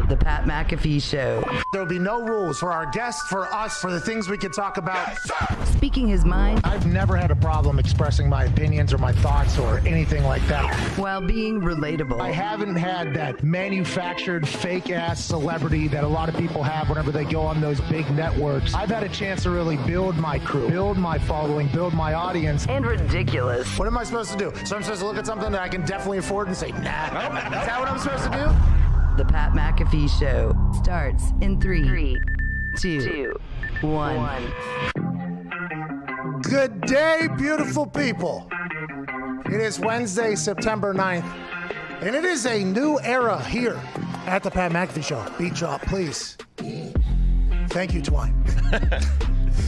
The Pat McAfee Show. There'll be no rules for our guests, for us, for the things we can talk about. Speaking his mind. I've never had a problem expressing my opinions or my thoughts or anything like that. While being relatable. I haven't had that manufactured fake-ass celebrity that a lot of people have whenever they go on those big networks. I've had a chance to really build my crew, build my following, build my audience. And ridiculous. What am I supposed to do? So I'm supposed to look at something that I can definitely afford and say, nah. Is that what I'm supposed to do? The Pat McAfee Show starts in 3, 2, 1. Good day, beautiful people. It is Wednesday, September 9th, and it is a new era here at the Pat McAfee Show. Beat drop, please. Thank you, Twine.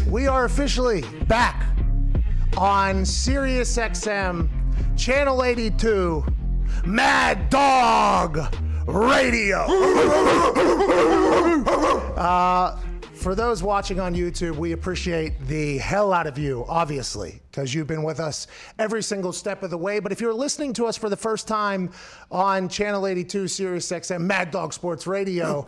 We are officially back on Sirius XM, Channel 82, Mad Dog Radio. For those watching on YouTube, we appreciate the hell out of you, obviously, because you've been with us every single step of the way. But if you're listening to us for the first time on Channel 82, Sirius XM, Mad Dog Sports Radio,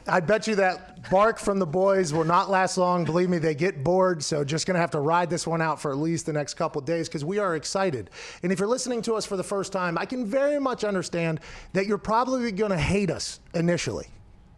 I bet you that bark from the boys will not last long. Believe me, they get bored. So just going to have to ride this one out for at least the next couple of days because we are excited. And if you're listening to us for the first time, I can very much understand that you're probably going to hate us initially.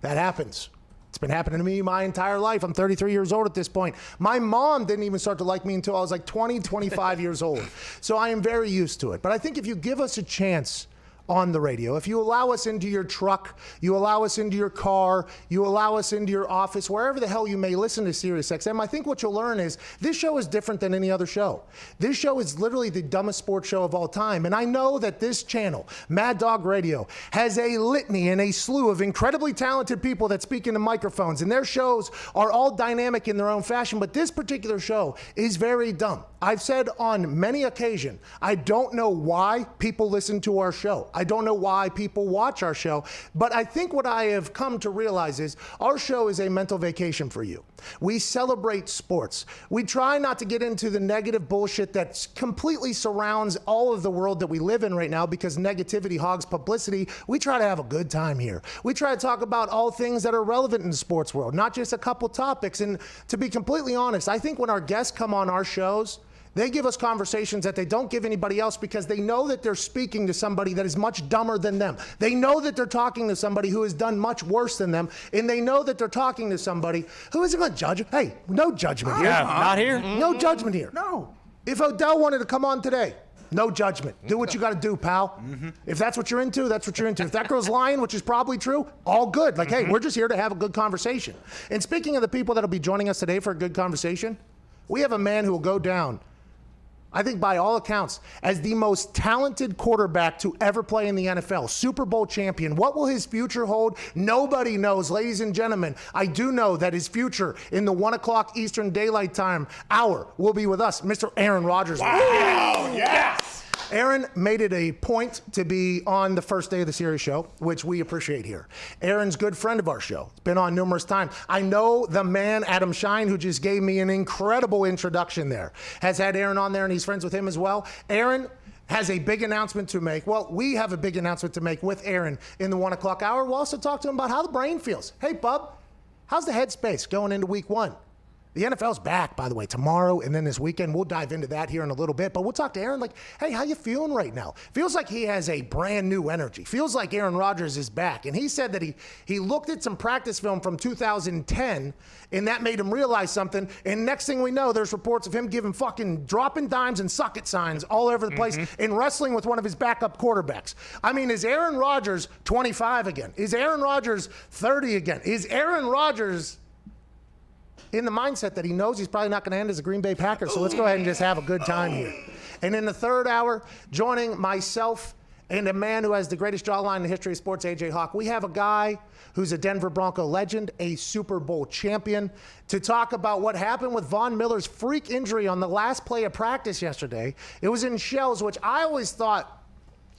That happens. It's been happening to me my entire life. I'm 33 years old at this point. My mom didn't even start to like me until I was like 20, 25 years old. So I am very used to it. But I think if you give us a chance on the radio, if you allow us into your truck, you allow us into your car, you allow us into your office, wherever the hell you may listen to Sirius XM, I think what you'll learn is this show is different than any other show. This show is literally the dumbest sports show of all time. And I know that this channel, Mad Dog Radio, has a litany and a slew of incredibly talented people that speak into microphones, and their shows are all dynamic in their own fashion. But this particular show is very dumb. I've said on many occasions, I don't know why people listen to our show. I don't know why people watch our show. But I think what I have come to realize is our show is a mental vacation for you. We celebrate sports. We try not to get into the negative bullshit that completely surrounds all of the world that we live in right now because negativity hogs publicity. We try to have a good time here. We try to talk about all things that are relevant in the sports world, not just a couple topics. And to be completely honest, I think when our guests come on our shows, they give us conversations that they don't give anybody else because they know that they're speaking to somebody that is much dumber than them. They know that they're talking to somebody who has done much worse than them, and they know that they're talking to somebody who isn't going to judge them. Hey, no judgment here. Yeah, not here. No judgment here. No. If Odell wanted to come on today, no judgment. Do what you got to do, pal. If that's what you're into, that's what you're into. If that girl's lying, which is probably true, all good. Like, hey, we're just here to have a good conversation. And speaking of the people that'll be joining us today for a good conversation, we have a man who will go down, I think by all accounts, as the most talented quarterback to ever play in the NFL. Super Bowl champion. What will his future hold? Nobody knows. Ladies and gentlemen, I do know that his future in the 1 o'clock Eastern Daylight Time hour will be with us, Mr. Aaron Rodgers. Wow, yes. Aaron made it a point to be on the first day of the series show, which we appreciate here. Aaron's a good friend of our show. He's been on numerous times. I know the man, Adam Shine, who just gave me an incredible introduction there, has had Aaron on there, and he's friends with him as well. Aaron has a big announcement to make. Well, we have a big announcement to make with Aaron in the 1 o'clock hour. We'll also talk to him about how the brain feels. Hey, bub, how's the headspace going into week 1? The NFL's back, by the way, tomorrow and then this weekend. We'll dive into that here in a little bit. But we'll talk to Aaron like, hey, how you feeling right now? Feels like he has a brand new energy. Feels like Aaron Rodgers is back. And he said that he looked at some practice film from 2010, and that made him realize something. And next thing we know, there's reports of him giving fucking dropping dimes and suck it signs all over the place and wrestling with one of his backup quarterbacks. I mean, is Aaron Rodgers 25 again? Is Aaron Rodgers 30 again? Is Aaron Rodgers in the mindset that he knows he's probably not going to end as a Green Bay Packer? So let's go ahead and just have a good time here. And in the third hour, joining myself and a man who has the greatest jawline in the history of sports, AJ Hawk, we have a guy who's a Denver Bronco legend, a Super Bowl champion, to talk about what happened with Von Miller's freak injury on the last play of practice yesterday. It was in shells, which I always thought,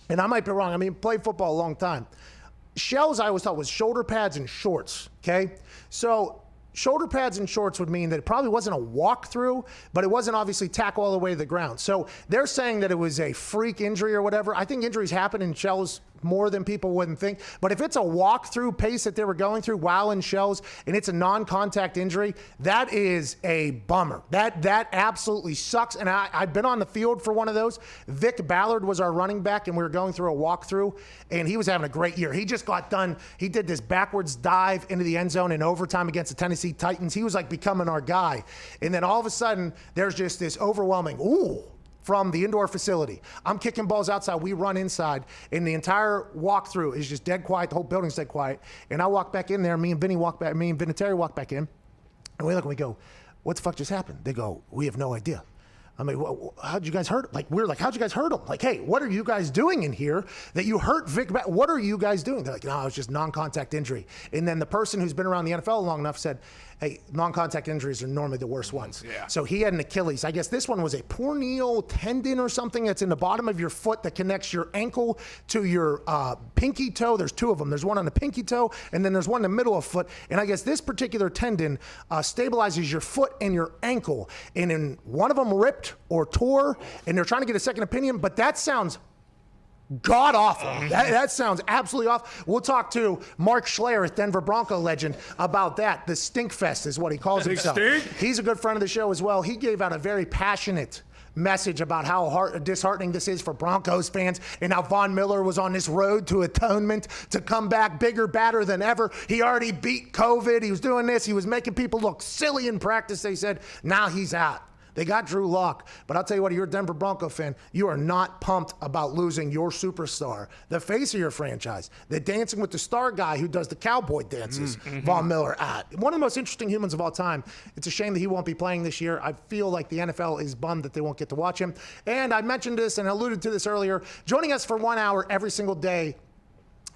and I might be wrong, I mean, played football a long time. Shells I always thought was shoulder pads and shorts, okay? So shoulder pads and shorts would mean that it probably wasn't a walkthrough, but it wasn't obviously tackle all the way to the ground. So they're saying that it was a freak injury or whatever. I think injuries happen in shells more than people wouldn't think. But if it's a walkthrough pace that they were going through while in shells and it's a non-contact injury, that is a bummer. That absolutely sucks. And I've been on the field for one of those. Vic Ballard was our running back, and we were going through a walkthrough, and he was having a great year. He just got done. He did this backwards dive into the end zone in overtime against the Tennessee Titans. He was like becoming our guy. And then all of a sudden, there's just this overwhelming, ooh, from the indoor facility. I'm kicking balls outside. We run inside, and the entire walkthrough is just dead quiet. The whole building's dead quiet. And I walk back in there. Me and Vinatieri walk back in, and we look and we go, what the fuck just happened? They go, we have no idea. I mean, how'd you guys hurt him? Like, we're like, how'd you guys hurt him? Like, hey, what are you guys doing in here that you hurt Vic? What are you guys doing? They're like, no, it's just non-contact injury. And then the person who's been around the NFL long enough said, hey, non-contact injuries are normally the worst ones. Yeah. So he had an Achilles. I guess this one was a peroneal tendon or something that's in the bottom of your foot that connects your ankle to your pinky toe. There's two of them. There's one on the pinky toe, and then there's one in the middle of the foot. And I guess this particular tendon stabilizes your foot and your ankle. And in one of them ripped or tore, and they're trying to get a second opinion, but that sounds god awful. That sounds absolutely awful. We'll talk to Mark Schleyer, Denver Bronco legend, about that. The Stink Fest is what he calls himself. He's a good friend of the show as well. He gave out a very passionate message about how disheartening this is for Broncos fans and how Von Miller was on this road to atonement to come back bigger, badder than ever. He already beat COVID. He was doing this. He was making people look silly in practice, they said. Now he's out. They got Drew Lock, but I'll tell you what, you're a Denver Bronco fan, you are not pumped about losing your superstar, the face of your franchise, the Dancing with the Star guy who does the cowboy dances, Von Miller. One of the most interesting humans of all time. It's a shame that he won't be playing this year. I feel like the NFL is bummed that they won't get to watch him. And I mentioned this and alluded to this earlier, joining us for 1 hour every single day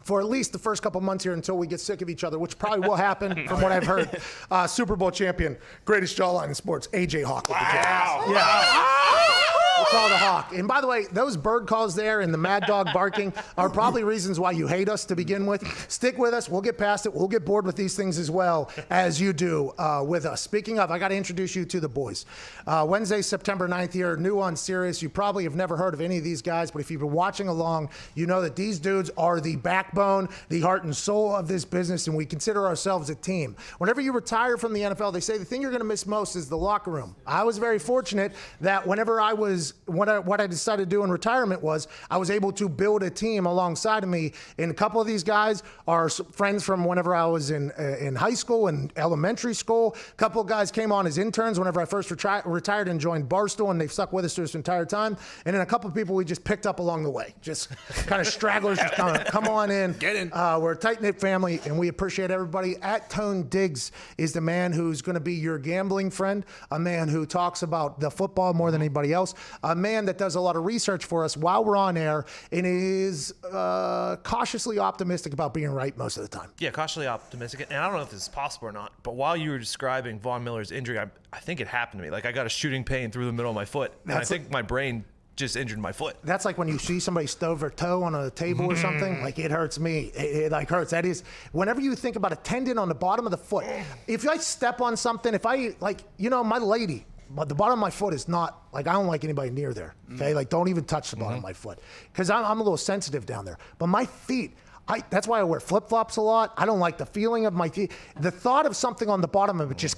for at least the first couple months here until we get sick of each other, which probably will happen from what I've heard. Super Bowl champion, greatest jawline in sports, AJ Hawk. Wow. Yeah. We'll call the Hawk. And by the way, those bird calls there and the mad dog barking are probably reasons why you hate us to begin with. Stick with us. We'll get past it. We'll get bored with these things as well as you do with us. Speaking of, I got to introduce you to the boys. Wednesday, September 9th here, new on Sirius. You probably have never heard of any of these guys, but if you've been watching along, you know that these dudes are the backbone, the heart and soul of this business, and we consider ourselves a team. Whenever you retire from the NFL, they say the thing you're going to miss most is the locker room. I was very fortunate that whenever I was what I decided to do in retirement was I was able to build a team alongside of me. And a couple of these guys are friends from whenever I was in high school and elementary school. A couple of guys came on as interns whenever I first retired and joined Barstool, and they've stuck with us this entire time. And then a couple of people we just picked up along the way, just kind of stragglers. Just come on in. Get in. We're a tight-knit family, and we appreciate everybody. At Tone Diggs is the man who's going to be your gambling friend, a man who talks about the football more than anybody else, a man that does a lot of research for us while we're on air and is cautiously optimistic about being right most of the time. Yeah, cautiously optimistic. And I don't know if this is possible or not, but while you were describing Von Miller's injury, I think it happened to me. Like I got a shooting pain through the middle of my foot, and I think my brain just injured my foot. That's like when you see somebody stove their toe on a table or something. Like it hurts me. It like hurts. That is, whenever you think about a tendon on the bottom of the foot, if I step on something, if I my lady, but the bottom of my foot is not, like, I don't like anybody near there, okay? Like, don't even touch the bottom of my foot because I'm a little sensitive down there. But my feet, that's why I wear flip-flops a lot. I don't like the feeling of my feet. The thought of something on the bottom of it just,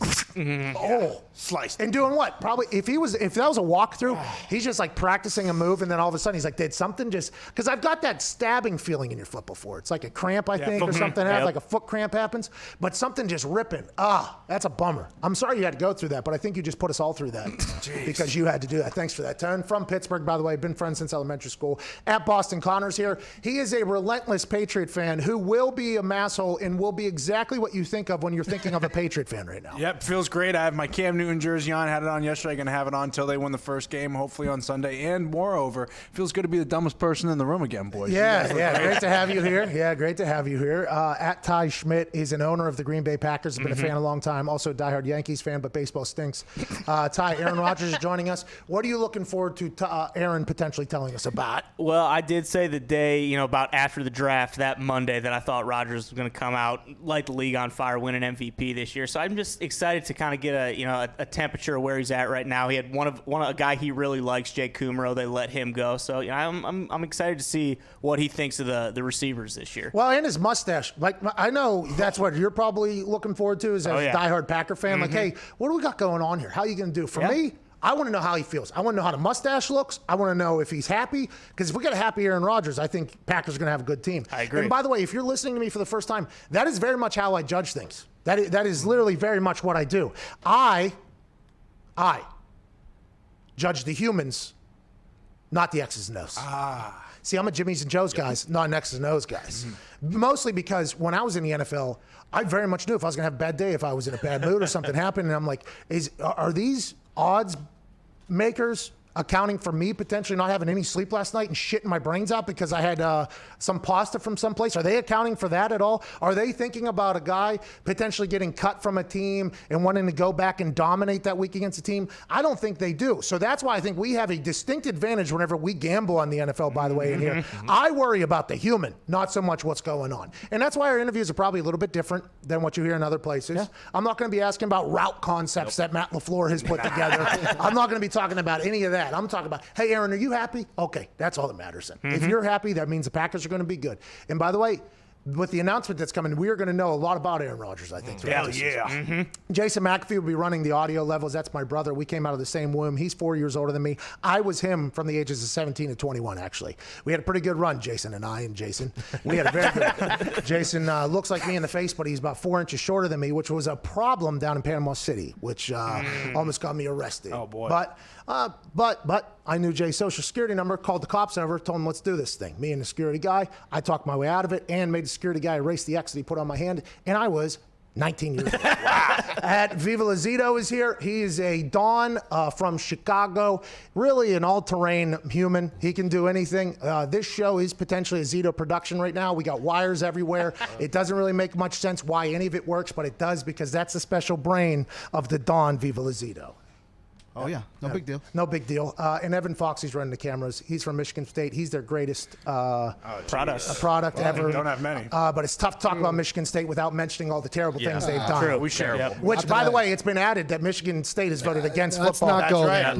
Sliced. And doing what? Probably, if that was a walkthrough, he's just like practicing a move, and then all of a sudden he's like, did something just, because I've got that stabbing feeling in your foot before. It's like a cramp, I think, or something, like a foot cramp happens, but something just ripping. That's a bummer. I'm sorry you had to go through that, but I think you just put us all through that because you had to do that. Thanks for that, Tone. From Pittsburgh, by the way, been friends since elementary school. At Boston Connors here. He is a relentless Patriot fan who will be a masshole and will be exactly what you think of when you're thinking of a Patriot fan right now. Yep, feels great. I have my Cam Newton jersey on. Had it on yesterday. Going to have it on until they win the first game, hopefully on Sunday. And moreover, feels good to be the dumbest person in the room again, boys. Yeah, great to have you here. Yeah, great to have you here. At Ty Schmidt is an owner of the Green Bay Packers. Has been a fan a long time. Also a diehard Yankees fan, but baseball stinks. Ty, Aaron Rodgers is joining us. What are you looking forward to Aaron potentially telling us about? Well, I did say the day, about after the draft, that Monday, that I thought Rodgers was going to come out, light the league on fire, win an MVP this year. So I'm just excited to kind of get a temperature of where he's at right now. He had a guy he really likes, Jake Kummerow. They let him go. So I'm excited to see what he thinks of the receivers this year. Well, and his mustache. Like, I know that's what you're probably looking forward to as a diehard Packer fan. Like, hey, what do we got going on here? How are you going to do? For me, I want to know how he feels. I want to know how the mustache looks. I want to know if he's happy. Because if we get a happy Aaron Rodgers, I think Packers are going to have a good team. I agree. And by the way, if you're listening to me for the first time, that is very much how I judge things. That is literally very much what I do. I judge the humans, not the X's and O's. See, I'm a Jimmy's and Joe's guys, not an X's and O's guys. Mostly because when I was in the NFL, I very much knew if I was going to have a bad day, if I was in a bad mood or something happened, and I'm like, are these odds makers accounting for me potentially not having any sleep last night and shitting my brains out because I had some pasta from someplace? Are they accounting for that at all? Are they thinking about a guy potentially getting cut from a team and wanting to go back and dominate that week against a team? I don't think they do. So that's why I think we have a distinct advantage whenever we gamble on the NFL, by the way, in here. I worry about the human, not so much what's going on. And that's why our interviews are probably a little bit different than what you hear in other places. Yeah. I'm not going to be asking about route concepts that Matt LaFleur has put together. I'm not going to be talking about any of that. I'm talking about, hey, Aaron, are you happy? Okay, that's all that matters then. If you're happy, that means the Packers are going to be good. And by the way, with the announcement that's coming, we are going to know a lot about Aaron Rodgers, I think. Hell yeah. Jason McAfee will be running the audio levels. That's my brother. We came out of the same womb. He's 4 years older than me. I was him from the ages of 17 to 21, actually. We had a pretty good run, Jason and I and Jason. We had a very good Jason looks like me in the face, but he's about 4 inches shorter than me, which was a problem down in Panama City, which almost got me arrested. Oh, boy. But I knew Jay's social security number, called the cops over, told him, let's do this thing. Me and the security guy, I talked my way out of it and made the security guy erase the X that he put on my hand, and I was 19 years old. At Viva La Zito is here. He is a Don from Chicago, really an all-terrain human. He can do anything. This show is potentially a Zito production right now. We got wires everywhere. It doesn't really make much sense why any of it works, but it does because that's the special brain of the Don Viva La Zito. Oh, yeah. No big deal. No big deal. And Evan Fox, he's running the cameras. He's from Michigan State. He's their greatest product ever. Don't have many. But it's tough to talk about Michigan State without mentioning all the terrible things they've done. True. We should. Yep. Which, by the way, it's been added that Michigan State has voted against Let's football. not go there.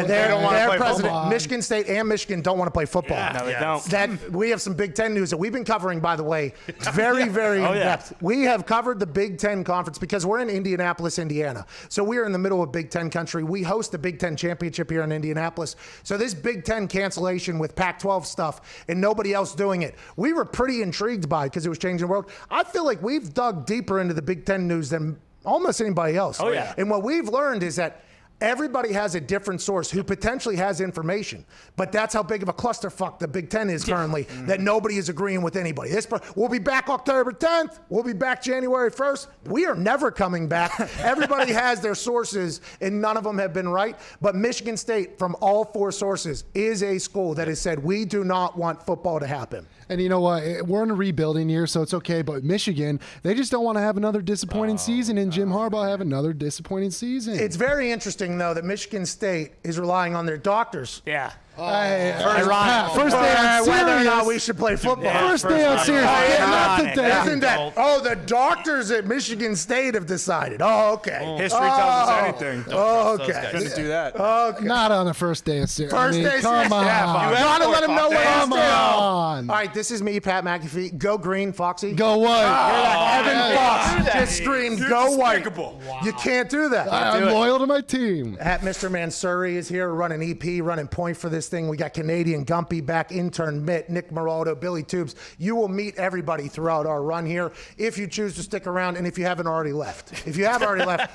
Their don't wanna play president, football. Michigan State and Michigan don't want to play football. No, they don't. That we have some Big Ten news that we've been covering, by the way, very, very in depth. We have covered the Big Ten conference because we're in Indianapolis, Indiana. So we are in the middle of Big Ten country. We host the Big Ten championship here in Indianapolis. So this Big Ten cancellation with Pac-12 stuff and nobody else doing it, we were pretty intrigued by it because it was changing the world. I feel like we've dug deeper into the Big Ten news than almost anybody else. Oh, yeah. And what we've learned is that everybody has a different source who potentially has information, but that's how big of a clusterfuck the Big Ten is currently, that nobody is agreeing with anybody. We'll be back October 10th. We'll be back January 1st. We are never coming back. Everybody has their sources, and none of them have been right. But Michigan State, from all four sources, is a school that has said, we do not want football to happen. And you know what? We're in a rebuilding year, so it's okay. But Michigan, they just don't want to have another disappointing season, and Jim Harbaugh have another disappointing season. It's very interesting, though, that Michigan State is relying on their doctors. Yeah. First day on Whether or not serious. we should play football. First day on serious. Not today. Isn't that? Oh, the doctors at Michigan State have decided. Oh, okay. History tells us anything. Oh, Those okay. guys. Couldn't do that. Okay. Not on the first day of serious. First day, come on. You gotta let them know what Come it's on. All right, this is me, Pat McAfee. Go green, Foxy. Go white. Evan Fox just screamed, "Go white." Despicable. You can't do that. I'm loyal to my team. At Mr. Mansouri is here running EP, running point for this thing. We got Canadian Gumpy back, intern Mitt, Nick Moraldo, Billy Tubes. You will meet everybody throughout our run here if you choose to stick around and if you haven't already left. If you have already left,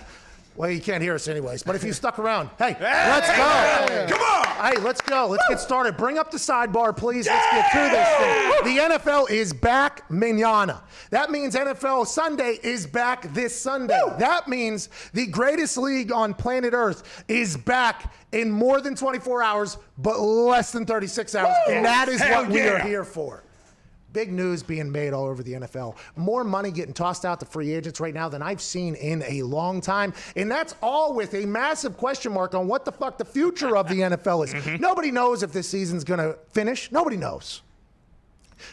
well, you can't hear us anyways. But if you stuck around, hey, let's go. Come on. Hey, let's go. Let's get started. Bring up the sidebar, please. Let's get through this thing. The NFL is back mañana. That means NFL Sunday is back this Sunday. That means the greatest league on planet Earth is back in more than 24 hours, but less than 36 hours. And that is what we are here for. Big news being made all over the NFL. More money getting tossed out to free agents right now than I've seen in a long time. And that's all with a massive question mark on what the fuck the future of the NFL is. Nobody knows if this season's going to finish. Nobody knows.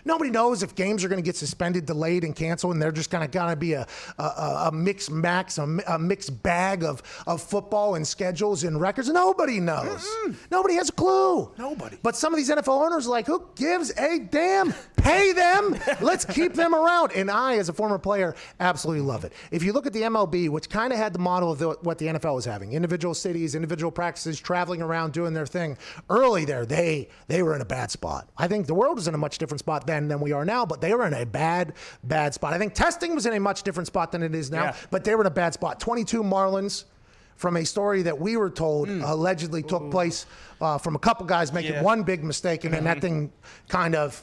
Nobody knows if games are going to get suspended, delayed, and canceled, and they're just going to be a mixed max, a mixed bag of football and schedules and records. Nobody knows. Nobody has a clue. Nobody. But some of these NFL owners are like, who gives a damn? Pay them. Let's keep them around. And I, as a former player, absolutely love it. If you look at the MLB, which kind of had the model of what the NFL was having, individual cities, individual practices, traveling around, doing their thing, early there, they were in a bad spot. I think the world was in a much different spot then than we are now, but they were in a bad spot. I think testing was in a much different spot than it is now, but they were in a bad spot. 22 Marlins, from a story that we were told allegedly took place from a couple guys making one big mistake, and then that thing kind of,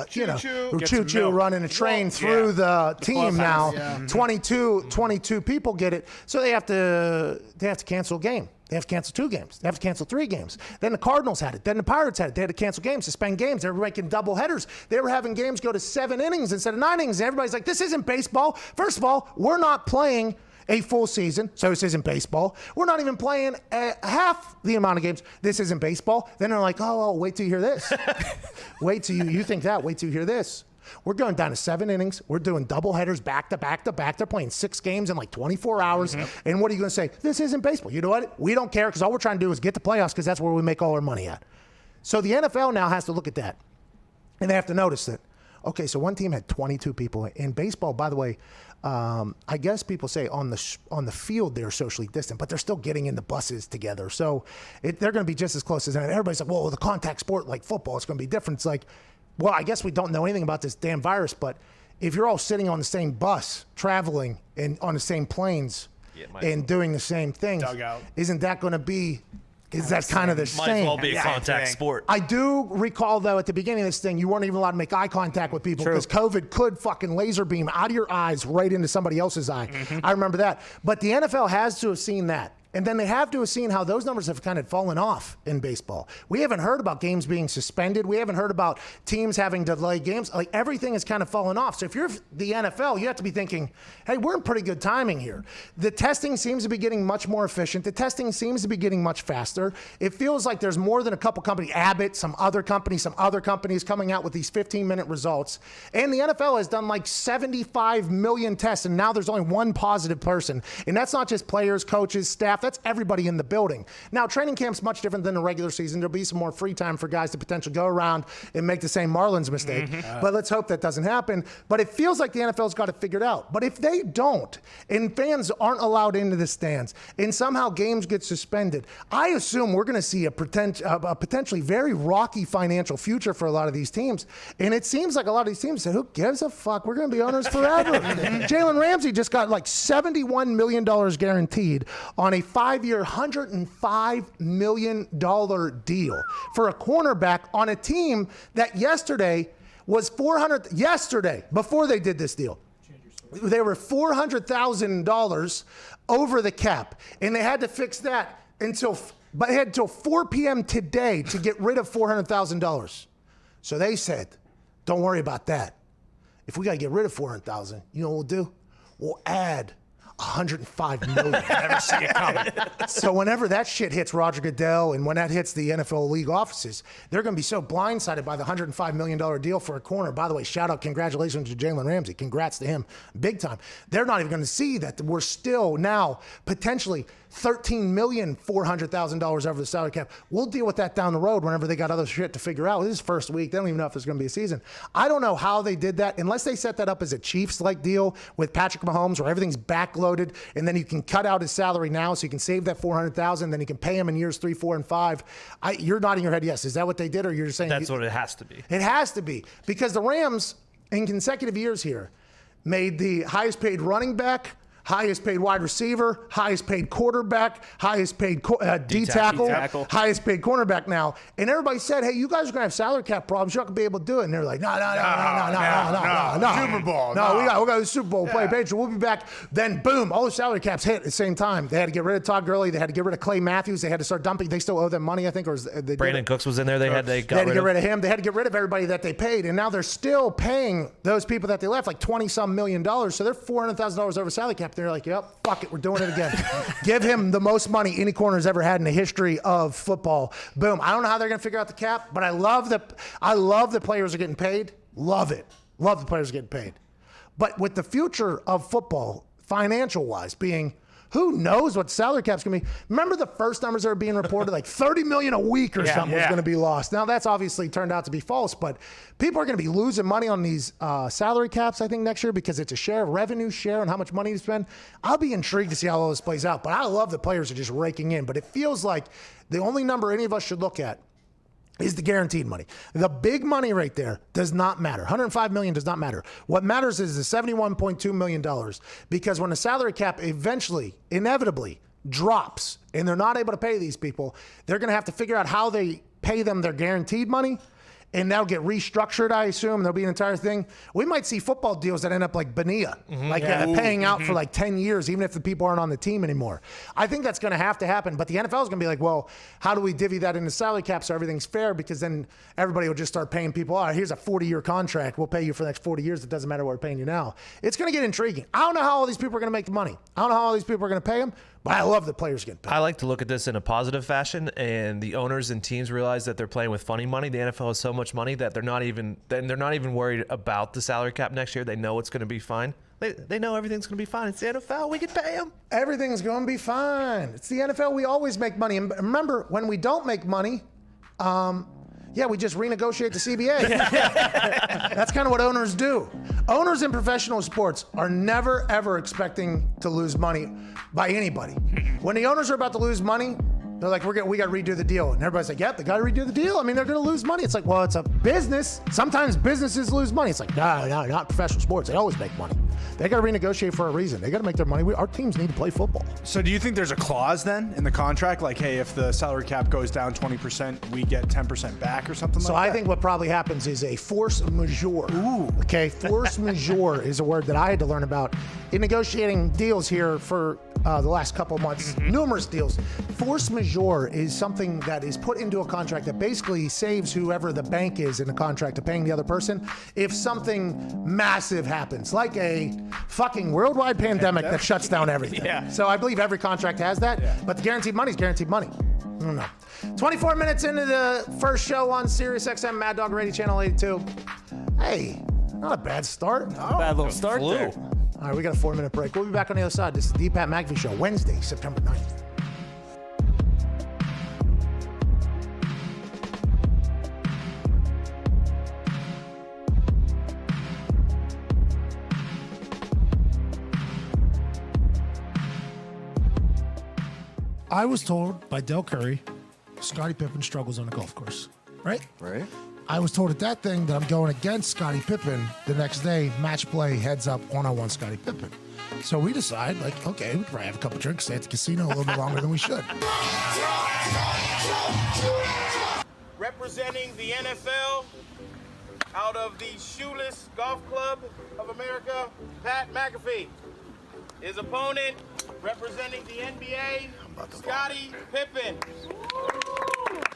choo-choo running a train through the team now. 22 people get it, so they have to cancel a game. They have to cancel 2 games. They have to cancel 3 games. Then the Cardinals had it. Then the Pirates had it. They had to cancel games, suspend games. They were making double headers. They were having games go to 7 innings instead of 9 innings. And everybody's like, this isn't baseball. First of all, we're not playing a full season, so this isn't baseball. We're not even playing half the amount of games. This isn't baseball. Then they're like, oh, wait till you hear this. Wait till you think that. Wait till you hear this. We're going down to 7 innings. We're doing double headers back to back to back. They're playing 6 games in like 24 hours. And what are you going to say? This isn't baseball. You know what? We don't care because all we're trying to do is get the playoffs because that's where we make all our money at. So the NFL now has to look at that. And they have to notice that, okay, so one team had 22 people. In baseball, by the way, I guess people say on the field they're socially distant, but they're still getting in the buses together. So they're going to be just as close as everybody's like, well, the contact sport like football, it's going to be different. It's like, well, I guess we don't know anything about this damn virus, but if you're all sitting on the same bus, traveling and on the same planes and doing the same things, isn't that going to be is that kind of the Might same. as well be a contact sport. I do recall, though, at the beginning of this thing, you weren't even allowed to make eye contact with people because COVID could fucking laser beam out of your eyes right into somebody else's eye. I remember that. But the NFL has to have seen that. And then they have to have seen how those numbers have kind of fallen off in baseball. We haven't heard about games being suspended. We haven't heard about teams having delayed games. Like, everything has kind of fallen off. So if you're the NFL, you have to be thinking, hey, we're in pretty good timing here. The testing seems to be getting much more efficient. The testing seems to be getting much faster. It feels like there's more than a couple companies, Abbott, some other companies coming out with these 15-minute results. And the NFL has done like 75 million tests, and now there's only one positive person. And that's not just players, coaches, staff. That's everybody in the building. Now, training camp's much different than the regular season. There'll be some more free time for guys to potentially go around and make the same Marlins mistake. But let's hope that doesn't happen. But it feels like the NFL's got it figured out. But if they don't, and fans aren't allowed into the stands, and somehow games get suspended, I assume we're going to see a potentially very rocky financial future for a lot of these teams. And it seems like a lot of these teams said, who gives a fuck? We're going to be owners forever. Jalen Ramsey just got like $71 million guaranteed on a 5-year, $105 million deal for a cornerback on a team that yesterday was before they did this deal, they were $400,000 over the cap, and they had to fix that until 4 p.m. today to get rid of $400,000. So they said, don't worry about that. If we got to get rid of $400,000, you know what we'll do? We'll add $105 million. Never see it coming. So whenever that shit hits Roger Goodell and when that hits the NFL league offices, they're going to be so blindsided by the $105 million deal for a corner. By the way, shout out, congratulations to Jalen Ramsey. Congrats to him, big time. They're not even going to see that we're still now potentially $13,400,000 over the salary cap. We'll deal with that down the road whenever they got other shit to figure out. This is first week. They don't even know if there's going to be a season. I don't know how they did that unless they set that up as a Chiefs-like deal with Patrick Mahomes where everything's backloaded and then you can cut out his salary now so you can save that $400,000, then you can pay him in years 3, 4, and 5. You're nodding your head yes. Is that what they did, or you're just saying That's what it has to be. It has to be, because the Rams in consecutive years here made the highest paid running back, highest paid wide receiver, highest paid quarterback, highest paid D-tackle, highest paid cornerback now. And everybody said, hey, you guys are going to have salary cap problems. You're not going to be able to do it. And they're like, no. Super Bowl. No, we got the Super Bowl play. We'll be back. Then, boom, all the salary caps hit at the same time. They had to get rid of Todd Gurley. They had to get rid of Clay Matthews. They had to start dumping. They still owe them money, I think. Or Brandon Cooks was in there. They had to get rid of him. They had to get rid of everybody that they paid. And now they're still paying those people that they left like $20-some million. So they're $400,000 over salary cap. They're like, yep, fuck it, we're doing it again. Give him the most money any corner's ever had in the history of football. Boom. I don't know how they're going to figure out the cap, but I love the players are getting paid. Love it. Love the players getting paid. But with the future of football, financial-wise, being who knows what salary cap's going to be. Remember the first numbers that were being reported, like $30 million a week or something was going to be lost. Now that's obviously turned out to be false, but people are going to be losing money on these salary caps, I think, next year because it's a share, revenue share, and how much money to spend. I'll be intrigued to see how all this plays out, but I love the players are just raking in. But it feels like the only number any of us should look at is the guaranteed money. The big money right there does not matter. $105 million does not matter. What matters is the $71.2 million, because when the salary cap eventually, inevitably drops and they're not able to pay these people, they're going to have to figure out how they pay them their guaranteed money. And that'll get restructured, I assume. There'll be an entire thing. We might see football deals that end up like Bonilla, paying out for like 10 years, even if the people aren't on the team anymore. I think that's going to have to happen. But the NFL is going to be like, well, how do we divvy that into salary cap so everything's fair? Because then everybody will just start paying people, all right, here's a 40-year contract. We'll pay you for the next 40 years. It doesn't matter what we're paying you now. It's going to get intriguing. I don't know how all these people are going to make the money. I don't know how all these people are going to pay them. But I love the players getting paid. I like to look at this in a positive fashion, and the owners and teams realize that they're playing with funny money. The NFL has so much money that they're not even worried about the salary cap next year. They know it's going to be fine. They know everything's going to be fine. It's the NFL. We can pay them. Everything's going to be fine. It's the NFL. We always make money. And remember, when we don't make money, we just renegotiate the CBA. That's kind of what owners do. Owners in professional sports are never, ever expecting to lose money by anybody. When the owners are about to lose money, They're like, we got to redo the deal. And everybody's like, yep, they got to redo the deal. I mean, they're going to lose money. It's like, well, it's a business. Sometimes businesses lose money. It's like, no, not professional sports. They always make money. They got to renegotiate for a reason. They got to make their money. Our teams need to play football. So do you think there's a clause then in the contract? Like, hey, if the salary cap goes down 20%, we get 10% back or something like that? So I think what probably happens is a force majeure. Ooh. Okay, force majeure is a word that I had to learn about in negotiating deals here for the last couple of months. Numerous deals. Force majeure is something that is put into a contract that basically saves whoever the bank is in the contract of paying the other person if something massive happens, like a fucking worldwide pandemic that shuts down everything. Yeah. So I believe every contract has that, but the guaranteed money is guaranteed money. I don't know. 24 minutes into the first show on Sirius XM Mad Dog Radio Channel 82. Hey, not a bad start. Bad little start there. All right, we got a 4-minute break. We'll be back on the other side. This is the Pat McAfee Show, Wednesday, September 9th. I was told by Del Curry, Scottie Pippen struggles on a golf course, right? Right. I was told at that thing that I'm going against Scottie Pippen the next day, match play, heads up, one-on-one Scottie Pippen. So we decide, like, okay, we probably have a couple drinks, stay at the casino a little bit longer than we should. Representing the NFL out of the Shoeless Golf Club of America, Pat McAfee. His opponent, representing the NBA, Scottie Pippen.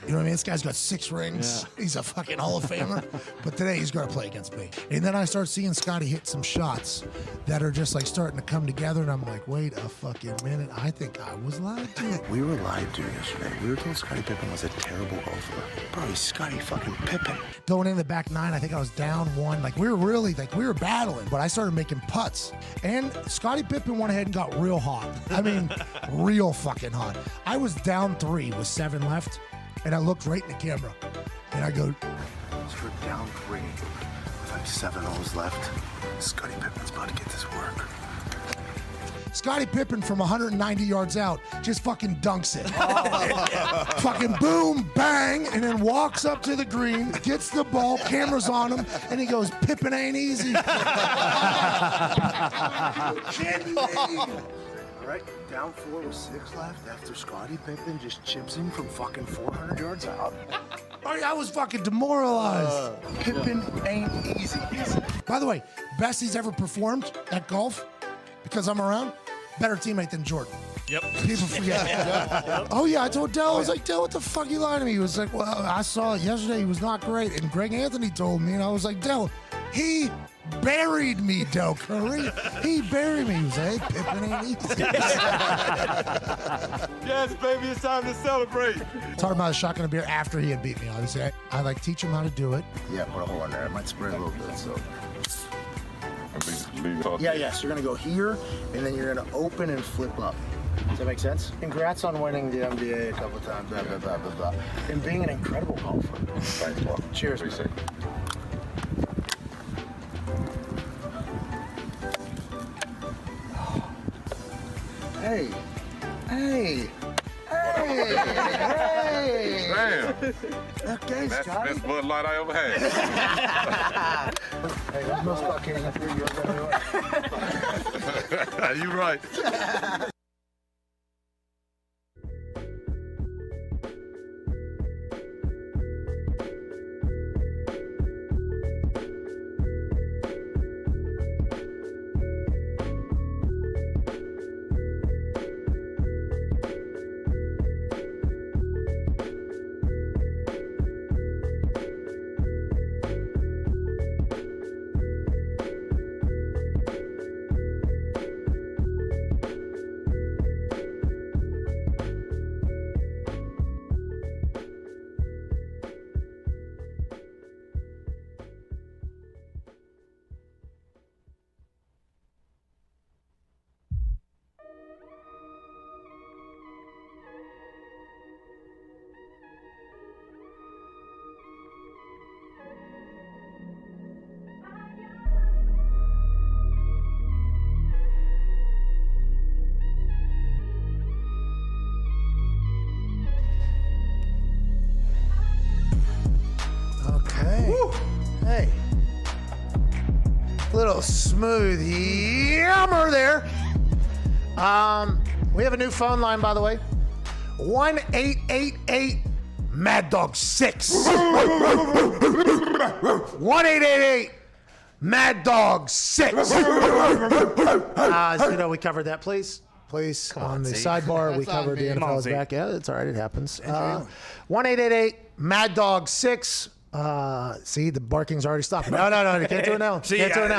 You know what I mean? This guy's got 6 rings. Yeah. He's a fucking Hall of Famer. But today he's going to play against me. And then I start seeing Scottie hit some shots that are just like starting to come together. And I'm like, wait a fucking minute. I think I was lied to. We were lied to yesterday. We were told Scottie Pippen was a terrible golfer. Bro, he's Scottie fucking Pippen. Going in the back 9, I think I was down 1. Like, we were battling. But I started making putts. And Scottie Pippen went ahead and got real hot. I mean, real fucking hot. I was down 3 with 7 left. And I looked right in the camera, and I go, So we're down 3 with like 7 holes left. Scottie Pippen's about to get this work. Scottie Pippen from 190 yards out just fucking dunks it. Fucking boom, bang, and then walks up to the green, gets the ball, cameras on him, and he goes, Pippen ain't easy. Kidding me? All right, down 4 with 6 left after Scottie Pippen just chips him from fucking 400 yards out. I was fucking demoralized. Pippen ain't easy. By the way, best he's ever performed at golf, because I'm around, better teammate than Jordan. Yep. People forget. Oh, yeah, I told Del, I was like, Del, what the fuck you lying to me? He was like, well, I saw it yesterday. He was not great. And Greg Anthony told me, and I was like, Del, he buried me, Del Curry. He buried me. He was like, hey, Pippen ain't easy. Yes, baby, it's time to celebrate. Talking about a shotgun of beer after he had beat me, obviously. I like teach him how to do it. Yeah, put a hole in there. It might spread a little bit, so. Leave Yeah, so you're going to go here, and then you're going to open and flip up. Does that make sense? Congrats on winning the NBA a couple times, blah, blah, blah, blah, blah. And being an incredible golfer. Thanks, Paul. Cheers, man. Hey. Hey. Hey. Hey. Damn. Okay, That's the Scottie. best Bud Light I ever had. Hey, there's no fucking You right. little smooth yammer there. We have a new phone line, by the way. 1-888 Mad Dog 6. 1-888 Mad Dog 6. We covered that, please. On the sidebar, we covered the NFL's back. Yeah, it's all right. It happens. 1-888 Mad Dog 6. See, the barking's already stopped. No, you can't do it now.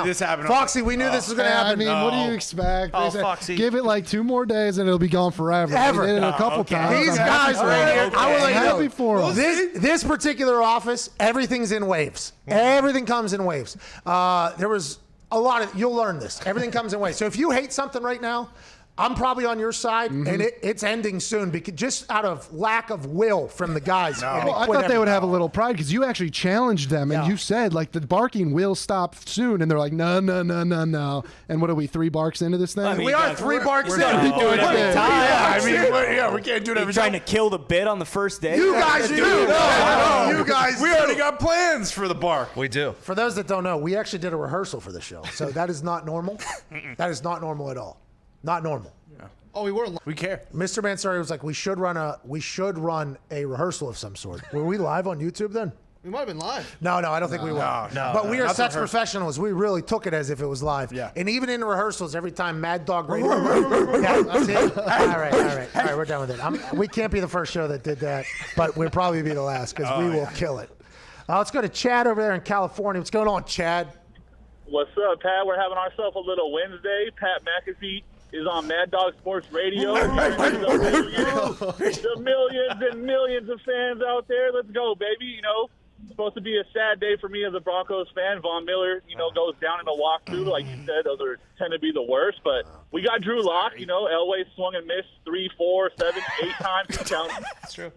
This happened. Foxy, we knew this was going to happen. I mean, what do you expect? Oh, Foxy. Give it like 2 more days and it'll be gone forever. Ever. We did it a couple times. These guys right here, I will let you know. Happy for them. This particular office, everything's in waves. Everything comes in waves. There was a lot of, you'll learn this. Everything comes in waves. So if you hate something right now, I'm probably on your side, and it's ending soon because just out of lack of will from the guys. Well, I thought they would have a little pride because you actually challenged them, and you said like the barking will stop soon, and they're like, no. And what are we, 3 barks into this thing? I mean, we are 3 barks in. We can't do it every time. We can't do it every time. Trying to kill the bit on the first day. You guys do. You guys. We already got plans for the bark. We do. For those that don't know, we actually did a rehearsal for the show, so that is not normal. That is not normal at all. Not normal. Yeah. Oh, we were. We care. Mr. Mansari was like, we should run a rehearsal of some sort. Were we live on YouTube then? We might have been live. No, I don't think we were. No, but we are not such the professionals. We really took it as if it was live. Yeah. And even in rehearsals, every time Mad Dog Radio. Yeah, that's it. All right, we're done with it. We can't be the first show that did that, but we'll probably be the last because we will kill it. Let's go to Chad over there in California. What's going on, Chad? What's up, Pat? We're having ourselves a little Wednesday. Pat McAfee is on Mad Dog Sports Radio. The millions and millions of fans out there. Let's go, baby. You know, it's supposed to be a sad day for me as a Broncos fan. Von Miller, goes down in the walkthrough. Like you said, those tend to be the worst. But we got Drew Lock. Elway swung and missed 3, 4, 7, 8 times. That's true.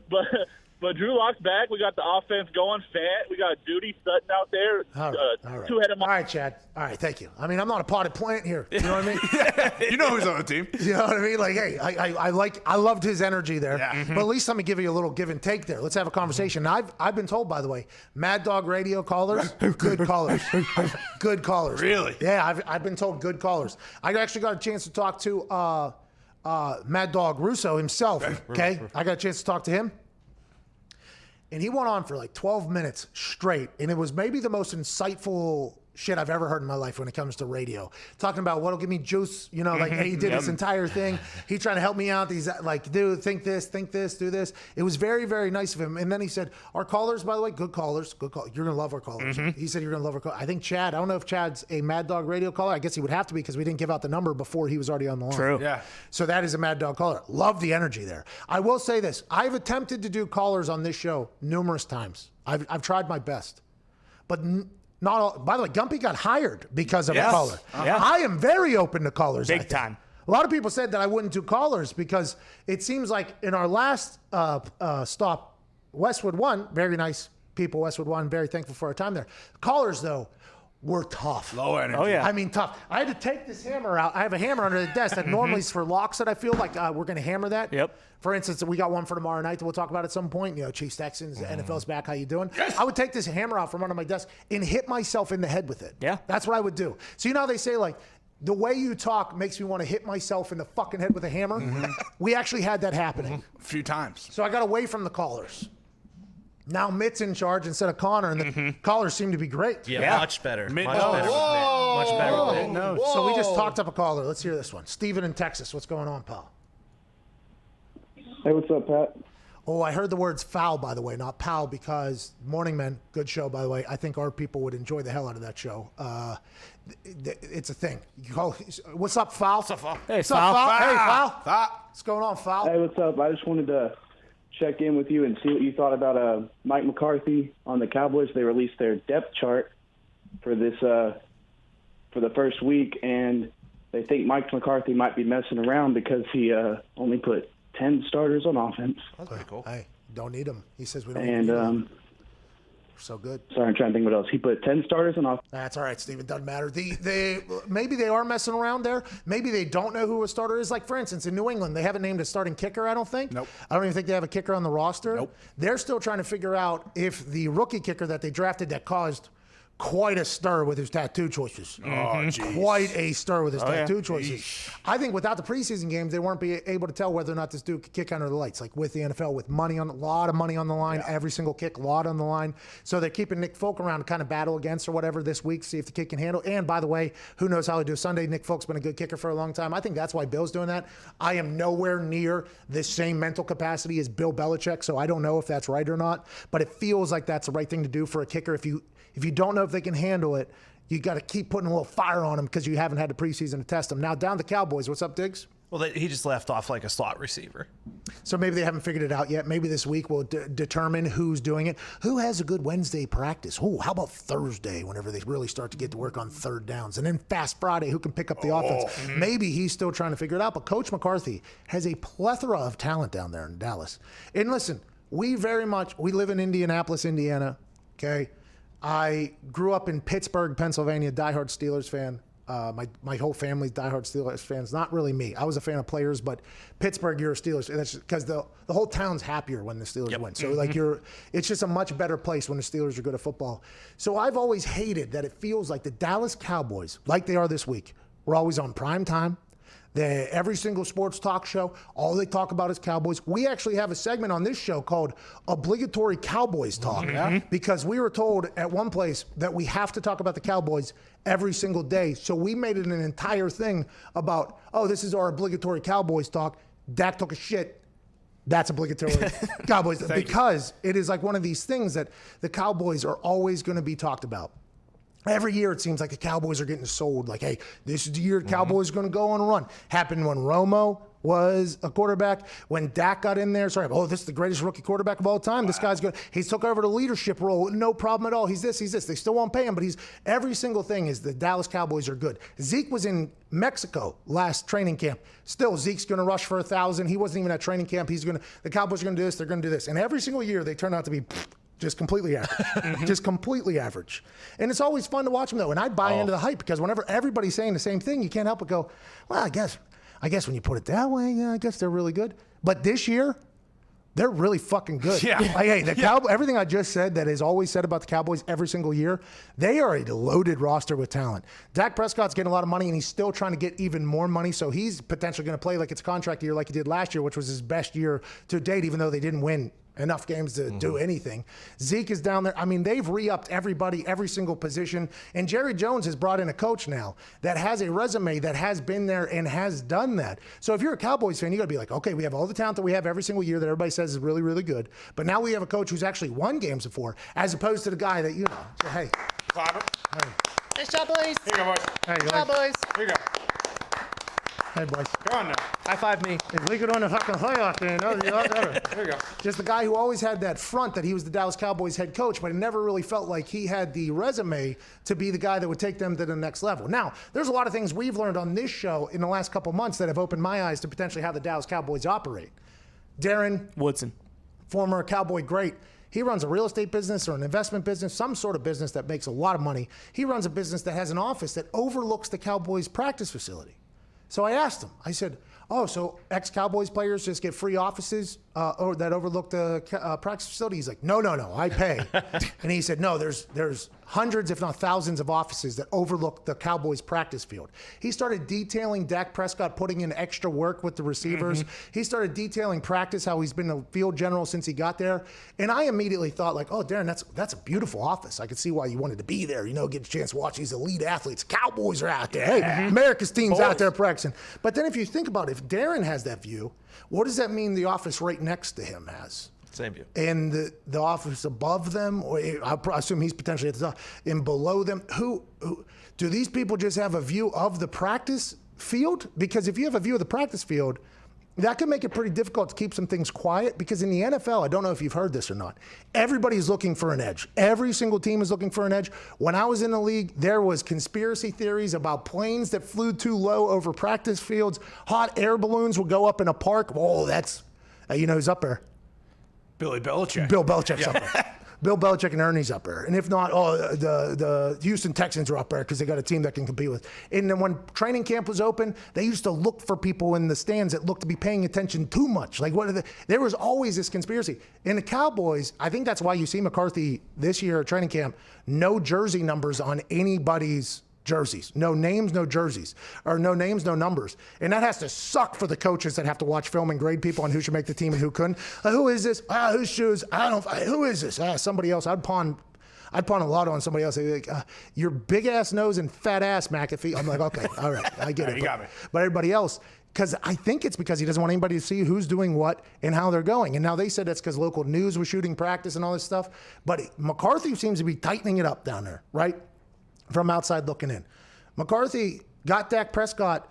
But Drew Lock's back. We got the offense going. Fant. We got Duty Sutton out there. All right. Two-headed. All right, Chad. All right, thank you. I mean, I'm not a potted plant here. You know what I mean? You know who's on the team. You know what I mean? Like, hey, I loved his energy there. Yeah. But at least let me give you a little give and take there. Let's have a conversation. Now, I've been told, by the way, Mad Dog Radio callers, good callers. Good callers. Really? Yeah, I've been told good callers. I actually got a chance to talk to Mad Dog Russo himself, okay? I got a chance to talk to him. And he went on for like 12 minutes straight. And it was maybe the most insightful shit I've ever heard in my life when it comes to radio. Talking about what'll give me juice, like, hey, he did this entire thing. He trying to help me out. He's like, dude, think this, do this. It was very, very nice of him. And then he said, our callers, by the way, good callers. You're going to love our callers. He said, you're going to love our callers. I think Chad, I don't know if Chad's a Mad Dog Radio caller. I guess he would have to be because we didn't give out the number before he was already on the line. True. Yeah. So that is a Mad Dog caller. Love the energy there. I will say this. I've attempted to do callers on this show numerous times. I've tried my best. But not all. By the way, Gumpy got hired because of a caller. Yeah. I am very open to callers. Big time. A lot of people said that I wouldn't do callers because it seems like in our last stop, Westwood One, very nice people, Westwood One, very thankful for our time there. Callers, though, were tough. Low energy. Oh, yeah. I mean, tough. I had to take this hammer out. I have a hammer under the desk that normally is for locks that I feel like we're going to hammer that. Yep. For instance, we got one for tomorrow night that we'll talk about at some point. Chiefs, Texans, the NFL's back. How you doing? Yes. I would take this hammer out from under my desk and hit myself in the head with it. Yeah. That's what I would do. So you know how they say, like, the way you talk makes me want to hit myself in the fucking head with a hammer? We actually had that happening. A few times. So I got away from the callers. Now Mitt's in charge instead of Connor, and the callers seem to be great. Yeah, much better. Mitt Much knows. better. Much better. with Mitt. knows. So we just talked up a caller. Let's hear this one. Steven in Texas. What's going on, pal? Hey, what's up, Pat? Oh, I heard the words foul, by the way, not pal, because Morning Men, good show, by the way. I think our people would enjoy the hell out of that show. It's a thing. You call, what's up, foul? What's up, foul? Hey, what's up, foul? foul? Hey, foul. What's going on, foul? Hey, what's up? I just wanted to check in with you and see what you thought about Mike McCarthy on the Cowboys. They released their depth chart for this for the first week, and they think Mike McCarthy might be messing around because he only put 10 starters on offense. That's pretty cool. Hey, don't need him. He says we don't And need him. So good. sorry, I'm trying to think what else. He put 10 starters on offense. That's all right, Steve. It doesn't matter. Maybe they are messing around there. Maybe they don't know who a starter is. Like, for instance, in New England, they haven't named a starting kicker, I don't think. Nope. I don't even think they have a kicker on the roster. Nope. They're still trying to figure out if the rookie kicker that they drafted that caused quite a stir with his tattoo choices. geez. Quite a stir with his tattoo yeah. choices. I think without the preseason games, they weren't able to tell whether or not this dude could kick under the lights. Like with the NFL, with money on a lot of money on the line, every single kick, a lot on the line. So they're keeping Nick Folk around to kind of battle against or whatever this week, see if the kid can handle. And by the way, who knows how they do Sunday? Nick Folk's been a good kicker for a long time. I think that's why Bill's doing that. I am nowhere near this same mental capacity as Bill Belichick, so I don't know if that's right or not. But it feels like that's the right thing to do for a kicker. If you don't know if they can handle it, you got to keep putting a little fire on them because you haven't had the preseason to test them. Now down the Cowboys. What's up, Diggs? Well, he just left off like a slot receiver. So maybe they haven't figured it out yet. Maybe this week we'll determine who's doing it. Who has a good Wednesday practice? Oh, how about Thursday whenever they really start to get to work on third downs? And then Fast Friday, who can pick up the offense? Maybe he's still trying to figure it out. But Coach McCarthy has a plethora of talent down there in Dallas. And listen, we live in Indianapolis, Indiana, okay? I grew up in Pittsburgh, Pennsylvania, diehard Steelers fan. My whole family's diehard Steelers fans. Not really me. I was a fan of players, but Pittsburgh, you're a Steelers. That's because the whole town's happier when the Steelers win. So like it's just a much better place when the Steelers are good at football. So I've always hated that it feels like the Dallas Cowboys, like they are this week, we're always on prime time. Every single sports talk show, all they talk about is Cowboys. We actually have a segment on this show called Obligatory Cowboys Talk because we were told at one place that we have to talk about the Cowboys every single day. So we made it an entire thing about, this is our obligatory Cowboys talk. Dak took a shit. That's obligatory Cowboys because it is like one of these things that the Cowboys are always going to be talked about. Every year it seems like the Cowboys are getting sold. Like, hey, this is the year the Cowboys are going to go on a run. Happened when Romo was a quarterback. When Dak got in there, this is the greatest rookie quarterback of all time. Wow. This guy's good. He's took over the leadership role. No problem at all. He's this. They still won't pay him, but every single thing is the Dallas Cowboys are good. Zeke was in Mexico last training camp. Still, Zeke's going to rush for 1,000. He wasn't even at training camp. The Cowboys are going to do this. They're going to do this. And every single year they turn out to be just completely average. Just completely average. And it's always fun to watch them, though. And I buy into the hype because whenever everybody's saying the same thing, you can't help but go, well, I guess when you put it that way, yeah, I guess they're really good. But this year, they're really fucking good. Yeah. Like, hey, everything I just said that is always said about the Cowboys every single year, they are a loaded roster with talent. Dak Prescott's getting a lot of money, and he's still trying to get even more money, so he's potentially going to play like it's a contract year like he did last year, which was his best year to date, even though they didn't win enough games to do anything. Zeke is down there. I mean, they've re-upped everybody, every single position. And Jerry Jones has brought in a coach now that has a resume that has been there and has done that. So if you're a Cowboys fan, you got to be like, okay, we have all the talent that we have every single year that everybody says is really, really good. But now we have a coach who's actually won games before, as opposed to the guy that, say, hey. Clap it. Hey. Nice job, boys. Here you go, boys. Hey, Good job, boys. Here you go. Hey, boys. Go on now. High five me. If we could on the fucking playoff thing, Here you go. Just the guy who always had that front that he was the Dallas Cowboys head coach, but it never really felt like he had the resume to be the guy that would take them to the next level. Now, there's a lot of things we've learned on this show in the last couple months that have opened my eyes to potentially how the Dallas Cowboys operate. Darren Woodson, former Cowboy great. He runs a real estate business or an investment business, some sort of business that makes a lot of money. He runs a business that has an office that overlooks the Cowboys practice facility. So I asked him, I said, so ex-Cowboys players just get free offices that overlook the practice facility? He's like, no, I pay. And he said, no, there's hundreds, if not thousands of offices that overlook the Cowboys practice field. He started detailing Dak Prescott putting in extra work with the receivers. He started detailing practice, how he's been a field general since he got there. And I immediately thought like, Darren, that's a beautiful office. I could see why you wanted to be there, get a chance to watch these elite athletes. Cowboys are out there. Hey, America's team's out there practicing. But then if you think about it, if Darren has that view, what does that mean the office right next to him has? Same view. And the office above them, or I assume he's potentially at the top, and below them, who do these people just have a view of the practice field? Because if you have a view of the practice field, that can make it pretty difficult to keep some things quiet, because in the NFL, I don't know if you've heard this or not, everybody's looking for an edge. Every single team is looking for an edge. When I was in the league, there was conspiracy theories about planes that flew too low over practice fields. Hot air balloons would go up in a park. Oh, that's, who's up there? Billy Belichick. Bill Belichick's up there. Bill Belichick and Ernie's up there. And if not, the Houston Texans are up there because they got a team that can compete with. And then when training camp was open, they used to look for people in the stands that looked to be paying attention too much. Like, there was always this conspiracy. In the Cowboys, I think that's why you see McCarthy this year at training camp, no jersey numbers on anybody's jerseys. No names, no jerseys. Or no names, no numbers. And that has to suck for the coaches that have to watch film and grade people on who should make the team and who couldn't. Who is this? Whose shoes? Who is this? Somebody else. I'd pawn a lot on somebody else. They'd be like, your big ass nose and fat ass McAfee. I'm like, okay, all right, I get it. You got me. But everybody else, because I think it's because he doesn't want anybody to see who's doing what and how they're going. And now they said that's because local news was shooting practice and all this stuff. But McCarthy seems to be tightening it up down there, right? From outside looking in. McCarthy got Dak Prescott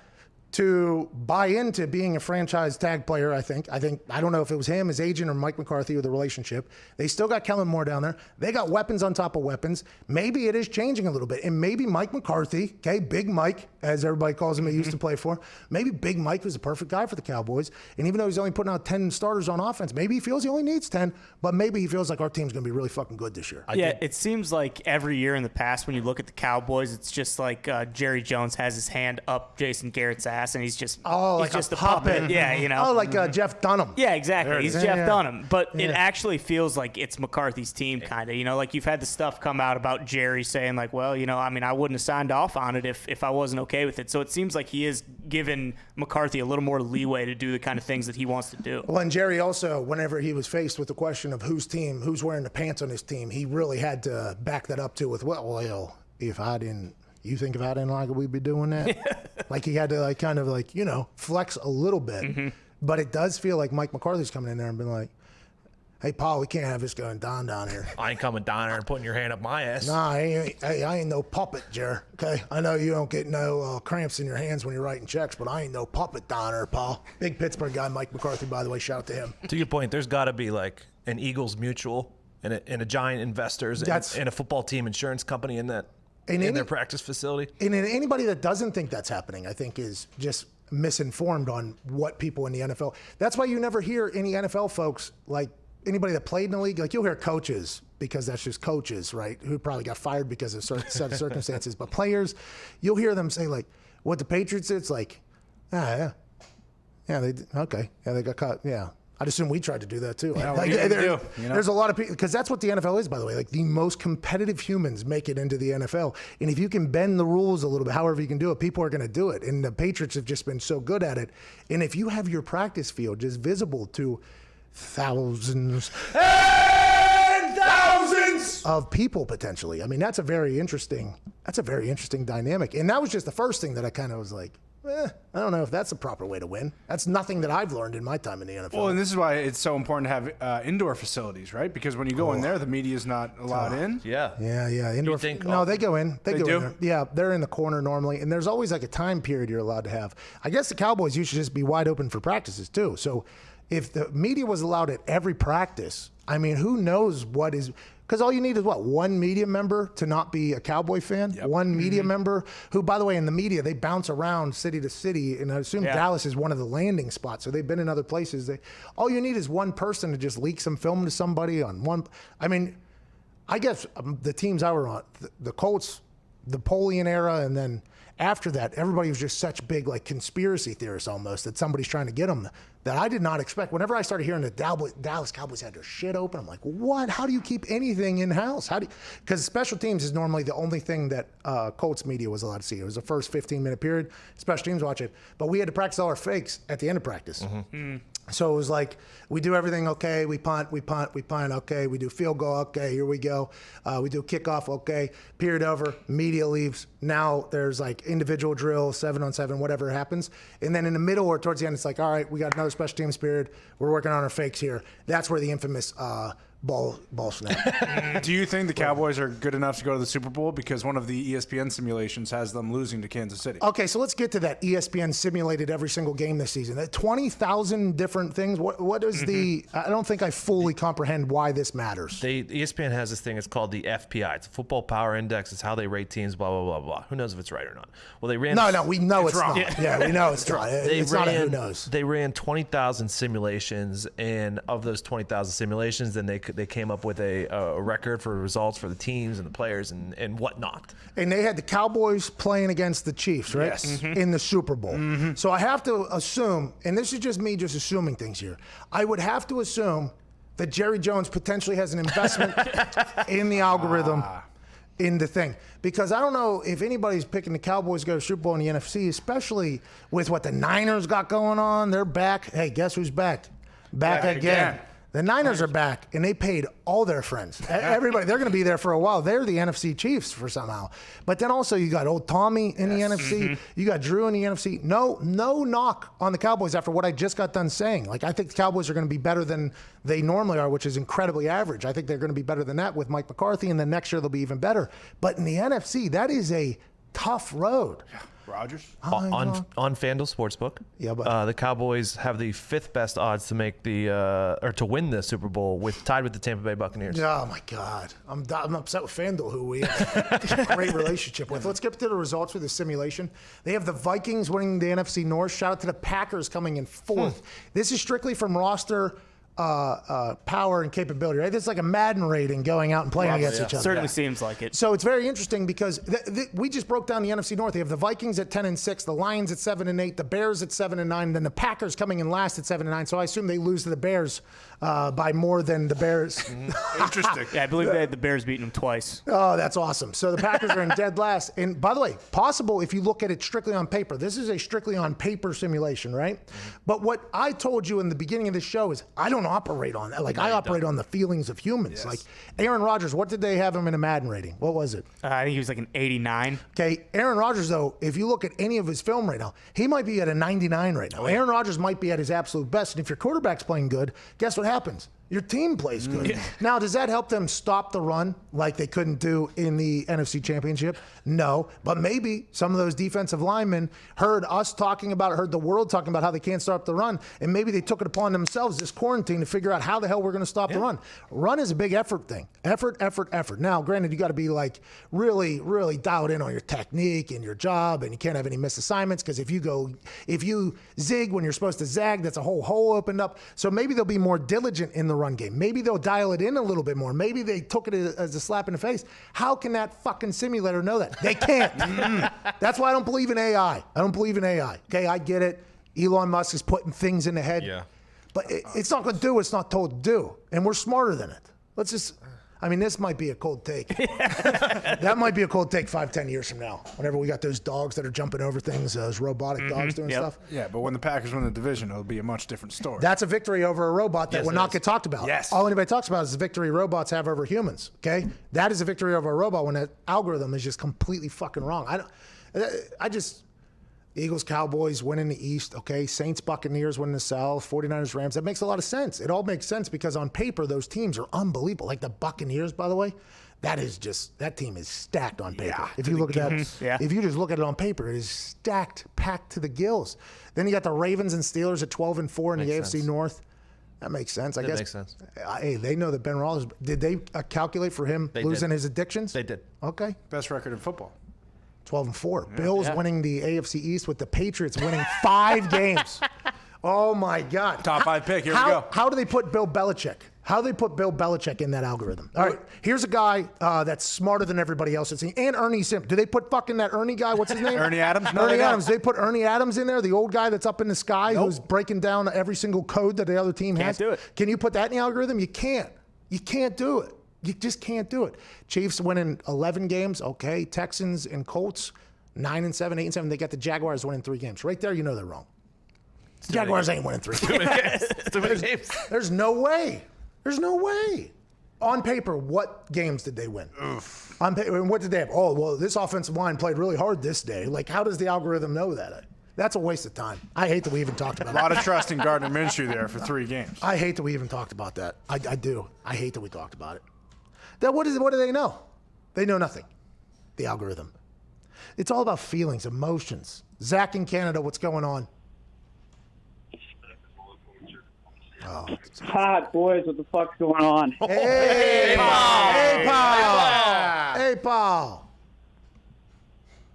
to buy into being a franchise tag player, I think. I don't know if it was him, his agent, or Mike McCarthy or the relationship. They still got Kellen Moore down there. They got weapons on top of weapons. Maybe it is changing a little bit. And maybe Mike McCarthy, okay, Big Mike, as everybody calls him, he used to play for, maybe Big Mike was the perfect guy for the Cowboys. And even though he's only putting out 10 starters on offense, maybe he feels he only needs 10, but maybe he feels like our team's going to be really fucking good this year. It seems like every year in the past when you look at the Cowboys, it's just like Jerry Jones has his hand up Jason Garrett's ass and he's just like just a puppet. Yeah, you know. Oh, like Jeff Dunham. Yeah, exactly. He's Jeff Dunham. But it Yeah. actually feels like it's McCarthy's team, kind of. You know, like you've had the stuff come out about Jerry saying, like, well, you know, I mean, I wouldn't have signed off on it if I wasn't okay with it. So it seems like he is giving McCarthy a little more leeway to do the kind of things that he wants to do. Well, and Jerry also, whenever he was faced with the question of whose wearing the pants on his team, he really had to back that up too with, well, if I didn't like it, we'd be doing that. Like he had to like kind of like, you know, flex a little bit. Mm-hmm. But it does feel like Mike McCarthy's coming in there and been like, hey, Paul, we can't have this going down here. I ain't coming down there and putting your hand up my ass. Nah, I ain't no puppet, Jer. Okay, I know you don't get no cramps in your hands when you're writing checks, but I ain't no puppet down there, Paul. Big Pittsburgh guy, Mike McCarthy, by the way. Shout out to him. To your point, there's got to be like an Eagles mutual and a giant investors and a football team insurance company in their practice facility. And anybody that doesn't think that's happening, I think, is just misinformed on what people in the NFL. That's why you never hear any NFL folks, like anybody that played in the league, like you'll hear coaches, because that's just coaches, right, who probably got fired because of certain set of circumstances. But players, you'll hear them say, like, what the Patriots did, it's like, they got caught, yeah. I'd assume we tried to do that too. Yeah, like, there's a lot of people, because that's what the NFL is, by the way. Like the most competitive humans make it into the NFL. And if you can bend the rules a little bit, however you can do it, people are going to do it. And the Patriots have just been so good at it. And if you have your practice field just visible to thousands and thousands of people potentially, I mean, that's a very interesting dynamic. And that was just the first thing that I kind of was like, I don't know if that's the proper way to win. That's nothing that I've learned in my time in the NFL. Well, and this is why it's so important to have indoor facilities, right? Because when you go in there, the media is not allowed in. Yeah. Indoor. No, they go in. They go do? in there. Yeah, they're in the corner normally, and there's always like a time period you're allowed to have. I guess the Cowboys used to just be wide open for practices too. So if the media was allowed at every practice, I mean, who knows what is. Because all you need is one media member to not be a Cowboy fan. Yep. One media member who, by the way, in the media, they bounce around city to city. And I assume Dallas is one of the landing spots. So they've been in other places. All you need is one person to just leak some film to somebody on one. I mean, I guess the teams I were on, the Colts, the Polian era, and then after that, everybody was just such big like conspiracy theorists almost that somebody's trying to get them that I did not expect. Whenever I started hearing the Dallas Cowboys had their shit open, I'm like, what? How do you keep anything in-house? Because special teams is normally the only thing that Colts media was allowed to see. It was the first 15-minute period. Special teams watch it. But we had to practice all our fakes at the end of practice. Mm-hmm. So it was like, we do everything okay, we punt, okay, we do field goal, okay, here we go. We do kickoff, okay, period over, media leaves. Now there's like individual drill, 7-on-7, whatever happens. And then in the middle or towards the end, it's like, all right, we got another special teams period. We're working on our fakes here. That's where the infamous ball snap. Do you think the Cowboys are good enough to go to the Super Bowl? Because one of the ESPN simulations has them losing to Kansas City. Okay, so let's get to that. ESPN simulated every single game this season. 20,000 different things. What is the? I don't think I fully comprehend why this matters. ESPN has this thing. It's called the FPI. It's a Football Power Index. It's how they rate teams. Blah blah blah blah. Who knows if it's right or not? Well, they ran. No, we know it's wrong. not. Yeah, we know it's wrong. It's not a who knows. They ran 20,000 simulations, and of those 20,000 simulations, then they could they came up with a record for results for the teams and the players and whatnot. And they had the Cowboys playing against the Chiefs, right? Yes. In the Super Bowl. So I have to assume, and this is just me just assuming things here, I would have to assume that Jerry Jones potentially has an investment in the algorithm in the thing. Because I don't know if anybody's picking the Cowboys to go to Super Bowl in the NFC, especially with what the Niners got going on. They're back. Hey, guess who's back? Back again. The Niners are back, and they paid all their friends. Everybody, they're going to be there for a while. They're the NFC Chiefs for somehow. But then also you got old Tommy in the NFC. You got Drew in the NFC. No knock on the Cowboys after what I just got done saying. Like, I think the Cowboys are going to be better than they normally are, which is incredibly average. I think they're going to be better than that with Mike McCarthy, and then next year they'll be even better. But in the NFC, that is a tough road. Rodgers? On FanDuel Sportsbook, the Cowboys have the 5th best odds to make or to win the Super Bowl, tied with the Tampa Bay Buccaneers. Oh my God, I'm upset with FanDuel, who we have a great relationship with. Let's get to the results for the simulation. They have the Vikings winning the NFC North. Shout out to the Packers coming in 4th. This is strictly from roster power and capability, right? This is like a Madden rating going out and playing against each other. Certainly seems like it. So it's very interesting because we just broke down the NFC North. They have the Vikings at 10-6, the Lions at 7-8, the Bears at 7-9, then the Packers coming in last at 7-9. So I assume they lose to the Bears by more than the Bears. Interesting. Yeah, I believe they had the Bears beating them twice. Oh, that's awesome. So the Packers are in dead last. And by the way, possible if you look at it strictly on paper. This is a strictly on paper simulation, right? But what I told you in the beginning of the show is I don't operate on that. Like, I operate on the feelings of humans. Yes. Like Aaron Rodgers, what did they have him in a Madden rating? What was it? I think he was like an 89. Okay, Aaron Rodgers, though, if you look at any of his film right now, he might be at a 99 right now. Aaron Rodgers might be at his absolute best. And if your quarterback's playing good, guess what happens? Your team plays good. Yeah. Now, does that help them stop the run like they couldn't do in the NFC Championship? No, but maybe some of those defensive linemen heard us talking about it, heard the world talking about how they can't stop the run, and maybe they took it upon themselves this quarantine to figure out how the hell we're going to stop the run. Run is a big effort thing. Effort. Now, granted, you got to be like really, really dialed in on your technique and your job, and you can't have any missed assignments because if you zig when you're supposed to zag, that's a whole hole opened up. So maybe they'll be more diligent in the run game. Maybe they'll dial it in a little bit more. Maybe they took it as a slap in the face. How can that fucking simulator know that? They can't. That's why I don't believe in AI. I don't believe in AI. Okay, I get it. Elon Musk is putting things in the head. Yeah. But it's not going to do what it's not told to do. And we're smarter than it. Let's just... I mean, this might be a cold take. That might be a cold take 5-10 years from now. Whenever we got those dogs that are jumping over things, those robotic dogs doing stuff. Yeah, but when the Packers win the division, it'll be a much different story. That's a victory over a robot that will not get talked about. Yes. All anybody talks about is the victory robots have over humans. Okay, that is a victory over a robot when that algorithm is just completely fucking wrong. Eagles, Cowboys winning the East, okay? Saints, Buccaneers winning the South, 49ers, Rams. That makes a lot of sense. It all makes sense because on paper, those teams are unbelievable. Like the Buccaneers, by the way, that team is stacked on paper. Yeah, if you look at that, if you just look at it on paper, it is stacked, packed to the gills. Then you got the Ravens and Steelers at 12-4 in the AFC North. That makes sense. I guess. Makes sense. Hey, they know that Ben Roethlisberger. Did they calculate for him losing his addictions? They did. Okay. Best record in football. 12-4. Yeah. Bills winning the AFC East with the Patriots winning 5 games. Oh, my God. Top 5 pick. Here we go. How do they put Bill Belichick? How do they put Bill Belichick in that algorithm? All right, here's a guy that's smarter than everybody else. And Ernie Sim. Do they put fucking that Ernie guy? What's his name? Ernie Adams? No, Ernie Adams. They put Ernie Adams in there, the old guy that's up in the sky who's breaking down every single code that the other team has. Can't do it. Can you put that in the algorithm? You can't. You can't do it. You just can't do it. Chiefs winning 11 games. Okay. Texans and Colts 9-7, 8-7. They got the Jaguars winning 3 games. Right there, you know they're wrong. Jaguars ain't winning 3 games. There's no way. There's no way. On paper, what games did they win? Oof. On paper, what did they have? Oh, well, this offensive line played really hard this day. Like, how does the algorithm know that? That's a waste of time. I hate that we even talked about that. A lot of trust in Gardner Minshew there for 3 games. I hate that we even talked about that. I do. I hate that we talked about it. What do they know? They know nothing. The algorithm. It's all about feelings, emotions. Zach in Canada, what's going on? Oh, hot boys, what the fuck's going on? Hey, Paul. Hey, Paul. Hey, Paul.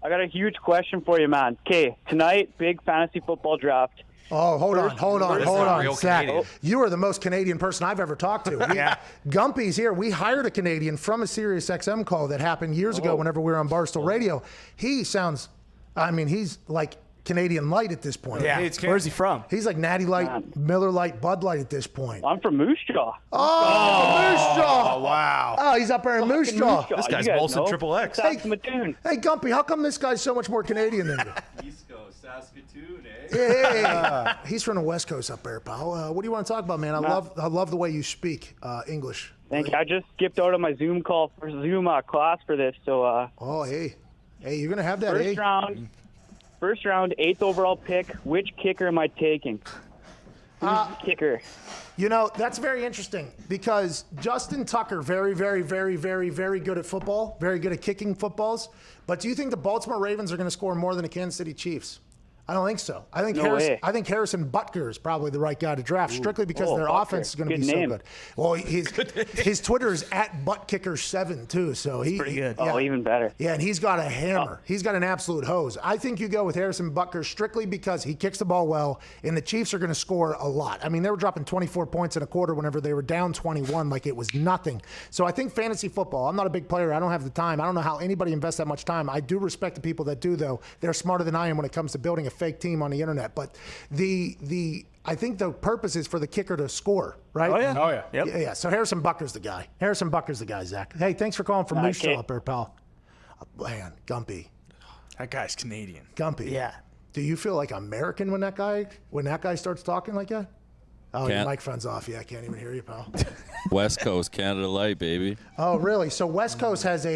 I got a huge question for you, man. Okay, tonight, big fantasy football draft. Oh, hold on, real Zach. Canadian. You are the most Canadian person I've ever talked to. Yeah. Gumpy's here. We hired a Canadian from a Sirius XM call that happened years ago whenever we were on Barstool Radio. He sounds, he's like Canadian Light at this point. Yeah. Where's he from? He's like Natty Light, Miller Light, Bud Light at this point. I'm from Moose Jaw. Oh, Moose Jaw. Oh, wow. Oh, he's up there in Moose Jaw. This guy's Molson Triple X. Hey, Gumpy, how come this guy's so much more Canadian than you? East Coast, Saskatoon, eh? Hey, he's from the West Coast up there, pal. What do you want to talk about, man? I love the way you speak English. Thank you. I just skipped out of my Zoom call for Zoom class for this, so. Hey, you're gonna have that. First round, 8th overall pick. Which kicker am I taking? Who's the kicker? You know, that's very interesting because Justin Tucker, very, very, very, very, very good at football, very good at kicking footballs. But do you think the Baltimore Ravens are going to score more than the Kansas City Chiefs? I don't think so. I think Harrison Butker is probably the right guy to draft, strictly because their offense is going to be so good. Well, his Twitter is @ButtKicker7 too, so he's pretty good. Oh, even better. Yeah, and he's got a hammer. He's got an absolute hose. I think you go with Harrison Butker strictly because he kicks the ball well, and the Chiefs are going to score a lot. I mean, they were dropping 24 points in a quarter whenever they were down 21 like it was nothing. So I think fantasy football, I'm not a big player. I don't have the time. I don't know how anybody invests that much time. I do respect the people that do, though. They're smarter than I am when it comes to building a fake team on the internet. But I think the purpose is for the kicker to score, right? Oh yeah. Yep. Yeah. So Harrison Butker's the guy. Zach. Hey, thanks for calling from Moose Jaw up there, pal. Man, Gumpy. That guy's Canadian. Gumpy. Yeah. Do you feel like American when that guy starts talking like that? Oh, your microphone's off. Yeah, I can't even hear you, pal. West Coast, Canada Light, baby. Oh, really? So West Coast has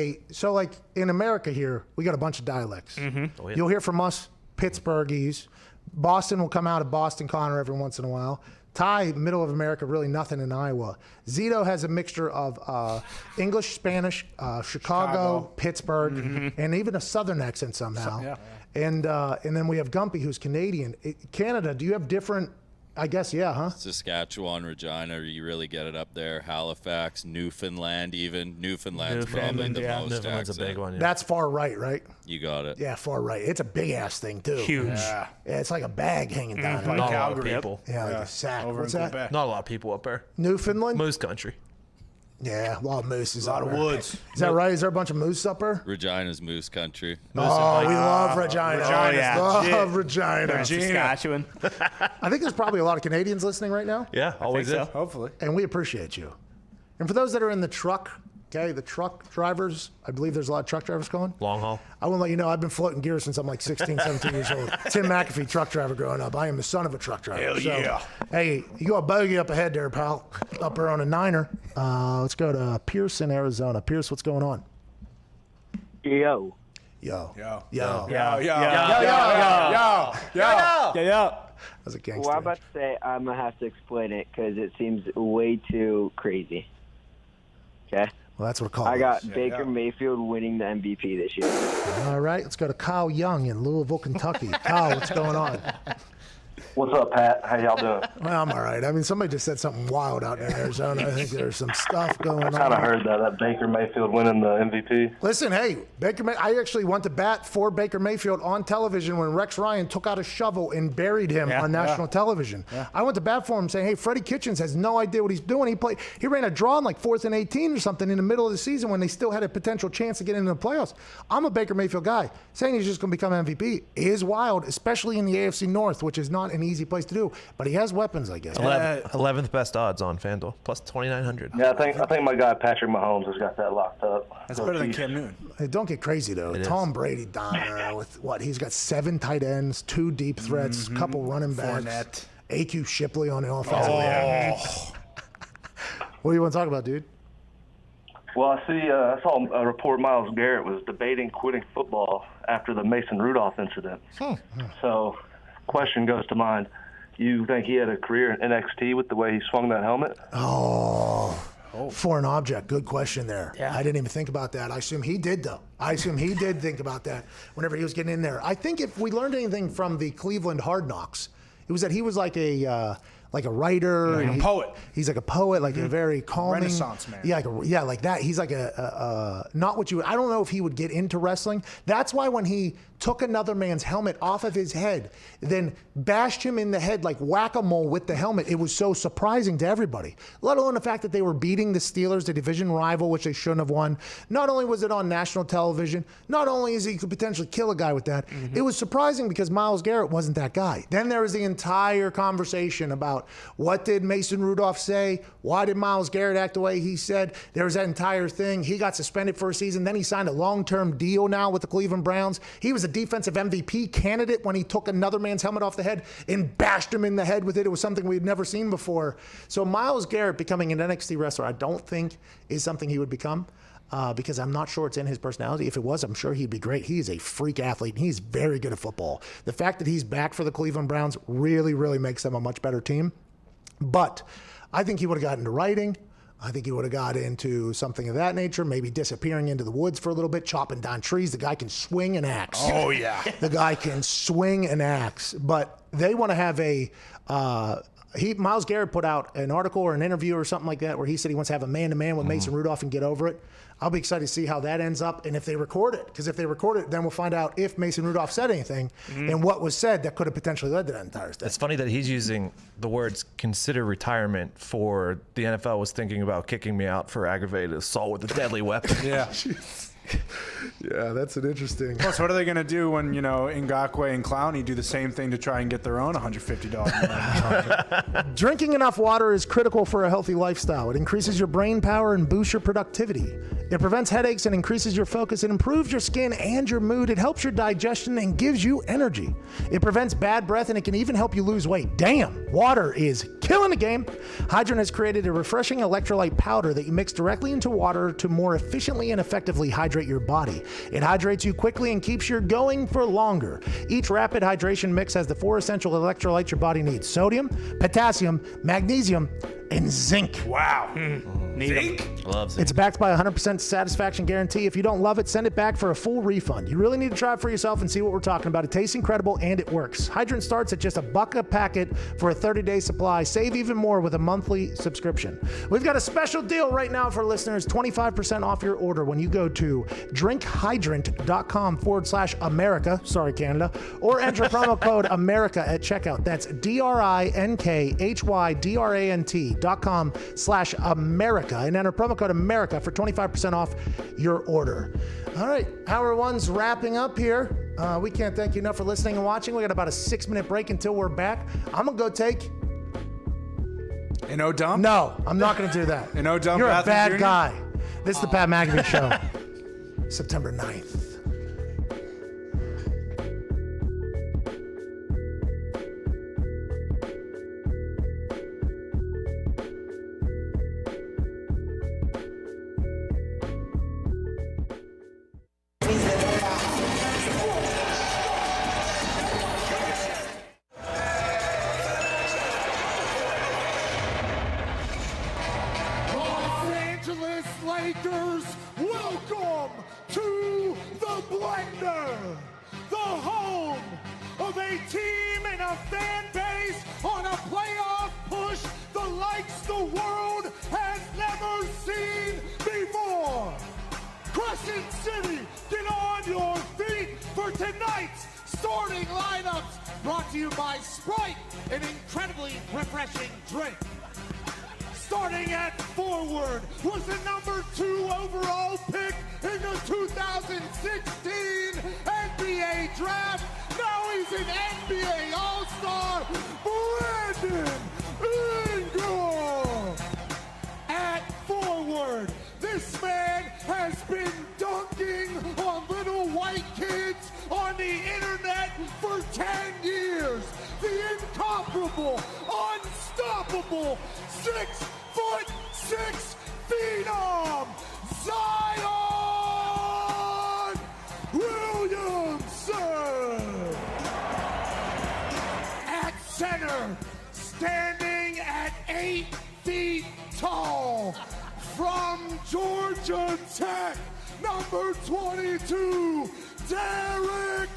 like in America here, we got a bunch of dialects. Mm-hmm. Oh, yeah. You'll hear from us, Pittsburghese. Boston will come out of Boston Connor every once in a while. Ty, middle of America, really nothing in Iowa. Zito has a mixture of English, Spanish, Chicago, Pittsburgh, and even a Southern accent somehow. And then we have Gumpy, who's Canadian. Canada, do you have different? I guess, yeah, huh? Saskatchewan, Regina, you really get it up there. Halifax, Newfoundland, even. Newfoundland's probably the most Newfoundland's accent. a big one. Yeah. That's far right, right? You got it. Yeah, far right. It's a big ass thing too. Huge. Yeah, it's like a bag hanging down. Not a lot of people. Yeah, like a sack. What's that? Not a lot of people up there. Newfoundland? Moose country. Yeah, a lot of mooses. A lot of woods. Is that right? Is there a bunch of moose up there? Regina's moose country. We love Regina. Love Regina. Saskatchewan. I think there's probably a lot of Canadians listening right now. Yeah, always is. so. Hopefully. And we appreciate you. And for those that are in the truck, okay, the truck drivers, I believe there's a lot of truck drivers calling. Long haul. I want to let you know I've been floating gears since I'm like 16, 17 years old. Tim McAfee, truck driver growing up. I am the son of a truck driver. Hell yeah. Hey, you got a bogey up ahead there, pal. Up there on a Niner. Let's go to Pierce in Arizona. Pierce, what's going on? Yo. That's a gangster. Well, I'm about to say I'm going to have to explain it because it seems way too crazy. Okay? Well, that's what a call I got is. Baker Mayfield winning the MVP this year. All right, let's go to Kyle Young in Louisville, Kentucky. Kyle, what's going on? What's up, Pat? How y'all doing? Well, I'm all right. I mean, somebody just said something wild out in Arizona. I think there's some stuff going on. I kind of heard that Baker Mayfield winning the MVP. Listen, hey, I actually went to bat for Baker Mayfield on television when Rex Ryan took out a shovel and buried him on national television. Yeah. I went to bat for him saying, hey, Freddie Kitchens has no idea what he's doing. He ran a draw in like 4th and 18 or something in the middle of the season when they still had a potential chance to get into the playoffs. I'm a Baker Mayfield guy. Saying he's just going to become MVP is wild, especially in the AFC North, which is not an easy place to do. But he has weapons, I guess. 11th best odds on FanDuel, plus 2,900. Yeah, I think my guy Patrick Mahomes has got that locked up. That's better than Cam Newton. Hey, don't get crazy though. Tom Brady down there with what? He's got 7 tight ends, 2 deep threats, couple running backs. Fournette. AQ Shipley on the offensive line. What do you want to talk about, dude? Well, I saw a report Myles Garrett was debating quitting football after the Mason Rudolph incident. So, question goes to mind. You think he had a career in NXT with the way he swung that helmet? Foreign object. Good question there. Yeah. I didn't even think about that. I assume he did, though. I assume he did think about that whenever he was getting in there. I think if we learned anything from the Cleveland Hard Knocks, it was that he was like like a writer. Yeah, a poet. He's like a poet, like a very calming. Renaissance man. Yeah, like that. He's like not what you, I don't know if he would get into wrestling. That's why when he took another man's helmet off of his head, then bashed him in the head like whack-a-mole with the helmet, it was so surprising to everybody, let alone the fact that they were beating the Steelers, the division rival, which they shouldn't have won. Not only was it on national television, not only is he could potentially kill a guy with that, it was surprising because Myles Garrett wasn't that guy. Then there was the entire conversation about what did Mason Rudolph say? Why did Myles Garrett act the way he said? There was that entire thing. He got suspended for a season. Then he signed a long-term deal now with the Cleveland Browns. He was a defensive MVP candidate when he took another man's helmet off the head and bashed him in the head with it. It was something we'd never seen before. So Myles Garrett becoming an NXT wrestler, I don't think is something he would become. Because I'm not sure it's in his personality. If it was, I'm sure he'd be great. He is a freak athlete, and he's very good at football. The fact that he's back for the Cleveland Browns really, really makes them a much better team. But I think he would have gotten into writing. I think he would have got into something of that nature, maybe disappearing into the woods for a little bit, chopping down trees. The guy can swing an axe. Oh, yeah. The guy can swing an axe. But they want to have Myles Garrett put out an article or an interview or something like that where he said he wants to have a man-to-man with Mason Rudolph and get over it. I'll be excited to see how that ends up and if they record it. Because if they record it, then we'll find out if Mason Rudolph said anything and what was said that could have potentially led to that entire thing. It's funny that he's using the words consider retirement for the NFL was thinking about kicking me out for aggravated assault with a deadly weapon. Yeah. Yeah, that's an interesting. Plus, what are they going to do when, Ngakoue and Clowney do the same thing to try and get their own $150? Drinking enough water is critical for a healthy lifestyle. It increases your brain power and boosts your productivity. It prevents headaches and increases your focus. It improves your skin and your mood. It helps your digestion and gives you energy. It prevents bad breath and it can even help you lose weight. Damn, water is killing the game. Hydrant has created a refreshing electrolyte powder that you mix directly into water to more efficiently and effectively hydrate your body. It hydrates you quickly and keeps you going for longer. Each rapid hydration mix has the 4 essential electrolytes your body needs: sodium, potassium, magnesium, and zinc. Wow. Zinc? Love zinc. It's backed by a 100% satisfaction guarantee. If you don't love it, send it back for a full refund. You really need to try it for yourself and see what we're talking about. It tastes incredible and it works. Hydrant starts at just $1 a packet for a 30-day supply. Save even more with a monthly subscription. We've got a special deal right now for listeners, 25% off your order when you go to drinkhydrant.com/America, sorry Canada, or enter promo code America at checkout. That's drinkhydrant.com/America and enter promo code America for 25% off your order. All right, hour one's wrapping up here. We can't thank you enough for listening and watching. We got about a 6-minute break until we're back. I'm gonna go take an O-dump? No, I'm not gonna do that. An O-dump? You're a bad Jr.? guy. This is the Pat McAfee Show. September 9th. Lakers, welcome to the Blender, the home of a team and a fan base on a playoff push the likes the world has never seen before. Crescent City, get on your feet for tonight's starting lineups, brought to you by Sprite, an incredibly refreshing drink. Starting at forward was the number 2 overall pick in the 2016 NBA draft. Now he's an NBA All-Star, Brandon Ingram. At forward, this man has been dunking on little white kids on the internet for 10 years. The incomparable, unstoppable 6'6" phenom, Zion Williamson. At center, standing at 8 feet tall, from Georgia Tech, number 22, Derek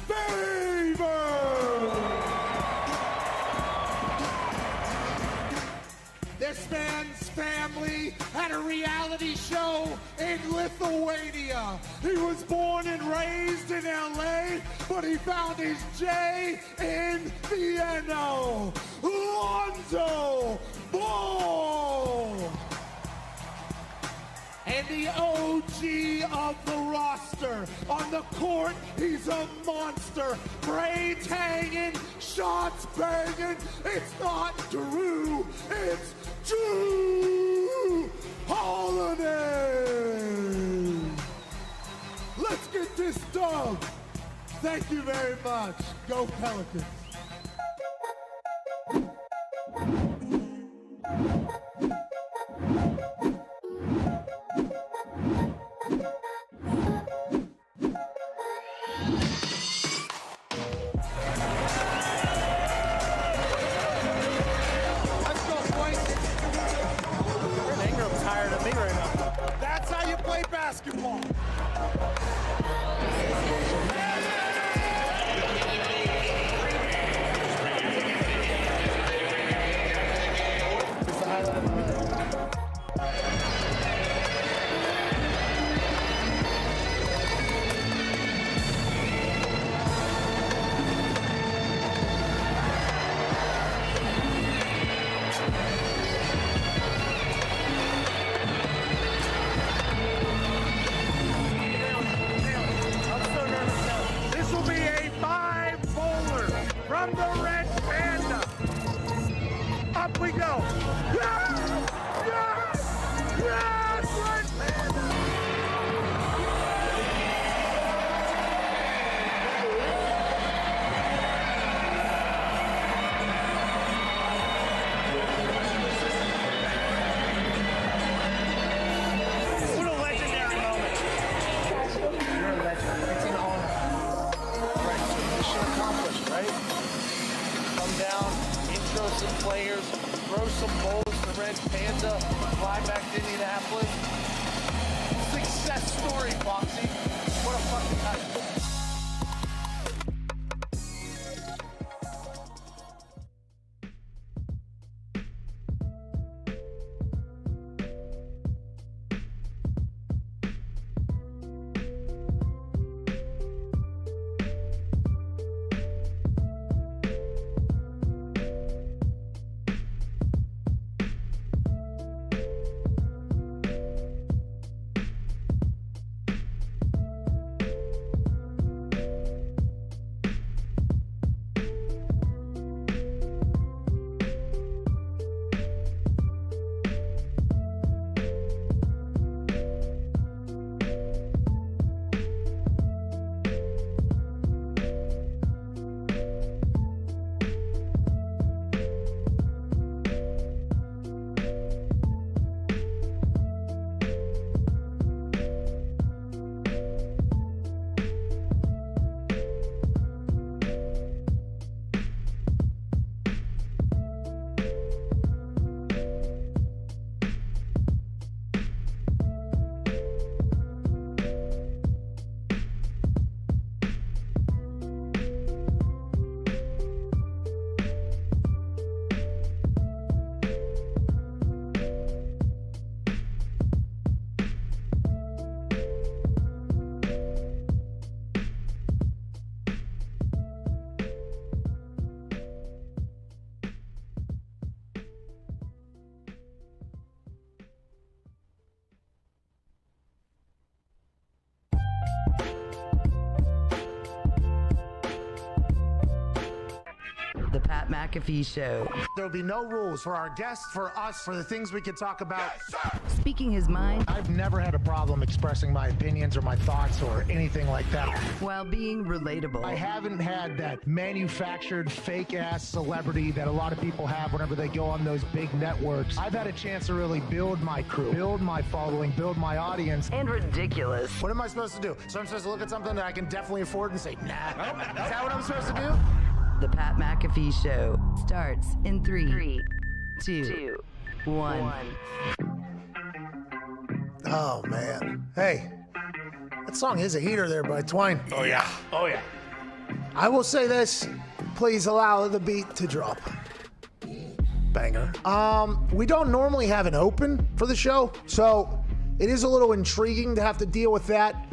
Favors. his family had a reality show in Lithuania. He was born and raised in LA, but he found his J in Vienna. Lonzo Ball! And the OG of the roster. On the court, he's a monster. Braids hanging, shots banging. It's not Drew, it's Drew Holiday. Let's get this done. Thank you very much. Go Pelicans. That's how you play basketball. From the Red Panda. Up we go. Yes! Yes! Yes! Red Panda! What a legendary moment. You're a legend. It's an honor. Right, so mission accomplished, right? Come down, intro some players, throw some bowls to Red Panda, fly back to Indianapolis. Success story, Foxy. What a fucking night. The Pat McAfee Show. There'll be no rules for our guests, for us, for the things we can talk about. Speaking his mind. I've never had a problem expressing my opinions or my thoughts or anything like that. While being relatable. I haven't had that manufactured fake-ass celebrity that a lot of people have whenever they go on those big networks. I've had a chance to really build my crew, build my following, build my audience. And ridiculous. What am I supposed to do? So I'm supposed to look at something that I can definitely afford and say, nah. Is that what I'm supposed to do? The Pat McAfee Show starts in 3, 2, 1. Oh, man. Hey, that song is a heater there by Twine. Oh, yeah. Oh, yeah. I will say this. Please allow the beat to drop. Banger. We don't normally have an open for the show, so it is a little intriguing to have to deal with that.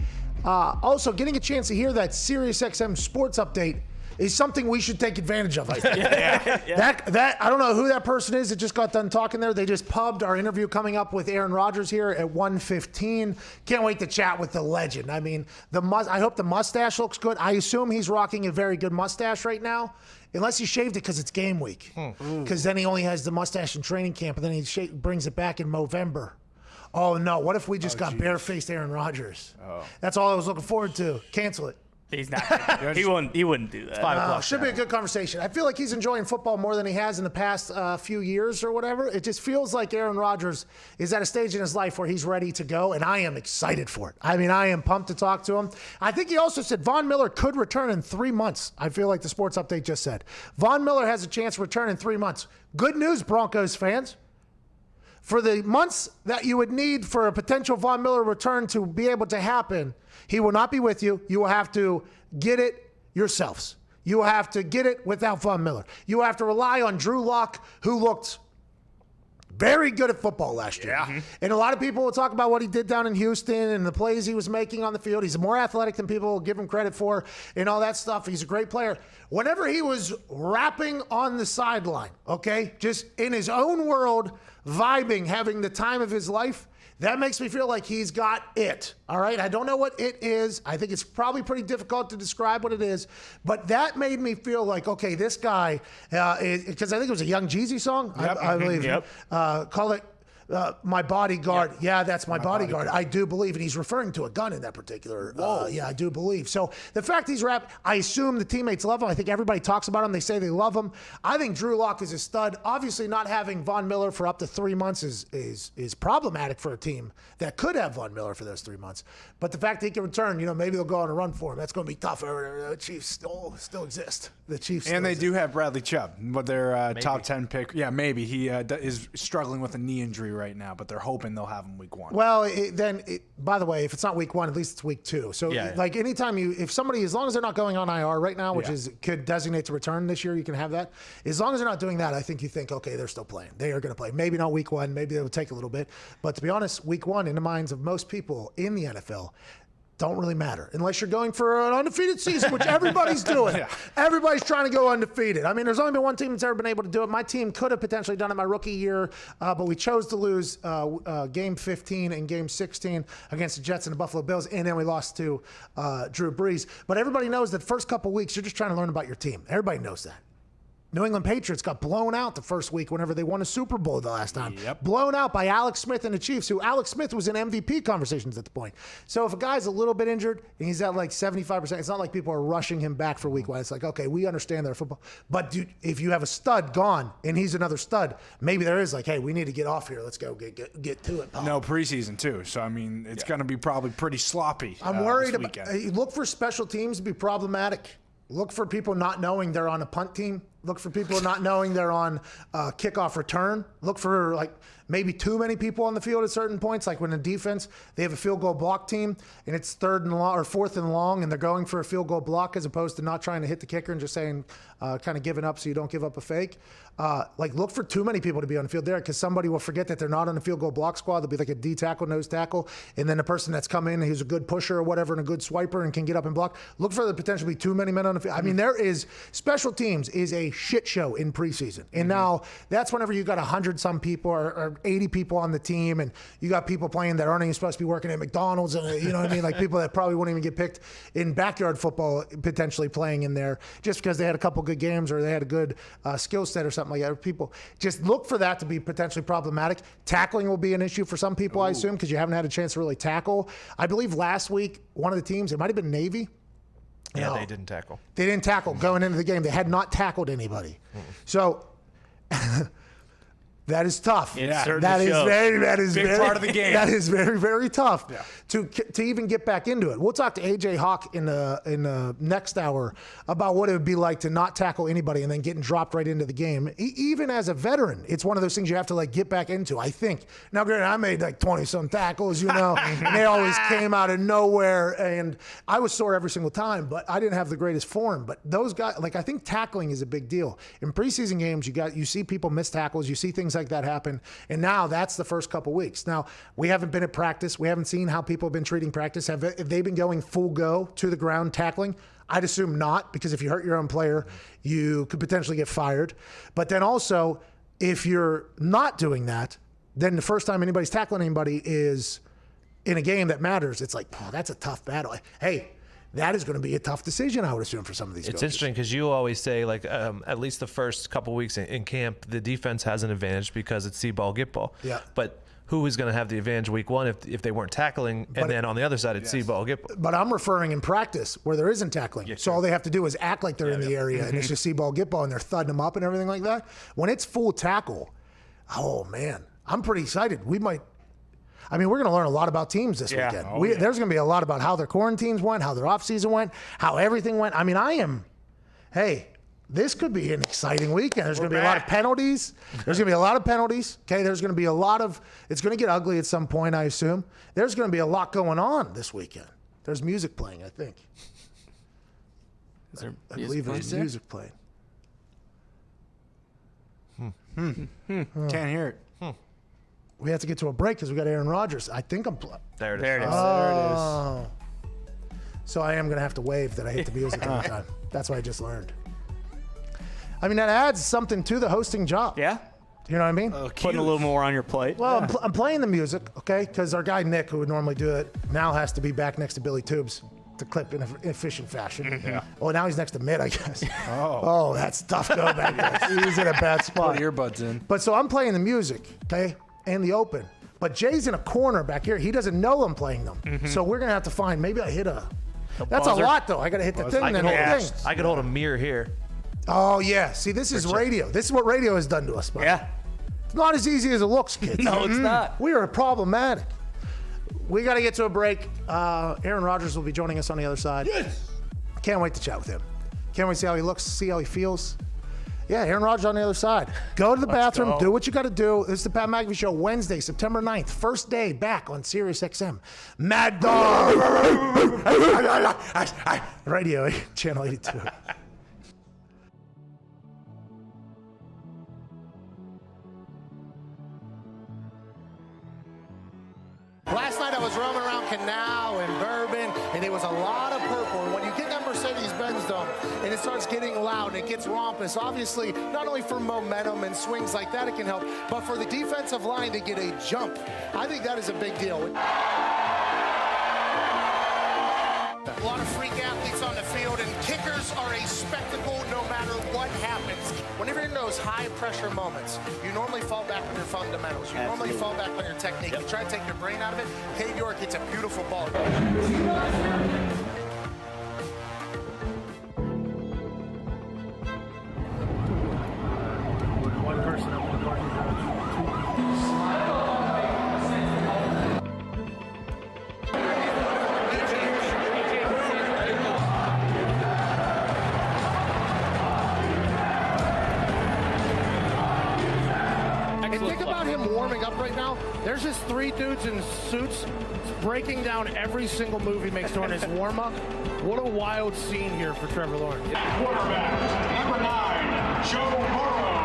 Also, getting a chance to hear that SiriusXM sports update is something we should take advantage of, I think. That I don't know who that person is that just got done talking there. They just pubbed our interview coming up with Aaron Rodgers here at 1:15. Can't wait to chat with the legend. I mean, I hope the mustache looks good. I assume he's rocking a very good mustache right now, unless he shaved it because it's game week. Because then he only has the mustache in training camp, and then he brings it back in November. Oh, no. What if we just got barefaced Aaron Rodgers? That's all I was looking forward to. Cancel it. He's not. He wouldn't do that. Should be a good conversation. I feel like he's enjoying football more than he has in the past few years or whatever. It just feels like Aaron Rodgers is at a stage in his life where he's ready to go, and I am excited for it. I mean, I am pumped to talk to him. I think he also said Von Miller could return in 3 months. I feel like the sports update just said. Von Miller has a chance to return in 3 months. Good news, Broncos fans. For the months that you would need for a potential Von Miller return to be able to happen, he will not be with you. You will have to get it yourselves. You will have to get it without Von Miller. You will have to rely on Drew Lock, who looked very good at football last year. And a lot of people will talk about what he did down in Houston and the plays he was making on the field. He's more athletic than people will give him credit for and all that stuff. He's a great player. Whenever he was rapping on the sideline, okay, just in his own world, vibing, having the time of his life, that makes me feel like he's got it, all right? I don't know what it is. I think it's probably pretty difficult to describe what it is, but that made me feel like, okay, this guy, because I think it was a Young Jeezy song, I believe. Call it My Bodyguard. Yeah, that's my bodyguard. I do believe, and he's referring to a gun in that particular. Yeah, I do believe. So the fact he's rapping, I assume the teammates love him. I think everybody talks about him. They say they love him. I think Drew Lock is a stud. Obviously, not having Von Miller for up to 3 months is problematic for a team that could have Von Miller for those 3 months. But the fact that he can return, maybe they'll go on a run for him. That's going to be tough. The Chiefs still exist. The Chiefs, and they do have Bradley Chubb, but their top 10 pick. Yeah, maybe he is struggling with a knee injury right now, but they're hoping they'll have him week 1. Well, by the way, if it's not week 1, at least it's week 2. So, like anytime if somebody, as long as they're not going on IR right now, which could designate to return this year, you can have that. As long as they're not doing that, I think you think, okay, they're still playing. They are going to play. Maybe not week 1. Maybe it'll take a little bit. But to be honest, week 1, in the minds of most people in the NFL, don't really matter unless you're going for an undefeated season, which everybody's doing. Everybody's trying to go undefeated. I mean, there's only been one team that's ever been able to do it. My team could have potentially done it my rookie year, but we chose to lose game 15 and game 16 against the Jets and the Buffalo Bills, and then we lost to Drew Brees. But everybody knows that the first couple weeks, you're just trying to learn about your team. Everybody knows that. New England Patriots got blown out the first week whenever they won a Super Bowl the last time. Blown out by Alex Smith and the Chiefs, who Alex Smith was in MVP conversations at the point. So if a guy's a little bit injured and he's at like 75%, it's not like people are rushing him back for week 1. It's like, okay, we understand their football. But if you have a stud gone and he's another stud, maybe there is like, hey, we need to get off here. Let's go get to it, Paul. No preseason, too. So, I mean, it's going to be probably pretty sloppy. I'm worried about look for special teams to be problematic. Look for people not knowing they're on a punt team. Look for people not knowing they're on kickoff return. Look for like maybe too many people on the field at certain points, like when the defense, they have a field goal block team and it's 3rd and long or 4th and long and they're going for a field goal block as opposed to not trying to hit the kicker and just saying kind of giving up so you don't give up a fake. Like look for too many people to be on the field there because somebody will forget that they're not on the field goal block squad. They'll be like a D tackle, nose tackle, and then the person that's come in who's a good pusher or whatever and a good swiper and can get up and block. Look for the potential to be too many men on the field. I mean, there is special teams is a shit show in preseason. And now that's whenever you got 100-some people or 80 people on the team and you got people playing that aren't even supposed to be working at McDonald's and you know what I mean? Like people that probably wouldn't even get picked in backyard football potentially playing in there just because they had a couple good games or they had a good skill set or something like that. People just look for that to be potentially problematic. Tackling will be an issue for some people, I assume, because you haven't had a chance to really tackle. I believe last week, one of the teams, it might have been Navy. Yeah, they didn't tackle. They didn't tackle going into the game. They had not tackled anybody. So That is tough. Yeah. That is Big very part of the game. That is very, very tough to even get back into it. We'll talk to AJ Hawk in the next hour about what it would be like to not tackle anybody and then getting dropped right into the game. Even as a veteran, it's one of those things you have to like get back into, I think. Now, granted, I made like 20-some tackles, and they always came out of nowhere, and I was sore every single time, but I didn't have the greatest form. But those guys, like, I think tackling is a big deal. In preseason games, you see people miss tackles, you see things like that happen, and now that's the first couple weeks. Now, we haven't been at practice. We haven't seen how people have been treating practice. Have they been going full go to the ground tackling? I'd assume not, because if you hurt your own player, you could potentially get fired. But then also, if you're not doing that, then the first time anybody's tackling anybody is in a game that matters. It's like, oh, that's a tough battle. Hey, that is going to be a tough decision, I would assume, for some of these It's coaches. interesting because you always say, like, at least the first couple weeks in camp, the defense has an advantage because it's see ball, get ball. Yeah. But who is going to have the advantage week one if they weren't tackling, and then on the other side, it's see ball, get ball? But I'm referring in practice where there isn't tackling. Yeah, so all they have to do is act like they're in the area, and it's just see ball, get ball, and they're thudding them up and everything like that. When it's full tackle, oh, man, I'm pretty excited. We're going to learn a lot about teams this weekend. There's going to be a lot about how their quarantines went, how their offseason went, how everything went. This could be an exciting weekend. There's going to be a lot of penalties. There's going to be a lot of penalties. Okay, there's going to be a lot of – it's going to get ugly at some point, I assume. There's going to be a lot going on this weekend. There's music playing, I think. I believe there's music playing. Can't hear it. We have to get to a break because we got Aaron Rodgers. I think I'm there. It is. There it is. Oh. So I am going to have to wave that I hit the music every time. That's what I just learned. That adds something to the hosting job. Yeah. You know what I mean? Putting a little more on your plate. Well, I'm playing the music, okay? Because our guy Nick, who would normally do it, now has to be back next to Billy Tubes to clip in an efficient fashion. Yeah. Well, now he's next to Mitt, I guess. Oh, that's tough go back there. He's in a bad spot. Put earbuds in. But so I'm playing the music, okay, and the open. But Jay's in a corner back here. He doesn't know I'm playing them. So we're going to have to find, maybe I hit that's buzzer. a lot, though. I got to hit the thing. I could hold a mirror here. Oh, yeah. See, this is radio. This is what radio has done to us, buddy. Yeah. It's not as easy as it looks, kids. No, it's not. We are problematic. We got to get to a break. Aaron Rodgers will be joining us on the other side. Yes. Can't wait to chat with him. Can't wait to see how he looks, see how he feels. Yeah, Aaron Rodgers on the other side. Go to the bathroom, do what you got to do. This is the Pat McAfee Show, Wednesday, September 9th. First day back on Sirius XM. Mad Dog. Radio, Channel 82. Last night I was roaming around Canal and Bourbon, and there was a lot of purple. And when you get that Mercedes-Benz Dome, and it starts getting loud and it gets rompous, obviously, not only for momentum and swings like that it can help, but for the defensive line to get a jump. I think that is a big deal. A lot of freak athletes on the field, and kickers are a spectacle no matter what happens. Whenever you're in those high-pressure moments, you normally fall back on your fundamentals. You normally fall back on your technique. You try to take your brain out of it. Cade York hits a beautiful ball. One person up in the parking garage. And think about him warming up right now. There's just three dudes in suits breaking down every single move he makes during his warm-up. What a wild scene here for Trevor Lawrence. Quarterback, number 9, Joe Burrow.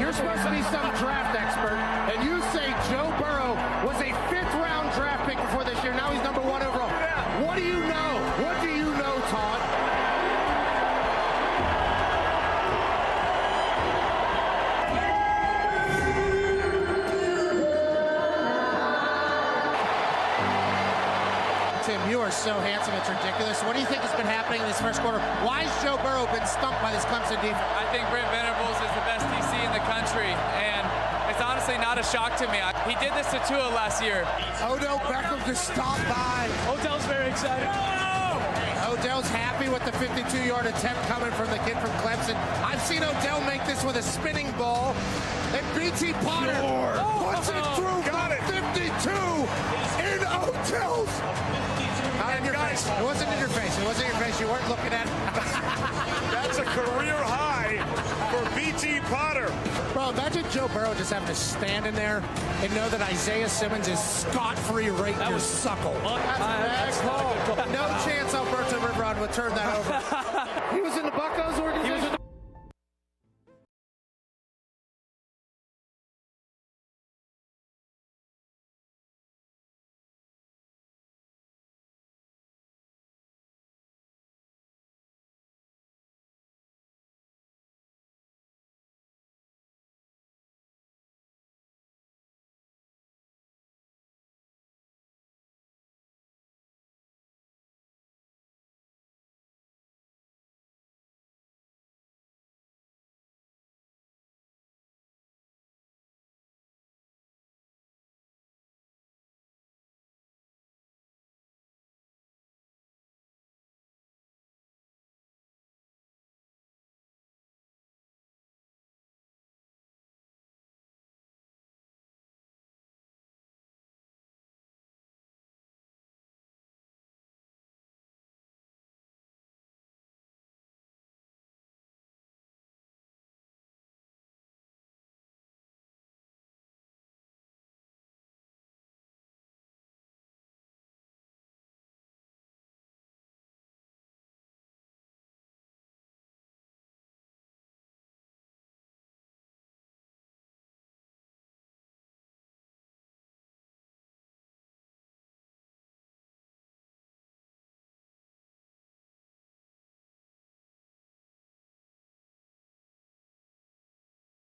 You're supposed to be some draft expert, and you say Joe Burrow was a 5th-round draft pick before this year. Now he's number 1 overall. What do you know? What do you know, Todd? Tim, you are so handsome, it's ridiculous. What do you think has been happening in this first quarter? Why has Joe Burrow been stumped by this Clemson defense? I think Brent Venables is the best DC in the country, and it's honestly not a shock to me. He did this to Tua last year. Odell Beckham just stopped by. Odell's very excited. Odell's happy with the 52-yard attempt coming from the kid from Clemson. I've seen Odell make this with a spinning ball. And B.T. Potter puts it through from 52 in Odell's. Not in your face. It wasn't in your face. It wasn't in your face. You weren't looking at it. That's a career high for B.T. Potter. Bro, imagine Joe Burrow just having to stand in there and know that Isaiah Simmons is scot-free right in your suckle. That's a bad call. No chance Alberto Riveron would turn that over. He was in the Buccos organization.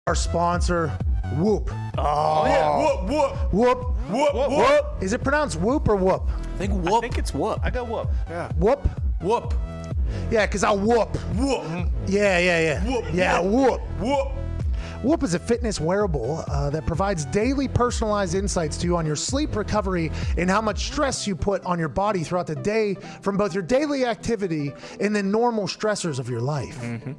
Our sponsor, Whoop. Oh. Whoop, whoop, whoop, whoop, whoop, whoop. Is it pronounced Whoop or Whoop? I think Whoop. I think it's Whoop. I go Whoop. Yeah. Whoop? Whoop. Yeah, because I'll whoop. Whoop. Yeah. Whoop. Yeah, whoop. Whoop. Whoop is a fitness wearable that provides daily personalized insights to you on your sleep recovery and how much stress you put on your body throughout the day from both your daily activity and the normal stressors of your life. Mm-hmm.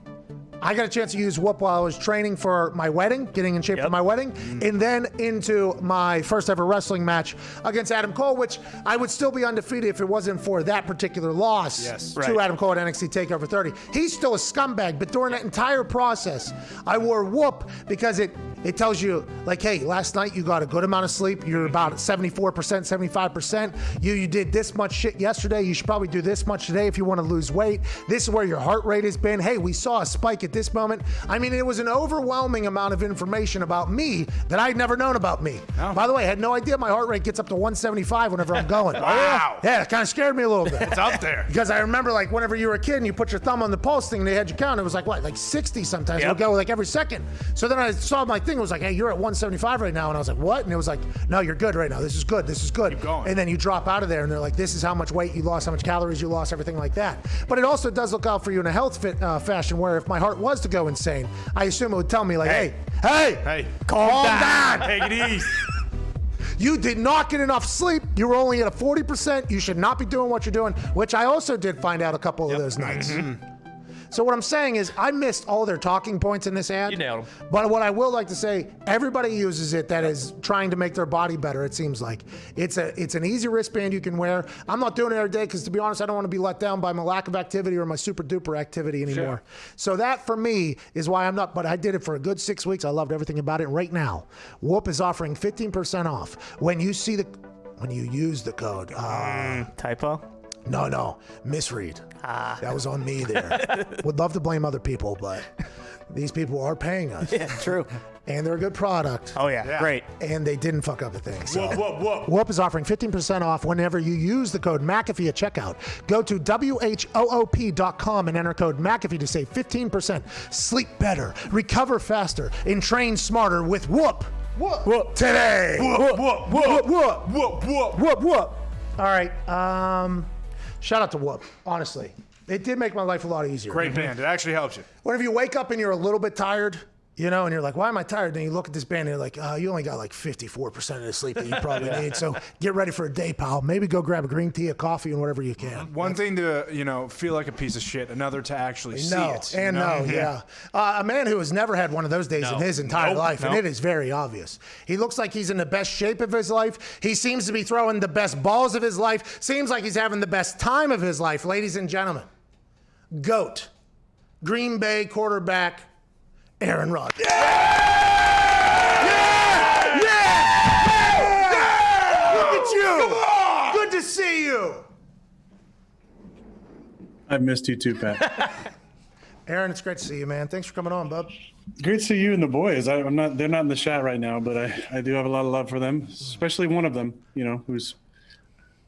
I got a chance to use Whoop while I was training for my wedding, getting in shape for my wedding, and then into my first ever wrestling match against Adam Cole, which I would still be undefeated if it wasn't for that particular loss to Adam Cole at NXT TakeOver 30. He's still a scumbag, but during that entire process, I wore Whoop because it tells you, like, hey, last night you got a good amount of sleep. You're about 74%, 75%. You did this much shit yesterday. You should probably do this much today if you want to lose weight. This is where your heart rate has been. Hey, we saw a spike at this moment. I mean, it was an overwhelming amount of information about me that I'd never known about me. Oh. By the way, I had no idea my heart rate gets up to 175 whenever I'm going. Wow. Yeah, it kind of scared me a little bit. It's up there. Because I remember, like, whenever you were a kid and you put your thumb on the pulse thing and they had you count, it was like, what, like 60 sometimes. It would go like every second. So then I saw my thing. It was like, hey, you're at 175 right now. And I was like, what? And it was like, no, you're good right now. This is good. This is good. Keep going. And then you drop out of there and they're like, this is how much weight you lost, how much calories you lost, everything like that. But it also does look out for you in a health fashion where if my heart was to go insane, I assume it would tell me like, hey, calm down. Take it easy. You did not get enough sleep. You were only at a 40%. You should not be doing what you're doing, which I also did find out a couple of those nights. Mm-hmm. So what I'm saying is I missed all their talking points in this ad. You nailed them. But what I will like to say, everybody uses it that is trying to make their body better, it seems like. It's an easy wristband you can wear. I'm not doing it every day because, to be honest, I don't want to be let down by my lack of activity or my super duper activity anymore. Sure. So that, for me, is why I'm not, but I did it for a good 6 weeks. I loved everything about it. Right now, Whoop is offering 15% off when you use the code. Typo? No, misread. That was on me there. Would love to blame other people, but these people are paying us. Yeah, true. And they're a good product. Oh, yeah. Great. And they didn't fuck up a thing. So. Whoop. Whoop is offering 15% off whenever you use the code McAfee at checkout. Go to WHOOP.com and enter code McAfee to save 15%. Sleep better, recover faster, and train smarter with Whoop. Whoop. Today. Whoop. All right. Shout out to Whoop, honestly. It did make my life a lot easier. Great band. It actually helps you. Whenever you wake up and you're a little bit tired, You know, and you're like, why am I tired? Then you look at this band and you're like, you only got like 54% of the sleep that you probably need. So get ready for a day, pal. Maybe go grab a green tea, a coffee, and whatever you can. One thing to, feel like a piece of shit. Another to actually see it. And yeah. A man who has never had one of those days in his entire life, and it is very obvious. He looks like he's in the best shape of his life. He seems to be throwing the best balls of his life. Seems like he's having the best time of his life. Ladies and gentlemen, GOAT, Green Bay quarterback, Aaron Rodgers. Look at you. Good to see you. I've missed you too, Pat. Aaron, it's great to see you, man. Thanks for coming on, bub. Great to see you and the boys. They're not in the shot right now, but I do have a lot of love for them, especially one of them, who's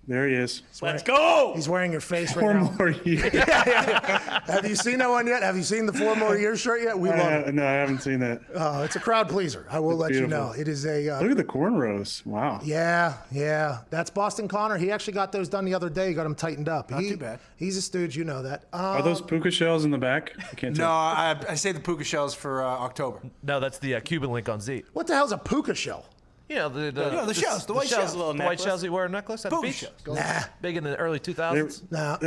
there he is. Let's go. He's wearing your face right now. 4 more years. Have you seen that one yet? Have you seen the 4 more years shirt yet? We love it. No, I haven't seen that. It's a crowd pleaser. I will let you know. Beautiful. It is a. Look at the cornrows. Wow. Yeah. That's Boston Connor. He actually got those done the other day. He got them tightened up. Not too bad. He's a stooge. You know that. Are those puka shells in the back? I can't No, tell. I say the puka shells for October. No, that's the Cuban link on Z. What the hell's a puka shell? The shells, the white shells. The white shells you wear a necklace at the beach. Nah. Big in the early 2000s. No.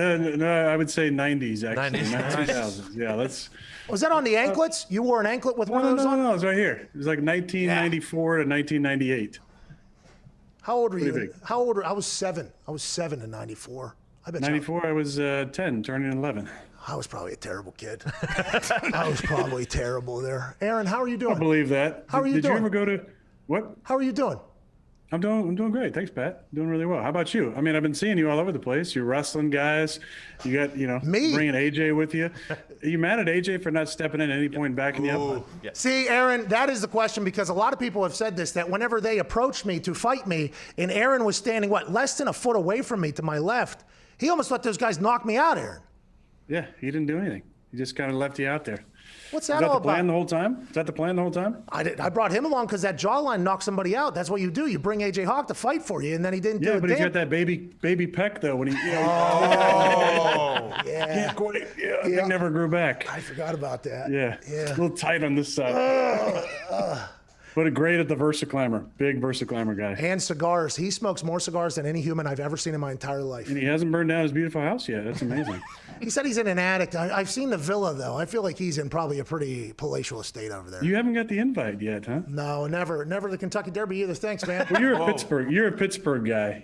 I would say 90s, actually. 90s. Not 2000s. Yeah, that's. Was that on the anklets? You wore an anklet with one of those on? No, it's right here. It was like 1994 to 1998. How old were you? Pretty big. How old were I was 7. I was 7 in 94. I bet 94, I was 10, turning 11. I was probably a terrible kid. I was probably terrible there. Aaron, how are you doing? I believe that. How are you Did doing? you ever go to what? How are you doing? I'm doing great. Thanks, Pat. Doing really well. How about you? I mean, I've been seeing you all over the place. You're wrestling guys. You got, Me? bringing AJ with you. Are you mad at AJ for not stepping in at any point and backing you up? See, Aaron, that is the question, because a lot of people have said this, that whenever they approached me to fight me, and Aaron was standing, less than a foot away from me to my left, he almost let those guys knock me out, Aaron. Yeah, he didn't do anything. He just kind of left you out there. What's Was that that all the plan about? the whole time? Is that the plan the whole time? I brought him along because that jawline knocked somebody out. That's what you do. You bring AJ Hawk to fight for you, and then he didn't do Yeah, it. but he's got that baby peck though. When he, yeah. can't quite. Yeah, I think never grew back. I forgot about that. Yeah, Yeah. a little tight on this side. But a great at the VersaClimber, big VersaClimber guy. And cigars. He smokes more cigars than any human I've ever seen in my entire life. And he hasn't burned down his beautiful house yet. That's amazing. He said he's in an attic. I've seen the villa, though. I feel like he's in probably a pretty palatial estate over there. You haven't got the invite yet, huh? No, never the Kentucky Derby either. Thanks, man. Well, you're a Pittsburgh. You're a Pittsburgh guy,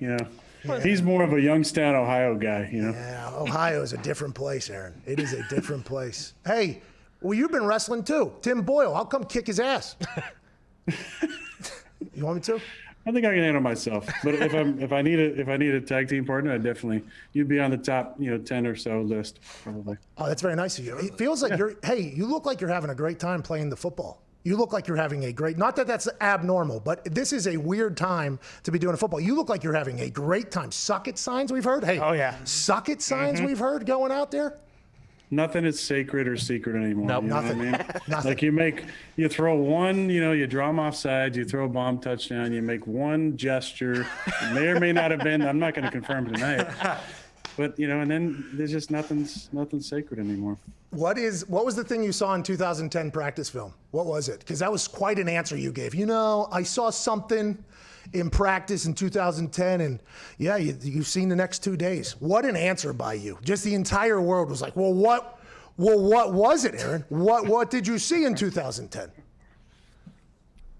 He's more of a Youngstown, Ohio guy, Yeah, Ohio is a different place, Aaron. It is a different place. Hey, well, you've been wrestling too. Tim Boyle, I'll come kick his ass. You want me to? I think I can handle myself. But if I need a tag team partner, you'd be on the top 10 or so list probably. Oh, that's very nice of you. It feels like you look like you're having a great time playing the football. You look like you're having a great, not that that's abnormal, but this is a weird time to be doing football. You look like you're having a great time. Suck it signs we've heard. Hey, oh yeah, suck it signs we've heard going out there. Nothing is sacred or secret anymore. Nope. You know Nothing. what I mean? Nothing. Like you throw one, you draw them off sides, you throw a bomb touchdown, you make one gesture. It may or may not have been, I'm not going to confirm tonight. But, and then there's just nothing's sacred anymore. What was the thing you saw in 2010 practice film? What was it? Because that was quite an answer you gave. I saw something in practice in 2010, and yeah, you've seen the next 2 days. What an answer by you. Just the entire world was like, well, what was it, Aaron? What did you see in 2010?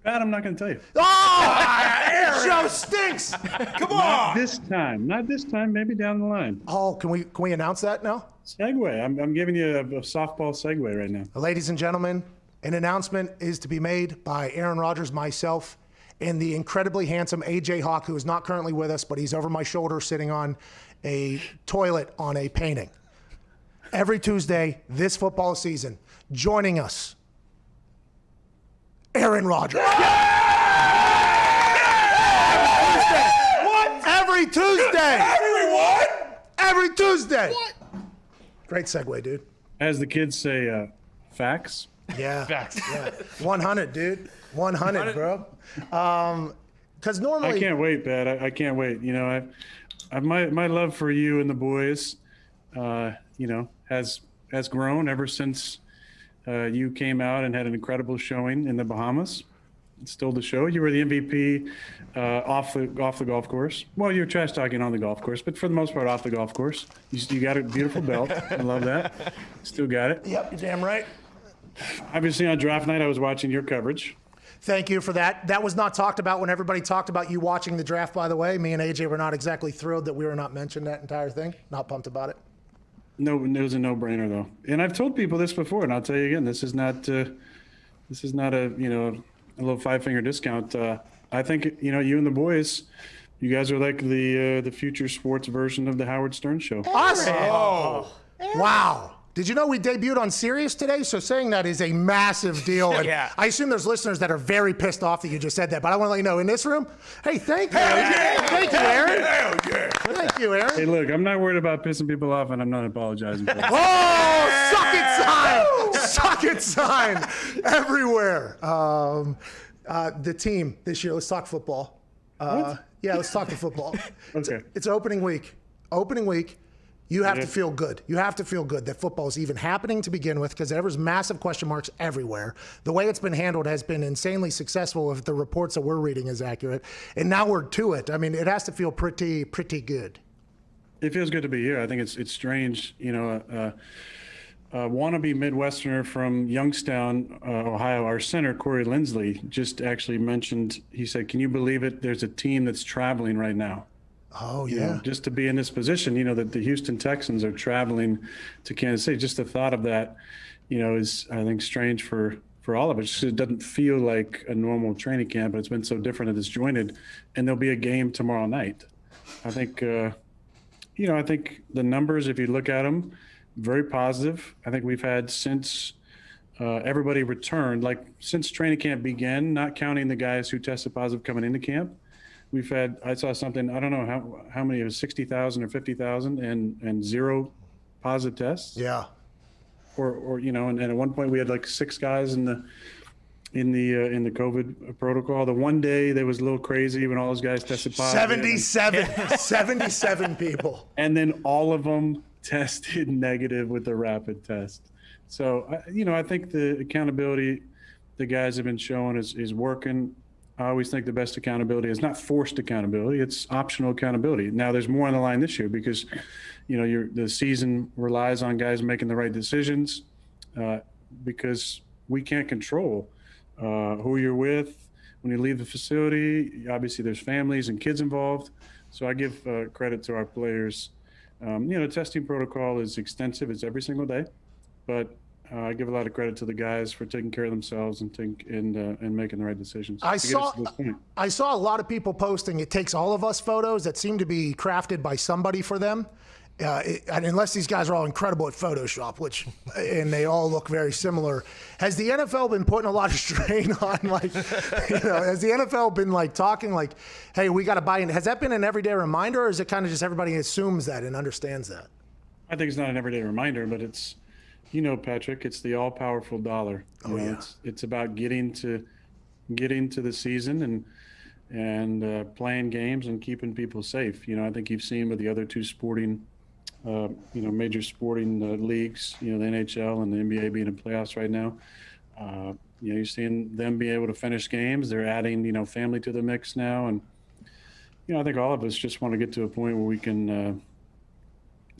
Pat, I'm not going to tell you. Oh, Aaron! Show stinks. Come on. Not this time. Maybe down the line. Oh, can we announce that now? Segue. I'm giving you a softball segue right now. Ladies and gentlemen, an announcement is to be made by Aaron Rodgers, myself, and the incredibly handsome AJ Hawk, who is not currently with us, but he's over my shoulder sitting on a toilet on a painting. Every Tuesday this football season, joining us, Aaron Rodgers. What? Every Tuesday. Every Tuesday. What? Great segue, dude. As the kids say, facts. Yeah. Facts. Yeah. 100, dude. 100, bro. Because normally. I can't wait, Pat. I can't wait. My love for you and the boys, has grown ever since You came out and had an incredible showing in the Bahamas. Stole the show. You were the MVP off the golf course. Well, you were trash talking on the golf course, but for the most part, off the golf course. You got a beautiful belt. I love that. Still got it. Yep, you're damn right. Obviously, on draft night, I was watching your coverage. Thank you for that. That was not talked about when everybody talked about you watching the draft, by the way. Me and AJ were not exactly thrilled that we were not mentioned that entire thing. Not pumped about it. No, it was a no-brainer, though. And I've told people this before, and I'll tell you again, this is not a little five-finger discount. I think, you and the boys, you guys are like the future sports version of the Howard Stern show. Awesome. Oh. Wow. Did you know we debuted on Sirius today? So saying that is a massive deal. And Yeah. I assume there's listeners that are very pissed off that you just said that. But I want to let you know, in this room, hey, thank you. Thank you, Aaron. Hell yeah. Thank you, Aaron. Hey, look, I'm not worried about pissing people off, and I'm not apologizing for it. Oh, suck it sign. Suck it sign everywhere. The team this year, let's talk football. Yeah, let's talk the football. Okay. It's opening week. Opening week. You have to feel good. You have to feel good that football is even happening to begin with, because there's massive question marks everywhere. The way it's been handled has been insanely successful if the reports that we're reading is accurate. And now we're to it. I mean, it has to feel pretty good. It feels good to be here. I think it's strange, wannabe Midwesterner from Youngstown, Ohio, our center, Corey Lindsley, just actually mentioned, he said, can you believe it? There's a team that's traveling right now. Oh, You yeah. know, just to be in this position, that the Houston Texans are traveling to Kansas City. Just the thought of that, is, I think, strange for all of us. It doesn't feel like a normal training camp, but it's been so different and disjointed. And there'll be a game tomorrow night. I think, I think the numbers, if you look at them, very positive. I think we've had since everybody returned, like since training camp began, not counting the guys who tested positive coming into camp. We've had, I saw something, I don't know how many, it was 60,000 or 50,000 and zero positive tests. Yeah. Or and at one point we had like 6 guys in the COVID protocol. The one day that was a little crazy when all those guys tested positive. 77 people. And then all of them tested negative with the rapid test. So, I think the accountability the guys have been showing is working. I always think the best accountability is not forced accountability; it's optional accountability. Now, there's more on the line this year because, the season relies on guys making the right decisions, because we can't control who you're with when you leave the facility. Obviously, there's families and kids involved. So I give credit to our players. Testing protocol is extensive; it's every single day, but I give a lot of credit to the guys for taking care of themselves and making the right decisions. I saw a lot of people posting, it takes all of us photos that seem to be crafted by somebody for them. And unless these guys are all incredible at Photoshop, and they all look very similar. Has the NFL been putting a lot of strain on, has the NFL been talking hey, we got to buy in? Has that been an everyday reminder, or is it kind of just everybody assumes that and understands that? I think it's not an everyday reminder, but it's, Patrick, it's the all-powerful dollar. It's about getting to the season and playing games and keeping people safe. I think you've seen with the other two sporting, major sporting leagues, the NHL and the NBA being in playoffs right now. You're seeing them be able to finish games. They're adding, family to the mix now, and I think all of us just want to get to a point where we can.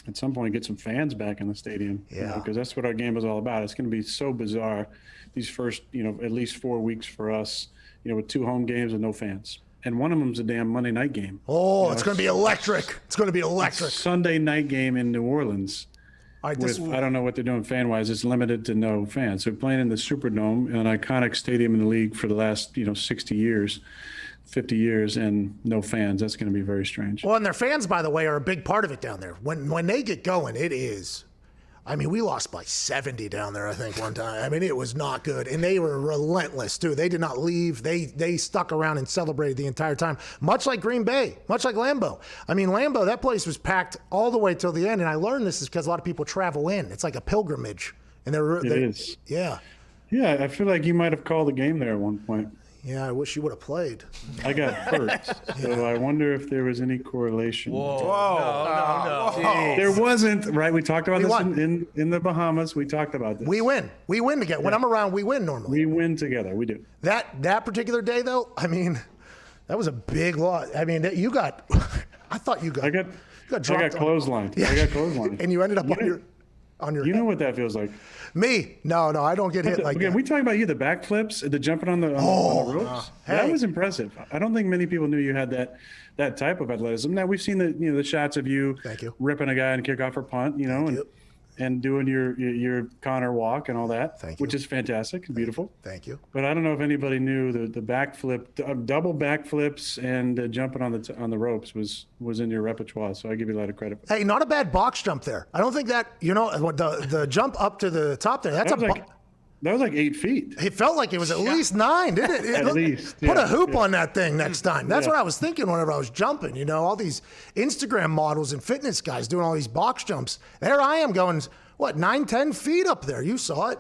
At some point, get some fans back in the stadium. Yeah. Because that's what our game is all about. It's going to be so bizarre these first, at least 4 weeks for us, with 2 home games and no fans. And one of them's a damn Monday night game. Oh, it's going to be electric. It's going to be electric. Sunday night game in New Orleans. I don't know what they're doing fan-wise. It's limited to no fans. They're playing in the Superdome, an iconic stadium in the league for the last, 60 years. 50 years and no fans. That's going to be very strange. Well, and their fans, by the way, are a big part of it down there. When they get going, it is. I mean, we lost by 70 down there, I think, one time. I mean, it was not good. And they were relentless, too. They did not leave. They stuck around and celebrated the entire time, much like Green Bay, much like Lambeau. I mean, Lambeau, that place was packed all the way till the end. And I learned this is because a lot of people travel in. It's like a pilgrimage. And It is. Yeah. Yeah, I feel like you might have called the game there at one point. Yeah, I wish you would have played. I got hurt, so I wonder if there was any correlation. No. There wasn't, right? We talked about this in the Bahamas. We talked about this. We win. We win together. When I'm around, we win normally. We win together. We do. That particular day, though, I mean, that was a big loss. I mean, you got – I thought you got – I got clotheslined. Yeah. I got clotheslined. And you ended up on your You head. know what that feels like. Me? No, I don't get hit like that. We talking about you, the backflips, the jumping on the ropes. That was impressive. I don't think many people knew you had that type of athleticism. Now we've seen the shots of you ripping a guy and kickoff or punt, and doing your Connor walk and all that, which is fantastic and beautiful. Thank you. But I don't know if anybody knew the backflip, double backflips, and jumping on the ropes was in your repertoire. So I give you a lot of credit. Hey, not a bad box jump there. I don't think that the jump up to the top there. That was like 8 feet. It felt like it was at least 9, didn't it? At least. Put a hoop on that thing next time. That's what I was thinking whenever I was jumping. All these Instagram models and fitness guys doing all these box jumps. There I am going, 9, 10 feet up there. You saw it.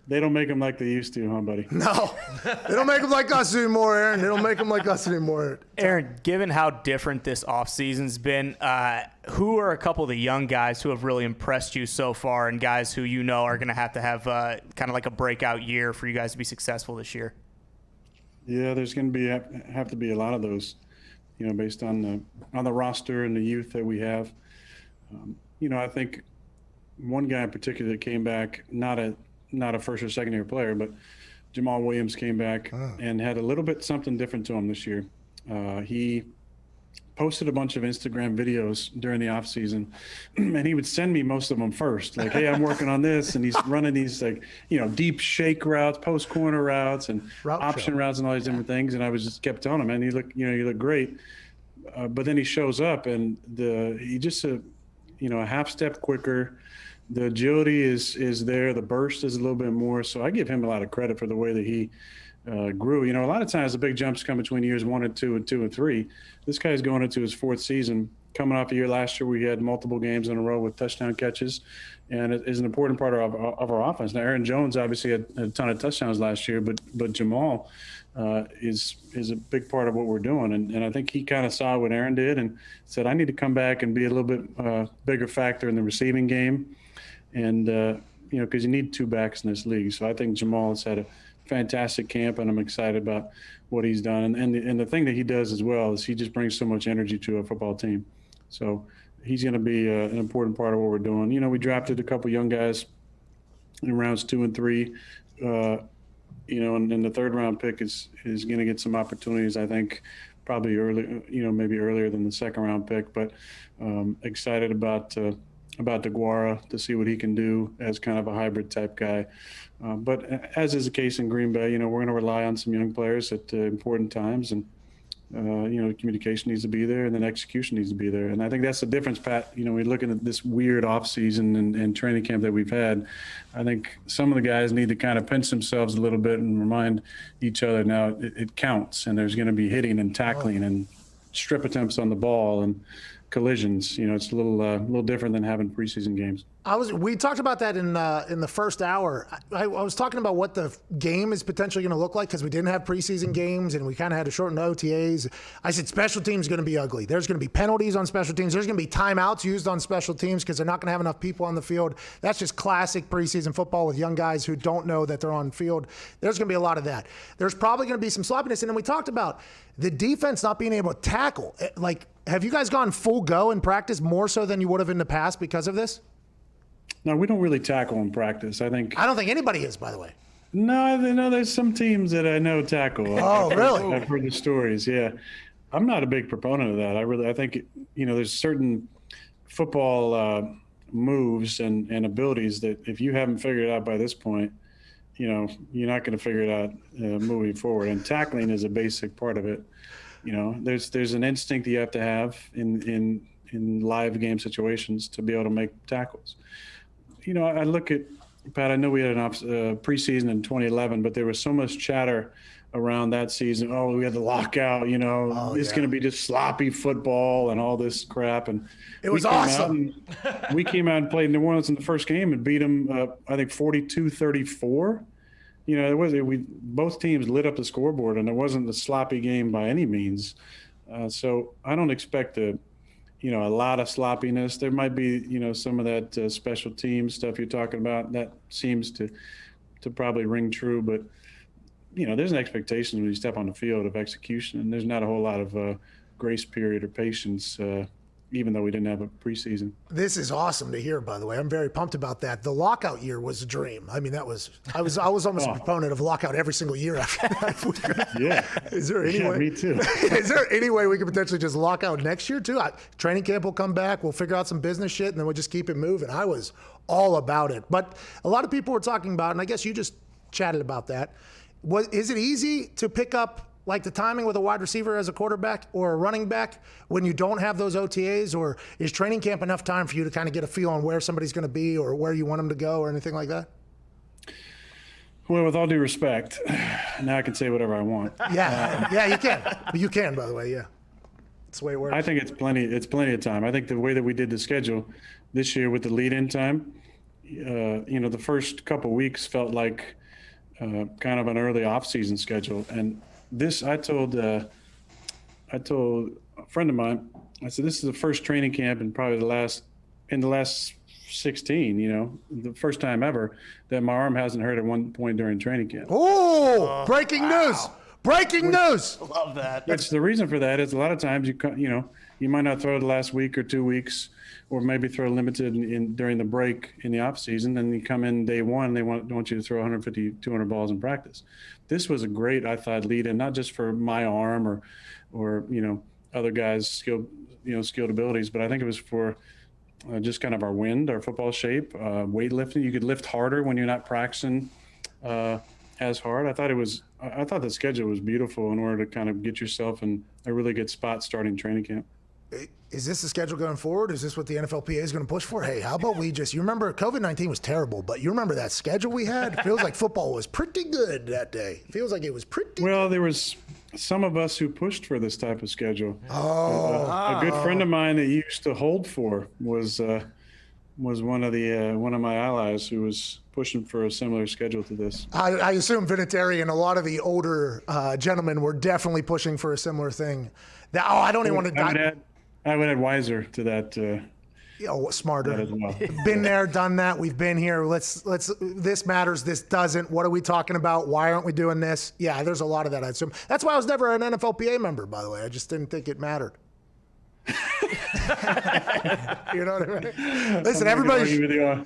They don't make them like they used to, huh, buddy? No. They don't make them like us anymore, Aaron. They don't make them like us anymore. Aaron, given how different this offseason's been, who are a couple of the young guys who have really impressed you so far and guys who are going to have kind of like a breakout year for you guys to be successful this year? Yeah, there's going to have to be a lot of those, based on the roster and the youth that we have. I think one guy in particular that came back, not a first or second year player, but Jamal Williams came back and had a little bit something different to him this year. He posted a bunch of Instagram videos during the offseason, and he would send me most of them first. Like, hey, I'm working on this, and he's running these deep shake routes, post corner routes, and option routes, and all these different things. And I just kept telling him, man, you look great. But then he shows up, and he just a half step quicker. The agility is there. The burst is a little bit more. So I give him a lot of credit for the way that he grew. A lot of times the big jumps come between years 1 and 2 and 2 and 3. This guy's going into his 4th season. Coming off a year last year, we had multiple games in a row with touchdown catches, and it is an important part of our offense. Now, Aaron Jones obviously had a ton of touchdowns last year, but Jamal is a big part of what we're doing. And I think he kind of saw what Aaron did and said, I need to come back and be a little bit bigger factor in the receiving game. And, because you need 2 backs in this league. So I think Jamal has had a fantastic camp, and I'm excited about what he's done. And the thing that he does as well is he just brings so much energy to a football team. So he's going to be an important part of what we're doing. We drafted a couple young guys in rounds 2 and 3, and the 3rd round pick is going to get some opportunities, I think, probably early, maybe earlier than the 2nd round pick. But excited about DeGuara to see what he can do as kind of a hybrid type guy. But as is the case in Green Bay, we're going to rely on some young players at important times, and communication needs to be there, and then execution needs to be there. And I think that's the difference, Pat. We're looking at this weird offseason and training camp that we've had. I think some of the guys need to kind of pinch themselves a little bit and remind each other now it counts, and there's going to be hitting and tackling and strip attempts on the ball and collisions. It's a little different than having preseason games. We talked about that in the first hour. I was talking about what the game is potentially going to look like because we didn't have preseason games and we kind of had to shorten OTAs. I said special teams is going to be ugly. There's going to be penalties on special teams. There's going to be timeouts used on special teams because they're not going to have enough people on the field. That's just classic preseason football with young guys who don't know that they're on field. There's going to be a lot of that. There's probably going to be some sloppiness. And then we talked about the defense not being able to tackle. Have you guys gone full go in practice more so than you would have in the past because of this? No, we don't really tackle in practice. I don't think anybody is, by the way. No, there's some teams that I know tackle. Oh, really? I've heard the stories. Yeah, I'm not a big proponent of that. I think there's certain football moves and abilities that if you haven't figured it out by this point, you're not going to figure it out moving forward. And tackling is a basic part of it. There's an instinct you have to have in live game situations to be able to make tackles. I look at, Pat, I know we had an preseason in 2011, but there was so much chatter around that season. Oh, we had the lockout, it's going to be just sloppy football and all this crap. And it was awesome. We came out and played New Orleans in the first game and beat them, I think, 42-34. both teams lit up the scoreboard, and it wasn't a sloppy game by any means. So I don't expect a lot of sloppiness. There might be, some of that special team stuff you're talking about. That seems to probably ring true, but there's an expectation when you step on the field of execution, and there's not a whole lot of grace period or patience, even though we didn't have a preseason. This is awesome to hear, by the way. I'm very pumped about that. The lockout year was a dream. I mean, I was almost a proponent of lockout every single year after that. Yeah. Is there any way? Me too. Is there any way we could potentially just lock out next year too? Training camp will come back. We'll figure out some business shit, and then we'll just keep it moving. I was all about it. But a lot of people were talking about, and I guess you just chatted about that. Is it easy to pick up like the timing with a wide receiver as a quarterback or a running back when you don't have those OTAs, or is training camp enough time for you to kind of get a feel on where somebody's going to be or where you want them to go or anything like that? Well, with all due respect, now I can say whatever I want. Yeah, you can. You can, by the way, yeah. That's the way it works. I think it's plenty of time. I think the way that we did the schedule this year with the lead-in time, the first couple weeks felt like kind of an early off-season schedule, and this, I told a friend of mine, I said, this is the first training camp in probably the last 16, the first time ever that my arm hasn't hurt at one point during training camp. Oh, breaking news. Breaking news. Love that. Which the reason for that is a lot of times you might not throw the last week or 2 weeks, or maybe throw limited during the break in the off season. Then you come in day one, they want you to throw 150, 200 balls in practice. This was a great, I thought, lead in, not just for my arm or other guys' skilled abilities, but I think it was for just kind of our wind, our football shape, weightlifting. You could lift harder when you're not practicing as hard. I thought the schedule was beautiful in order to kind of get yourself in a really good spot starting training camp. Is this the schedule going forward? Is this what the NFLPA is going to push for? Hey, how about you remember COVID-19 was terrible, but you remember that schedule we had? It feels like football was pretty good that day. It feels like it was pretty Well, there was some of us who pushed for this type of schedule. Oh. A good friend of mine that you used to hold for was one of my allies who was pushing for a similar schedule to this. I assume Vinatieri and a lot of the older gentlemen were definitely pushing for a similar thing. I don't even want to. I would add wiser to that. Smarter. That as well. Been there, done that. We've been here. Let's. This matters. This doesn't. What are we talking about? Why aren't we doing this? Yeah, there's a lot of that. I assume. That's why I was never an NFLPA member. By the way, I just didn't think it mattered. You know what I mean? Listen, everybody. I'm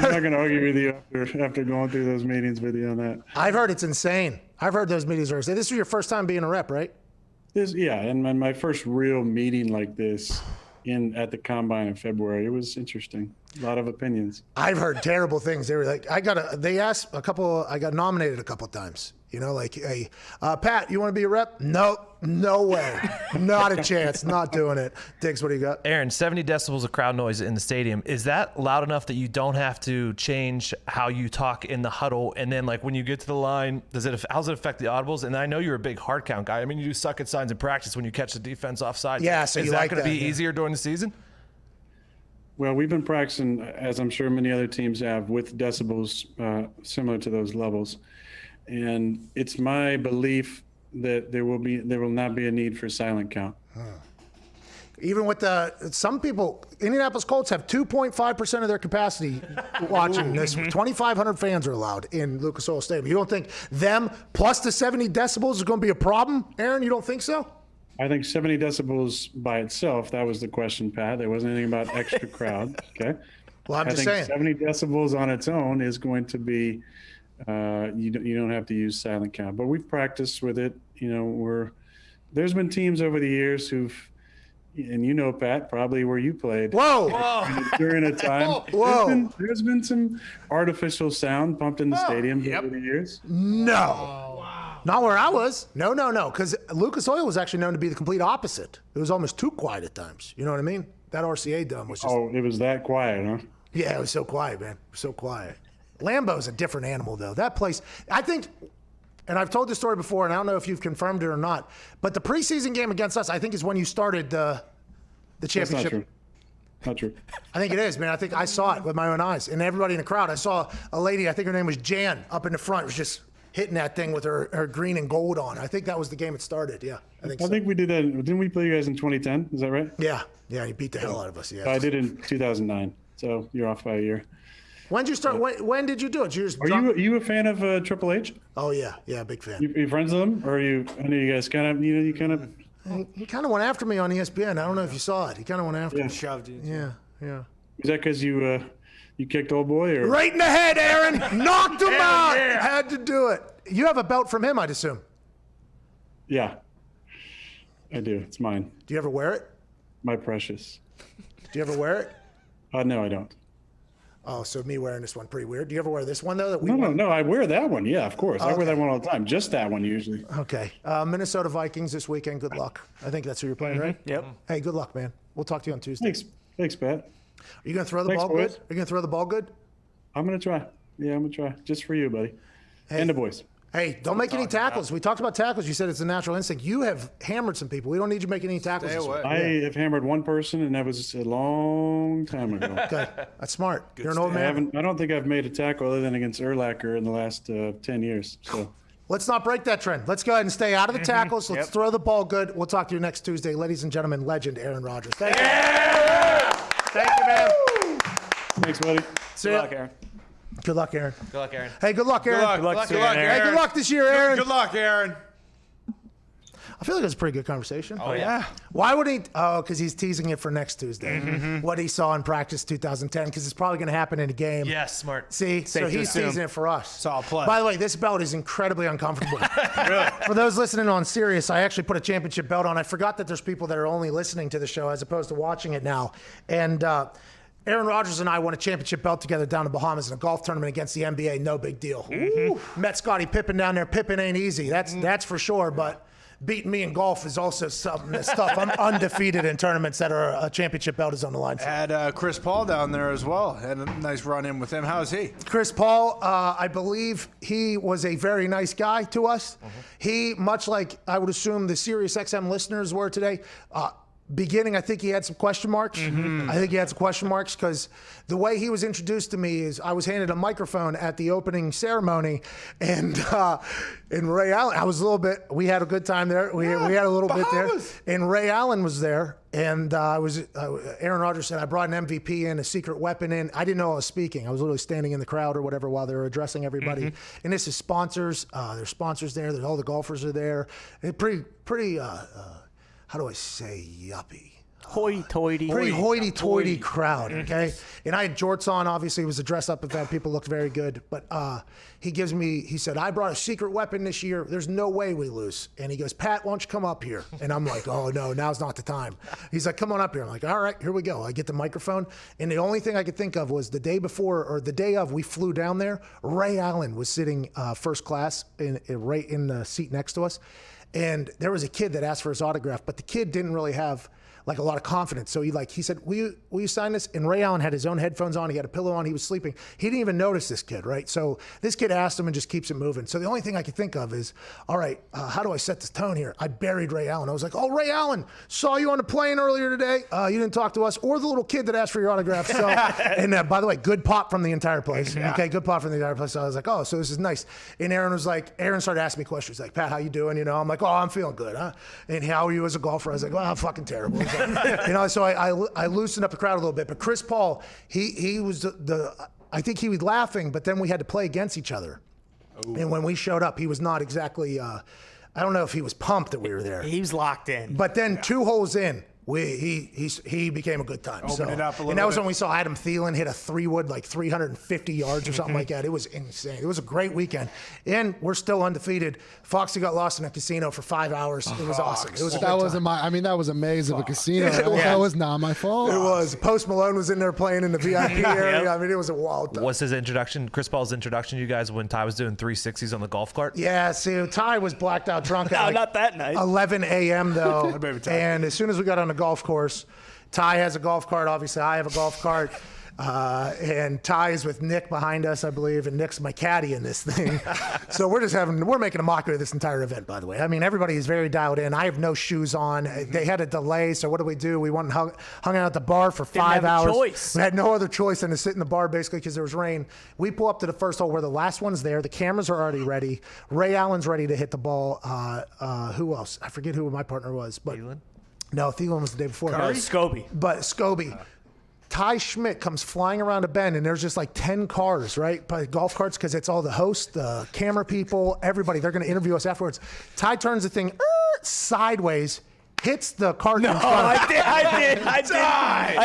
not going to argue with you after going through those meetings with you on that. I've heard it's insane. I've heard those meetings are insane. This was your first time being a rep, right? And my first real meeting like this at the Combine in February. It was interesting. A lot of opinions. I've heard terrible things. They were like, I got nominated a couple of times. Hey, Pat, you want to be a rep? No way. Not a chance. Not doing it. Diggs, what do you got? Aaron, 70 decibels of crowd noise in the stadium. Is that loud enough that you don't have to change how you talk in the huddle? And then, when you get to the line, how does it affect the audibles? And I know you're a big hard count guy. I mean, you do suck at signs in practice when you catch the defense offside. Yeah, so is that going to be easier during the season? Well, we've been practicing, as I'm sure many other teams have, with decibels similar to those levels. And it's my belief that there will not be a need for silent count. Even with some people, Indianapolis Colts have 2.5% of their capacity watching this. 2,500 fans are allowed in Lucas Oil Stadium. You don't think them plus the 70 decibels is going to be a problem, Aaron? You don't think so? I think 70 decibels by itself, that was the question, Pat. There wasn't anything about extra crowd, okay? Well, I'm just saying. saying. 70 decibels on its own is going to be, you don't have to use silent count. But we've practiced with it. There's been teams over the years who've, and Pat, probably where you played. Whoa! During a time. Whoa! There's been some artificial sound pumped in the stadium over the years. No. Not where I was. No. Because Lucas Oil was actually known to be the complete opposite. It was almost too quiet at times. You know what I mean? That RCA dome was just. Oh, it was that quiet, huh? Yeah, it was so quiet, man. So quiet. Lambeau's a different animal, though. That place, I think, and I've told this story before, and I don't know if you've confirmed it or not, but the preseason game against us, I think, is when you started the championship. That's not true. I think it is, man. I think I saw it with my own eyes. And everybody in the crowd, I saw a lady, I think her name was Jan, up in the front. It was just hitting that thing with her green and gold on. I think that was the game it started. Yeah, I think so. I think we did that. Didn't we play you guys in 2010? Is that right? Yeah, you beat the hell out of us. Yeah, I did in 2009. So you're off by a year. When did you start? When did you do it? Are you a fan of Triple H? Oh yeah, big fan. You friends with him, or are you? I know you guys kind of. He kind of went after me on ESPN. I don't know if you saw it. He kind of went after me. Shoved you. Yeah. Is that because you kicked old boy? Or? Right in the head, Aaron. Knocked him out. Yeah. Had to do it. You have a belt from him, I'd assume. Yeah, I do. It's mine. Do you ever wear it? My precious. Do you ever wear it? No, I don't. Oh, so me wearing this one, pretty weird. Do you ever wear this one, though? No, I wear that one. Yeah, of course. I wear that one all the time. Just that one, usually. Okay. Minnesota Vikings this weekend. Good luck. I think that's who you're playing, right? Yep. Hey, good luck, man. We'll talk to you on Tuesday. Thanks, Pat. Are you going to throw the ball boys. good? Are you going to throw the ball good? I'm going to try. Yeah, I'm going to try. Just for you, buddy. Hey. And the boys. Hey, don't make any tackles. We talked about tackles. You said it's a natural instinct. You have hammered some people. We don't need you making any tackles. Stay away. I have hammered one person, and that was a long time ago. Okay, that's smart. You're an old man. I don't think I've made a tackle other than against Urlacher in the last 10 years. So let's not break that trend. Let's go ahead and stay out of the tackles. Let's throw the ball good. We'll talk to you next Tuesday. Ladies and gentlemen, legend Aaron Rodgers. Thank you. Thank you, man. Thanks, buddy. See ya. Good luck, Aaron. Good luck, Aaron. Hey, good luck, Aaron. Good luck, Aaron. Hey, good luck this year, Aaron. Good luck, Aaron. I feel like it was a pretty good conversation. Oh, yeah. Why would he? Oh, because he's teasing it for next Tuesday. What he saw in practice 2010, because it's probably going to happen in a game. Yes, smart. See, so he's teasing it for us. It's all play. By the way, this belt is incredibly uncomfortable. Really? For those listening on Sirius, I actually put a championship belt on. I forgot that there's people that are only listening to the show as opposed to watching it now. And Aaron Rodgers and I won a championship belt together down in the Bahamas in a golf tournament against the NBA. No big deal. Met Scottie Pippen down there. Pippen ain't easy. That's for sure. But beating me in golf is also something that's tough. I'm undefeated in tournaments that are a championship belt is on the line for. Had Chris Paul down there as well. Had a nice run in with him. How's he? Chris Paul, I believe he was a very nice guy to us. He, much like I would assume the Sirius XM listeners were today, beginning, I think he had some question marks. I think he had some question marks because the way he was introduced to me is I was handed a microphone at the opening ceremony, and Ray Allen, I was a little bit, we had a good time there. We had a little bit there. And Ray Allen was there, and Aaron Rodgers said, I brought an MVP in, a secret weapon in. I didn't know I was speaking. I was literally standing in the crowd or whatever while they were addressing everybody. And this is sponsors. There's sponsors there. All the golfers are there. Pretty how do I say yuppie? Hoity-toity. Pretty hoity-toity crowd, okay? And I had jorts on. Obviously, it was a dress-up event. People looked very good. But he said, I brought a secret weapon this year. There's no way we lose. And he goes, Pat, why don't you come up here? And I'm like, oh, no, now's not the time. He's like, come on up here. I'm like, all right, here we go. I get the microphone. And the only thing I could think of was the day before or the day of we flew down there, Ray Allen was sitting first class right in the seat next to us. And there was a kid that asked for his autograph, but the kid didn't really have like a lot of confidence. So he said, will you sign this? And Ray Allen had his own headphones on. He had a pillow on. He was sleeping. He didn't even notice this kid, right? So this kid asked him and just keeps it moving. So the only thing I could think of is, all right, how do I set this tone here? I buried Ray Allen. I was like, oh, Ray Allen, saw you on the plane earlier today. You didn't talk to us or the little kid that asked for your autograph. So, and by the way, good pop from the entire place. Yeah. Okay, good pop from the entire place. So I was like, oh, so this is nice. And Aaron started asking me questions like, Pat, how you doing? You know, I'm like, oh, I'm feeling good, huh? And how are you as a golfer? I was like, well, I'm fucking terrible. Like, you know, so I loosened up the crowd a little bit. But Chris Paul, he was I think he was laughing, but then we had to play against each other. Ooh. And when we showed up, he was not exactly, I don't know if he was pumped that we were there. He was locked in. But then 2 holes in, he became a good time. Open it up a little and that was bit. when we saw Adam Thielen hit a 3-wood like 350 yards or something like that. It was insane. It was a great weekend. And we're still undefeated. Foxy got lost in a casino for 5 hours. It was awesome. It was a good time. That was a maze of a casino. That was not my fault. It was. Post Malone was in there playing in the VIP area. I mean, it was a wild time. What's his introduction, Chris Paul's introduction to you guys when Ty was doing 360s on the golf cart? Yeah, see, Ty was blacked out drunk at not that night. 11 a.m. though. And as soon as we got on the golf course, Ty has a golf cart. Obviously, I have a golf cart. And Ty is with Nick behind us, I believe, and Nick's my caddy in this thing. So we're making a mockery of this entire event, by the way. I mean, everybody is very dialed in. I have no shoes on. They had a delay, so what do? We went and hung out at the bar for 5 hours. Choice. We had no other choice than to sit in the bar, basically, because there was rain. We pull up to the first hole where the last one's there. The cameras are already ready. Ray Allen's ready to hit the ball. Who else? I forget who my partner was. But Thielen? No, Thielen was the day before. Scobie. But Scobie. Ty Schmidt comes flying around a bend, and there's just like 10 cars, right? Golf carts, because it's all the hosts, the camera people, everybody. They're going to interview us afterwards. Ty turns the thing sideways, hits the cart in front. I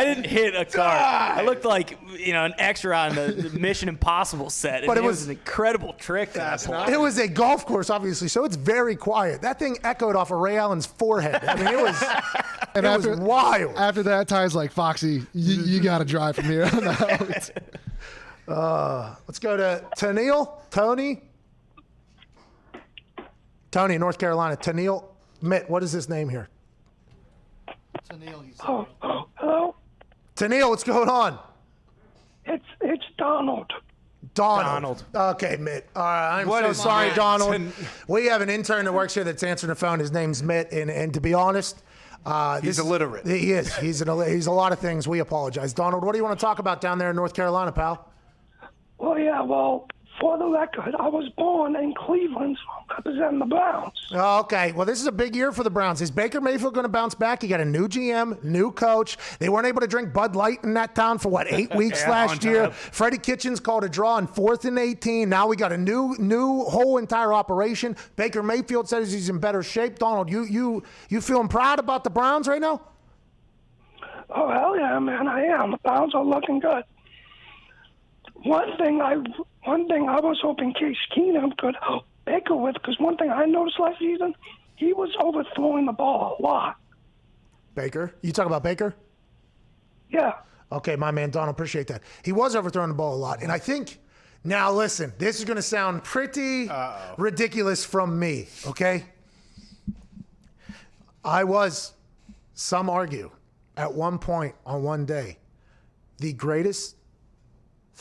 didn't hit a cart. I looked like an extra on the Mission Impossible set. But it was an incredible trick. It was a golf course, obviously, so it's very quiet. That thing echoed off of Ray Allen's forehead. I mean, it was. And it was wild. After that, Ty's like, Foxy, you got to drive from here on out. Let's go to Tony, North Carolina. Tennille, Mitt, what is his name here? Hello? Tennille, what's going on? It's Donald. Donald. Okay, Mitt. I'm so sorry, Donald. We have an intern that works here that's answering the phone. His name's Mitt, and to be honest, he's illiterate. He is. He's a lot of things. We apologize. Donald, what do you want to talk about down there in North Carolina, pal? Well, for the record, I was born in Cleveland, so I'm representing the Browns. Okay. Well, this is a big year for the Browns. Is Baker Mayfield going to bounce back? You got a new GM, new coach. They weren't able to drink Bud Light in that town for, 8 weeks last year? Freddie Kitchens called a draw on 4th and 18. Now we got a new whole entire operation. Baker Mayfield says he's in better shape. Donald, you feeling proud about the Browns right now? Oh, hell yeah, man, I am. The Browns are looking good. One thing I was hoping Case Keenum could help Baker with, because one thing I noticed last season, he was overthrowing the ball a lot. Baker? You talk about Baker? Yeah. Okay, my man Donald, appreciate that. He was overthrowing the ball a lot, and I think, now listen, this is going to sound pretty ridiculous from me, okay? Some argue, at one point on one day, the greatest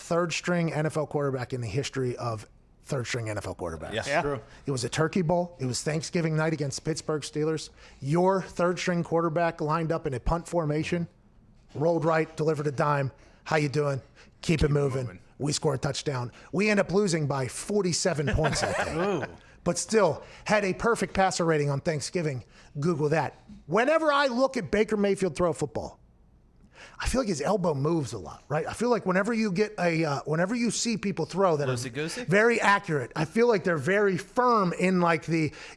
third-string NFL quarterback in the history of third-string NFL quarterbacks. Yeah. True. It was a turkey bowl. It was Thanksgiving night against Pittsburgh Steelers. Your third-string quarterback lined up in a punt formation, rolled right, delivered a dime. How you doing? Keep it moving. We score a touchdown. We end up losing by 47 points that day. But still had a perfect passer rating on Thanksgiving. Google that. Whenever I look at Baker Mayfield throw a football, I feel like his elbow moves a lot, right? I feel like whenever you see people throw that are very accurate, I feel like they're very firm in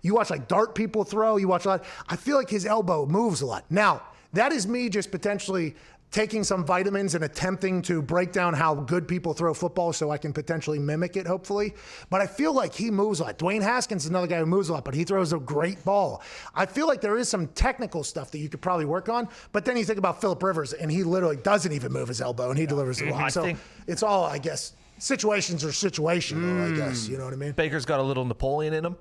you watch dart people throw, you watch a lot. I feel like his elbow moves a lot. Now, that is me just potentially taking some vitamins and attempting to break down how good people throw football so I can potentially mimic it, hopefully. But I feel like he moves a lot. Dwayne Haskins is another guy who moves a lot, but he throws a great ball. I feel like there is some technical stuff that you could probably work on, but then you think about Phillip Rivers, and he literally doesn't even move his elbow, and he delivers the ball. So it's all, I guess, situations are situational, I guess. You know what I mean? Baker's got a little Napoleon in him.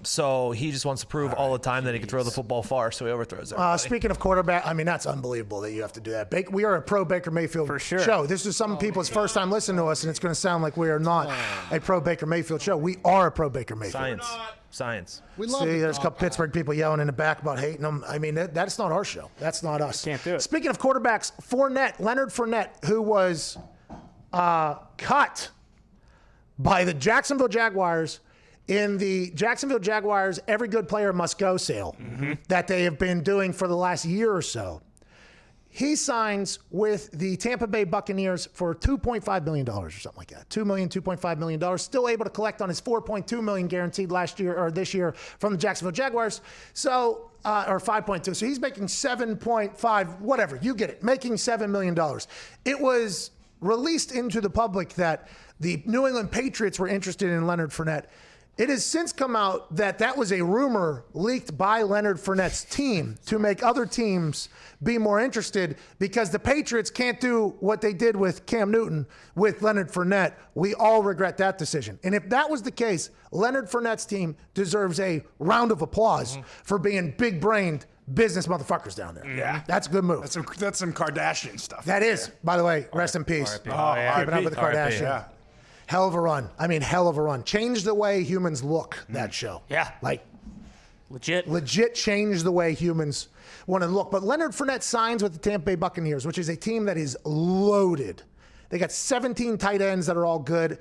So he just wants to prove all the time that he can throw the football far, so he overthrows everybody. Speaking of quarterback, I mean, that's unbelievable that you have to do that. We are a pro Baker Mayfield show. This is some people's first time listening to us, and it's going to sound like we are not a pro Baker Mayfield show. We are a pro Baker Mayfield. Science. There's a couple Pittsburgh people yelling in the back about hating them. I mean, that's not our show. That's not us. Can't do it. Speaking of quarterbacks, Leonard Fournette, who was cut by the Jacksonville Jaguars in the Jacksonville Jaguars Every Good Player Must Go sale that they have been doing for the last year or so. He signs with the Tampa Bay Buccaneers for $2.5 million or something like that. $2.5 million. Still able to collect on his $4.2 million guaranteed last year or this year from the Jacksonville Jaguars. So, or 5.2. So he's making 7.5, whatever. You get it. Making $7 million. It was released into the public that the New England Patriots were interested in Leonard Fournette. It has since come out that was a rumor leaked by Leonard Fournette's team to make other teams be more interested because the Patriots can't do what they did with Cam Newton with Leonard Fournette. We all regret that decision. And if that was the case, Leonard Fournette's team deserves a round of applause for being big-brained business motherfuckers down there. Yeah. That's a good move. That's some Kardashian stuff. That is, by the way, rest in peace. Keeping up with the Kardashians. Yeah. Hell of a run. I mean, hell of a run. Changed the way humans look, that show. Yeah. Like, legit changed the way humans want to look. But Leonard Fournette signs with the Tampa Bay Buccaneers, which is a team that is loaded. They got 17 tight ends that are all good.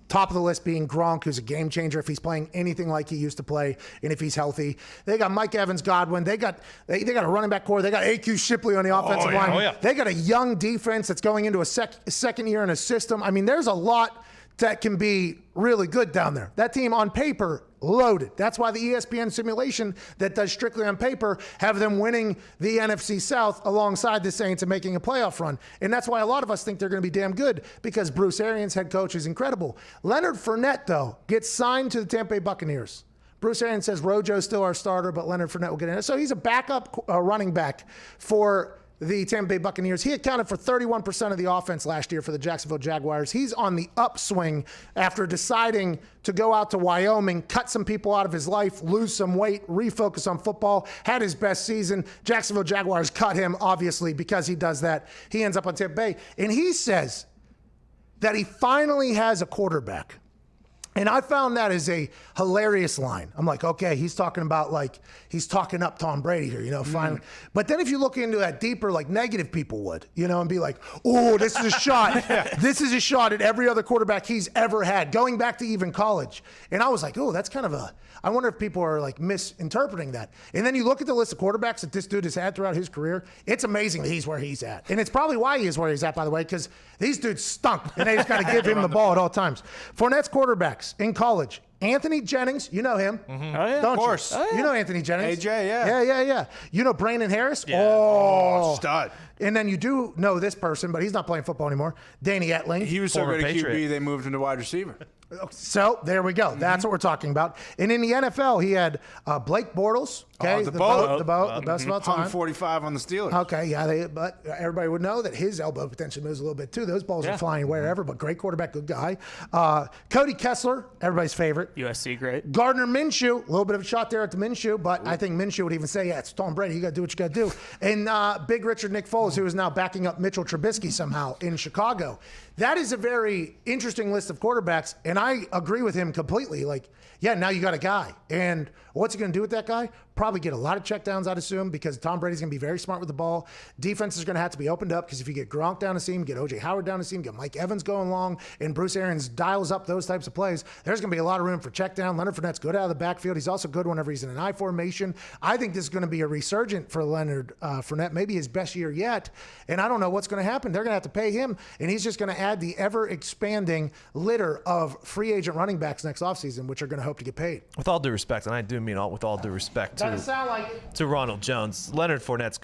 Top of the list being Gronk, who's a game changer if he's playing anything like he used to play and if he's healthy. They got Mike Evans, Godwin. They got a running back core. They got A.Q. Shipley on the offensive line. Oh, yeah. They got a young defense that's going into a second year in a system. I mean, there's a lot that can be really good down there. That team on paper, loaded. That's why the ESPN simulation that does strictly on paper have them winning the NFC South alongside the Saints and making a playoff run. And that's why a lot of us think they're going to be damn good because Bruce Arians, head coach, is incredible. Leonard Fournette, though, gets signed to the Tampa Bay Buccaneers. Bruce Arians says Rojo's still our starter, but Leonard Fournette will get in. So he's a backup running back for the Tampa Bay Buccaneers. He accounted for 31% of the offense last year for the Jacksonville Jaguars. He's on the upswing after deciding to go out to Wyoming, cut some people out of his life, lose some weight, refocus on football, had his best season. Jacksonville Jaguars cut him, obviously, because he does that. He ends up on Tampa Bay. And he says that he finally has a quarterback. And I found that as a hilarious line. I'm like, okay, he's talking about he's talking up Tom Brady here, finally. But then if you look into that deeper, like negative people would, and be like, oh, this is a shot. This is a shot at every other quarterback he's ever had, going back to even college. And I was like, oh, that's kind of I wonder if people are misinterpreting that. And then you look at the list of quarterbacks that this dude has had throughout his career. It's amazing that he's where he's at. And it's probably why he is where he's at, by the way, because these dudes stunk. And they just got to give him the ball at all times. Fournette's quarterbacks in college. Anthony Jennings, you know him. Oh, yeah. Don't Of course. You? Oh, yeah. You know Anthony Jennings. AJ, yeah. Yeah. You know Brandon Harris? Yeah. Oh, stud. And then you do know this person, but he's not playing football anymore. Danny Etling. He was so good at QB, they moved him to wide receiver. So there we go. That's what we're talking about. And in the NFL, he had Blake Bortles. Okay, the boat, the best of all time. 145 on the Steelers. Okay, yeah, but everybody would know that his elbow potentially moves a little bit too. Those balls are flying wherever, but great quarterback, good guy. Cody Kessler, everybody's favorite. USC, great. Gardner Minshew, a little bit of a shot there at the Minshew, but I think Minshew would even say, yeah, it's Tom Brady. You got to do what you got to do. And Big Richard Nick Foles, who is now backing up Mitchell Trubisky somehow in Chicago. That is a very interesting list of quarterbacks, and I agree with him completely. Now you got a guy. And what's he going to do with that guy? Probably get a lot of checkdowns, I'd assume, because Tom Brady's going to be very smart with the ball. Defense is going to have to be opened up because if you get Gronk down the seam, get O.J. Howard down the seam, get Mike Evans going long, and Bruce Arians dials up those types of plays, there's going to be a lot of room for checkdown. Leonard Fournette's good out of the backfield. He's also good whenever he's in an I formation. I think this is going to be a resurgent for Leonard Fournette, maybe his best year yet. And I don't know what's going to happen. They're going to have to pay him, and he's just going to add the ever-expanding litter of free agent running backs next offseason, which are going to hope to get paid. With all due respect, and I do mean with all due respect Doesn't sound like it. to Ronald Jones, Leonard Fournette's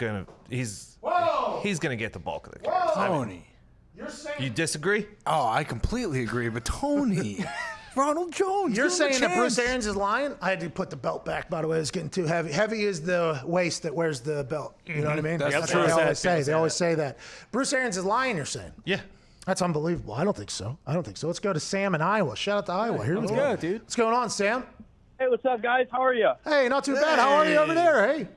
he's gonna get the bulk of the carries. Tony. You disagree? Oh, I completely agree. But Tony, Ronald Jones. You're give him a saying that Bruce chance. Arians is lying? I had to put the belt back, by the way. It's getting too heavy. Heavy is the waist that wears the belt. You know what I mean? That's true. what they always say. They always say that. Bruce Arians is lying, you're saying? Yeah. That's unbelievable. I don't think so. Let's go to Sam in Iowa. Shout out to Iowa. Here we go, dude. What's going on, Sam? Hey, what's up, guys? How are you? Hey, not too bad. How are you over there? Hey.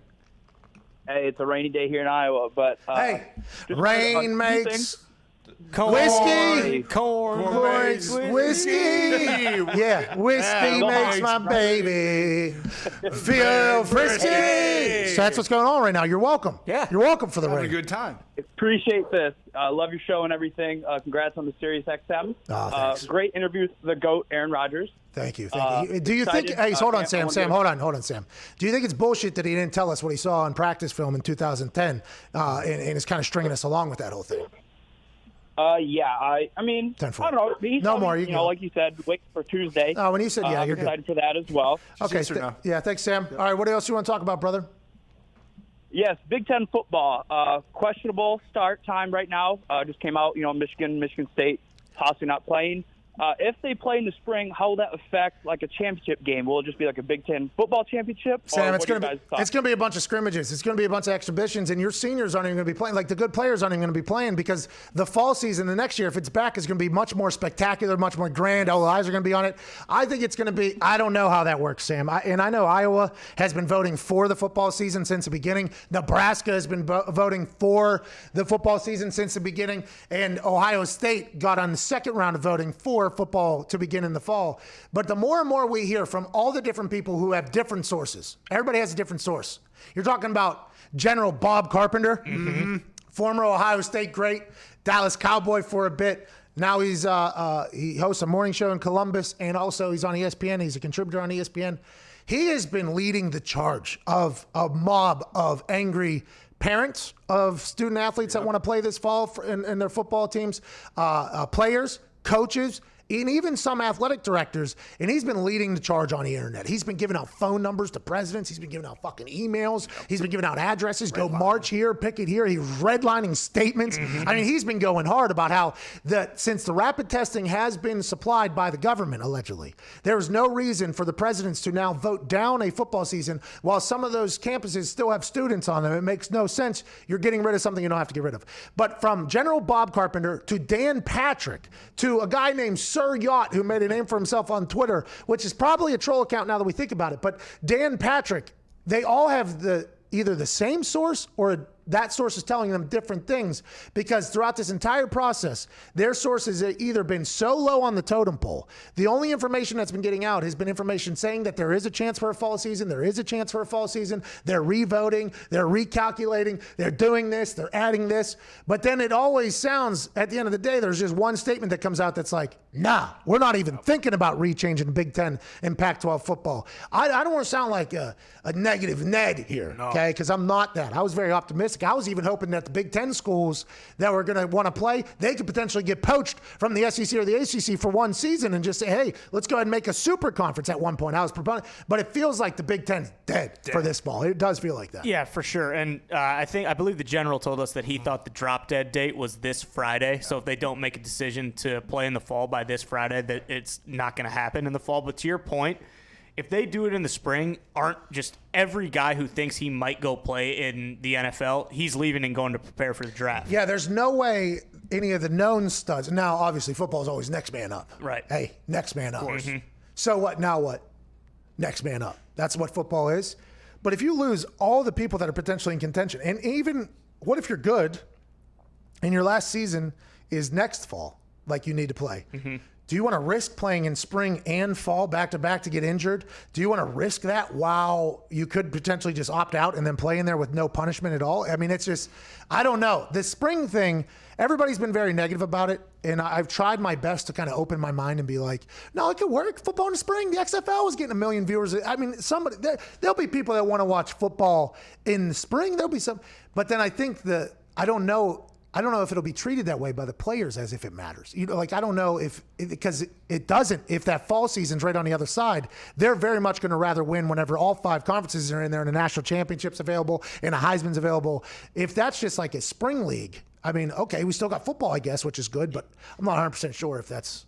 Hey, it's a rainy day here in Iowa, but hey, just rain makes Whiskey. Corn makes whiskey. Yeah, whiskey makes my baby feel frisky. So that's what's going on right now. You're welcome. Yeah. You're welcome for the Having rain. a good time. Appreciate this. Love your show and everything. Congrats on the Sirius XM. Thanks. Great interview with the GOAT, Aaron Rodgers. Thank you. Do you think? Hey, hold on, Sam. Hold on, Sam. Do you think it's bullshit that he didn't tell us what he saw in practice film in 2010, and is kind of stringing us along with that whole thing? Yeah, I mean, I don't know. He's No probably, more, you know, like you said, wait for Tuesday. Oh, when you said yeah, I'm you're good. excited for that as well. Okay. Yeah, thanks, Sam. All right, what else you want to talk about, brother? Yes, Big Ten football. Questionable start time right now. Just came out. Michigan State possibly not playing. If they play in the spring, how will that affect like a championship game? Will it just be like a Big Ten football championship? Sam, it's going to be a bunch of scrimmages. It's going to be a bunch of exhibitions, and your seniors aren't even going to be playing. Like the good players aren't even going to be playing because the fall season the next year, if it's back, is going to be much more spectacular, much more grand. All eyes are going to be on it. I think it's going to be. I don't know how that works, Sam. And I know Iowa has been voting for the football season since the beginning. Nebraska has been voting for the football season since the beginning, and Ohio State got on the second round of voting for football to begin in the fall. But the more and more we hear from all the different people who have different sources, everybody has a different source. You're talking about General Bob Carpenter, former Ohio State great, Dallas Cowboy for a bit. Now he hosts a morning show in Columbus, and also he's on ESPN. He's a contributor on ESPN. He has been leading the charge of a mob of angry parents of student athletes that want to play this fall in their football teams, players, coaches, and even some athletic directors, and he's been leading the charge on the internet. He's been giving out phone numbers to presidents. He's been giving out fucking emails. He's been giving out addresses. Go march here, picket here. He's redlining statements. I mean, he's been going hard about how since the rapid testing has been supplied by the government, allegedly, there is no reason for the presidents to now vote down a football season while some of those campuses still have students on them. It makes no sense. You're getting rid of something you don't have to get rid of. But from General Bob Carpenter to Dan Patrick to a guy named Sir Yacht, who made a name for himself on Twitter, which is probably a troll account now that we think about it. But Dan Patrick, they all have either the same source or that source is telling them different things, because throughout this entire process, their sources have either been so low on the totem pole. The only information that's been getting out has been information saying that there is a chance for a fall season. There is a chance for a fall season. They're revoting. They're recalculating. They're doing this. They're adding this. But then it always sounds, at the end of the day, there's just one statement that comes out that's like, nah, we're not even thinking about rechanging Big Ten and Pac-12 football. I don't want to sound like a negative Ned here, okay, because I'm not that. I was very optimistic. I was even hoping that the Big Ten schools that were going to want to play, they could potentially get poached from the SEC or the ACC for one season and just say, hey, let's go ahead and make a super conference at one point. I was proponent, but it feels like the Big Ten's dead for this fall. It does feel like that. Yeah, for sure. And I believe the general told us that he thought the drop dead date was this Friday. So if they don't make a decision to play in the fall by this Friday, that it's not going to happen in the fall. But to your point, if they do it in the spring, aren't just every guy who thinks he might go play in the NFL, he's leaving and going to prepare for the draft. Yeah, there's no way any of the known studs. Now, obviously, football is always next man up. Right. Hey, next man up. Of course. So what? Now what? Next man up. That's what football is. But if you lose all the people that are potentially in contention, and even what if you're good and your last season is next fall, like you need to play? Do you want to risk playing in spring and fall back-to-back to get injured? Do you want to risk that while you could potentially just opt out and then play in there with no punishment at all? I mean, it's just, I don't know. The spring thing, everybody's been very negative about it, and I've tried my best to kind of open my mind and be like, no, it could work. Football in the spring, the XFL was getting 1 million viewers. I mean, there'll be people that want to watch football in the spring. There'll be some, but then I think I don't know if it'll be treated that way by the players as if it matters. I don't know because it doesn't. If that fall season's right on the other side, they're very much going to rather win whenever all 5 conferences are in there and a national championship's available and a Heisman's available. If that's just like a spring league, I mean, okay, we still got football, I guess, which is good, but I'm not 100% sure if that's,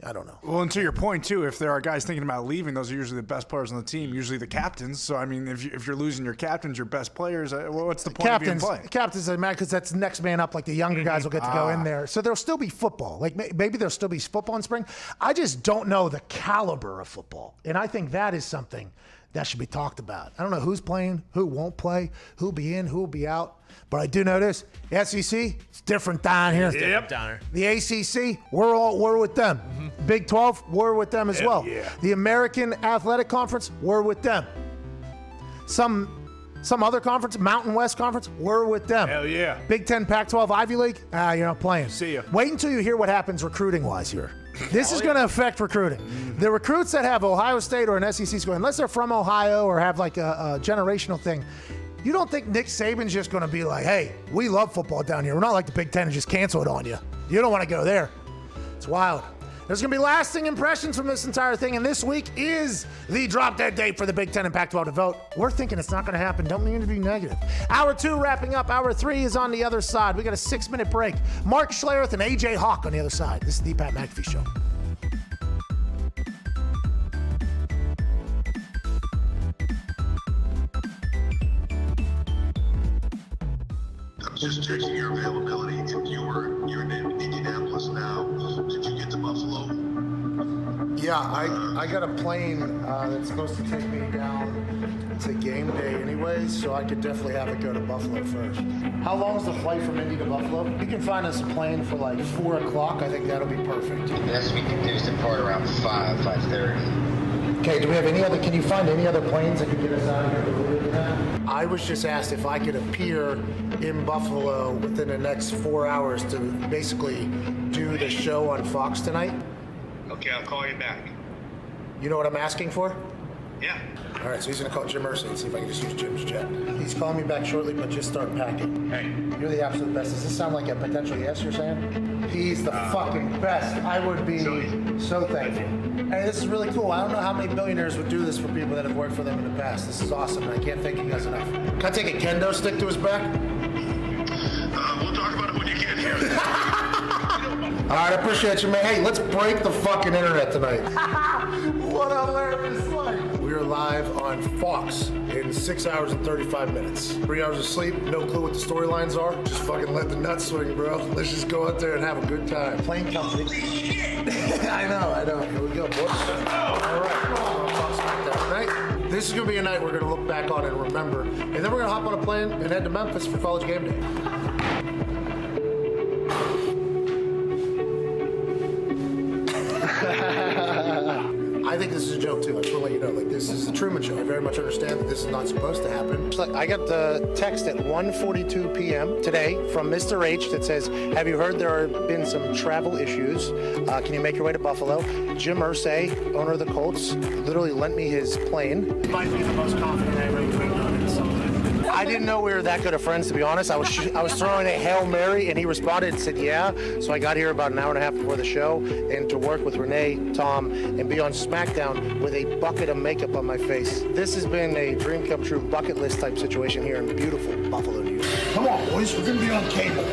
I don't know. Well, and to your point, too, if there are guys thinking about leaving, those are usually the best players on the team, usually the captains. So, I mean, if you're losing your captains, your best players, what's the point of being playing? Captains are mad because that's next man up. Like the younger guys will get to go in there. So there'll still be football. Like maybe there'll still be football in spring. I just don't know the caliber of football. And I think that is something that should be talked about. I don't know who's playing, who won't play, who'll be in, who'll be out. But I do know this: the SEC, it's different down here. The ACC, we're with them. Big 12, we're with them as well. Yeah. The American Athletic Conference, we're with them. Some other conference, Mountain West Conference, we're with them. Hell yeah. Big 10, Pac-12, Ivy League, you're not playing. See ya. Wait until you hear what happens recruiting-wise here. This is going to affect recruiting. The recruits that have Ohio State or an SEC school, unless they're from Ohio or have like a generational thing, you don't think Nick Saban's just going to be like, hey, we love football down here. We're not like the Big Ten and just cancel it on you. You don't want to go there. It's wild. There's going to be lasting impressions from this entire thing, and this week is the drop-dead date for the Big Ten and Pac-12 to vote. We're thinking it's not going to happen. Don't mean to be negative. Hour 2 wrapping up. Hour 3 is on the other side. We got a 6-minute break. Mark Schlereth and A.J. Hawk on the other side. This is the Pat McAfee Show. was just checking your availability. If you're in Indianapolis now, did you get to Buffalo? Yeah, I got a plane that's supposed to take me down to game day anyways, so I could definitely have it go to Buffalo first. How long is the flight from Indy to Buffalo? You can find us a plane for like 4 o'clock. I think that'll be perfect. The best we can do is depart around 5:30. Okay, do we have any other, can you find any other planes that could get us out of here earlier than that? I was just asked if I could appear in Buffalo within the next 4 hours to basically do the show on Fox tonight. Okay, I'll call you back. You know what I'm asking for? Yeah. All right, so he's gonna call Jim Irsay and see if I can just use Jim's jet. He's calling me back shortly, but just start packing. Hey. You're the absolute best. Does this sound like a potential yes, you're saying? He's the fucking best. I would be so thankful. Hey, this is really cool. I don't know how many billionaires would do this for people that have worked for them in the past. This is awesome, and I can't thank you guys enough. Can I take a kendo stick to his back? We'll talk about it when you get here. All right, I appreciate you, man. Hey, let's break the fucking internet tonight. What a hilarious life. We are live on Fox in 6 hours and 35 minutes. 3 hours of sleep, no clue what the storylines are. Just fucking let the nuts swing, bro. Let's just go out there and have a good time. Plane company. I know. Here we go, boys. All right. Fox SmackDown tonight. This is going to be a night we're going to look back on and remember. And then we're going to hop on a plane and head to Memphis for College Game Day. I think this is a joke too. I just want to let you know, like, this is the Truman Show. I very much understand that this is not supposed to happen. I got the text at 1:42 p.m. today from Mr. H that says, "Have you heard there have been some travel issues? Can you make your way to Buffalo?" Jim Irsay, owner of the Colts, literally lent me his plane. Might be the most confident I ever tweeted on it. I didn't know we were that good of friends, to be honest. I was throwing a Hail Mary, and he responded and said, yeah. So I got here about an hour and a half before the show, and to work with Renee, Tom, and be on SmackDown with a bucket of makeup on my face. This has been a dream come true bucket list type situation here in beautiful Buffalo, New York. Come on, boys. We're going to be on cable.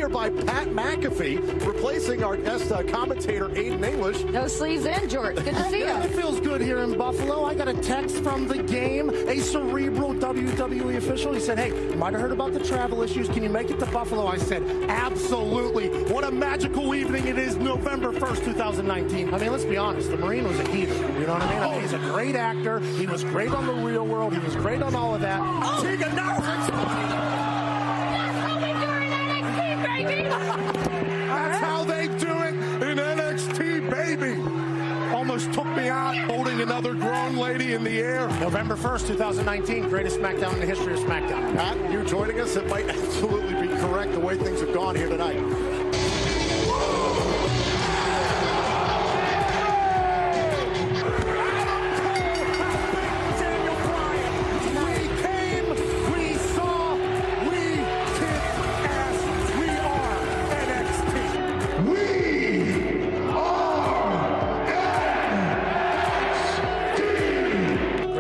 By Pat McAfee, replacing our guest commentator Aiden English. No sleeves in, George. Good to see you. It feels good here in Buffalo. I got a text from the game, a cerebral WWE official. He said, hey, you might have heard about the travel issues. Can you make it to Buffalo? I said, absolutely. What a magical evening it is, November 1st, 2019. I mean, let's be honest. The Marine was a heater. You know what I mean? I mean, he's a great actor. He was great on The Real World. He was great on all of that. Oh. Tegan, no! That's how they do it in NXT, baby. Almost took me out holding another grown lady in the air. November 1st, 2019, greatest SmackDown in the history of SmackDown. Pat, you joining us? It might absolutely be correct the way things have gone here tonight.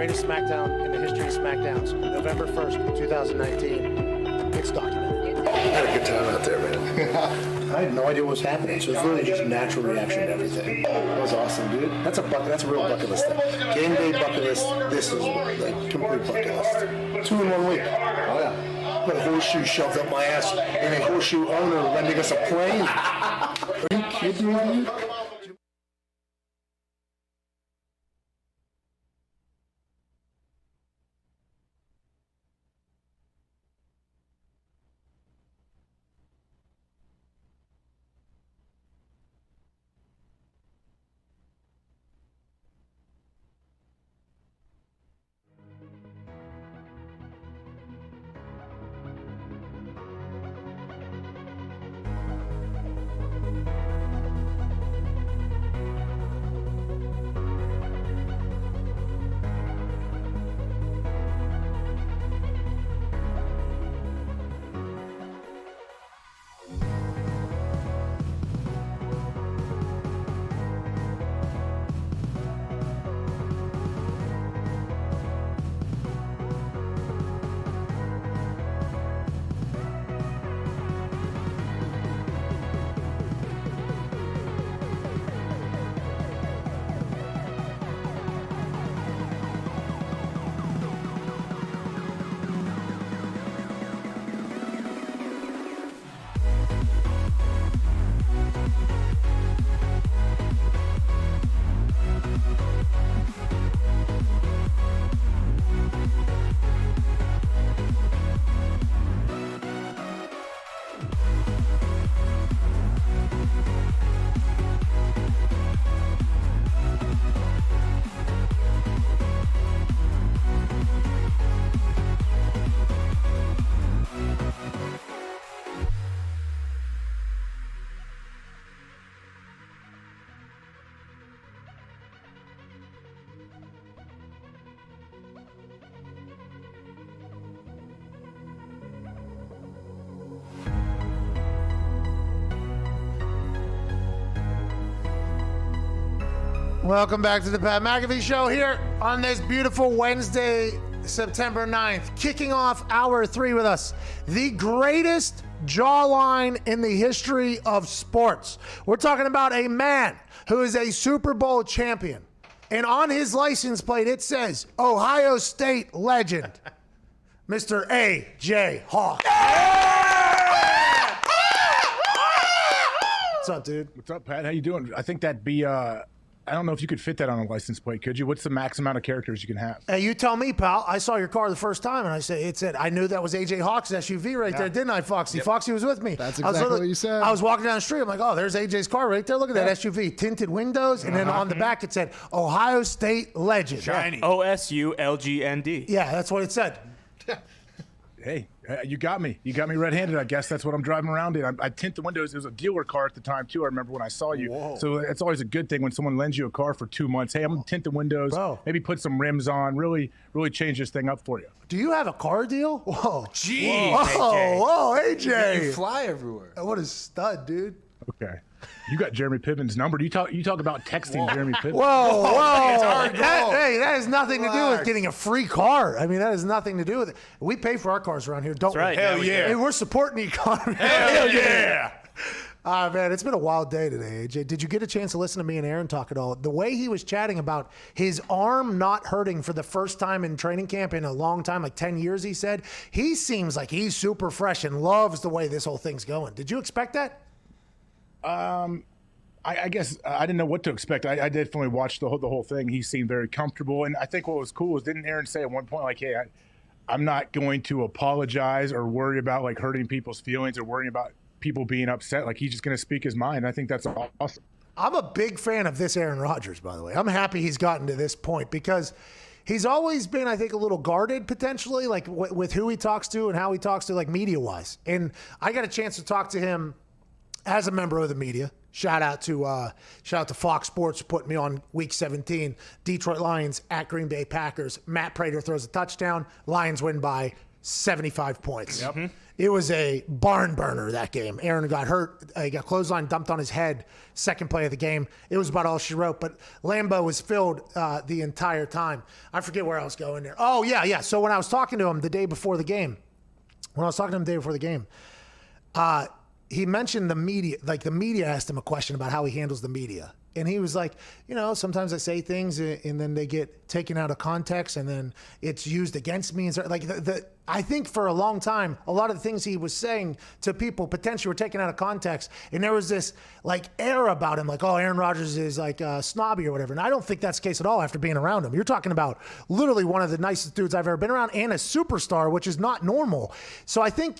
SmackDown in the history of SmackDowns, November 1st, 2019. It's documented. I had a good time out there, man. I had no idea what was happening, so it's really just natural reaction to everything. That was awesome, dude. That's a real bucket list thing. Game day bucket list. This is like complete bucket list. 2 in 1 week. Oh yeah. With a horseshoe shoved up my ass and a horseshoe owner lending us a plane. Are you kidding me, dude? Welcome back to the Pat McAfee Show here on this beautiful Wednesday, September 9th. Kicking off hour 3 with us, the greatest jawline in the history of sports. We're talking about a man who is a Super Bowl champion. And on his license plate, it says, Ohio State legend, Mr. A.J. Hawk. What's up, dude? What's up, Pat? How you doing? I think that'd be, I don't know if you could fit that on a license plate, could you? What's the max amount of characters you can have? Hey, you tell me, pal. I saw your car the first time, and it said, I knew that was A.J. Hawk's SUV right there, didn't I, Foxy? Yep. Foxy was with me. That's exactly what you said. I was walking down the street. I'm like, oh, there's A.J.'s car right there. Look at that SUV. Tinted windows, and then on the back it said, Ohio State legend. Shiny. OSULGND. Yeah, that's what it said. Hey, you got me. You got me red-handed, I guess. That's what I'm driving around in. I tint the windows. It was a dealer car at the time, too. I remember when I saw you. Whoa. So it's always a good thing when someone lends you a car for 2 months. Hey, I'm going to tint the windows, maybe put some rims on, really change this thing up for you. Do you have a car deal? Whoa. Jeez, Whoa, AJ. You fly everywhere. What a stud, dude. Okay. You got Jeremy Piven's number. You talk about texting Jeremy Piven. Whoa. That has nothing to do with getting a free car. I mean, that has nothing to do with it. We pay for our cars around here, don't we? right. Hell yeah. Hey, we're supporting the economy. Hell yeah. Man, it's been a wild day today, AJ. Did you get a chance to listen to me and Aaron talk at all? The way he was chatting about his arm not hurting for the first time in training camp in a long time, like 10 years, he said. He seems like he's super fresh and loves the way this whole thing's going. Did you expect that? I guess I didn't know what to expect. I definitely watched the whole thing. He seemed very comfortable. And I think what was cool is, didn't Aaron say at one point, like, hey, I'm not going to apologize or worry about, like, hurting people's feelings or worrying about people being upset. Like, he's just going to speak his mind. I think that's awesome. I'm a big fan of this Aaron Rodgers, by the way. I'm happy he's gotten to this point because he's always been, I think, a little guarded potentially, like with who he talks to and how he talks to, like, media-wise. And I got a chance to talk to him as a member of the media. Shout out to Fox Sports for putting me on Week 17. Detroit Lions at Green Bay Packers. Matt Prater throws a touchdown. Lions win by 75 points. Yep. It was a barn burner, that game. Aaron got hurt. He got clothesline dumped on his head. Second play of the game. It was about all she wrote. But Lambeau was filled the entire time. I forget where I was going there. Oh, yeah. So when I was talking to him the day before the game, he mentioned the media. Like, the media asked him a question about how he handles the media. And he was like, sometimes I say things and then they get taken out of context and then it's used against me. And so, like, I think for a long time, a lot of the things he was saying to people potentially were taken out of context. And there was this, like, air about him, like, oh, Aaron Rodgers is, like, snobby or whatever. And I don't think that's the case at all after being around him. You're talking about literally one of the nicest dudes I've ever been around and a superstar, which is not normal. So I think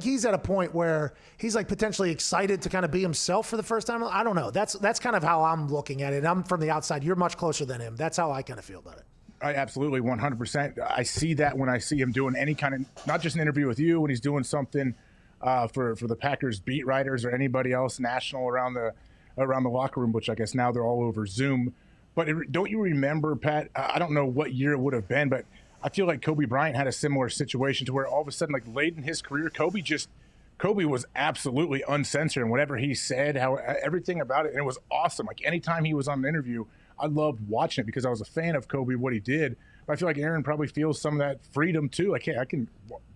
he's at a point where he's, like, potentially excited to kind of be himself for the first time. I don't know. That's kind of how I'm looking at it. I'm from the outside. You're much closer than him. That's how I kind of feel about it. I absolutely 100%. I see that when I see him doing any kind of, not just an interview with you, when he's doing something for the Packers beat writers or anybody else national around the locker room, which I guess now they're all over Zoom. But don't you remember, Pat? I don't know what year it would have been, but I feel like Kobe Bryant had a similar situation to where all of a sudden, like, late in his career, Kobe was absolutely uncensored, and whatever he said, everything about it, and it was awesome. Like, anytime he was on an interview, I loved watching it because I was a fan of Kobe, what he did. But I feel like Aaron probably feels some of that freedom too. Like, hey,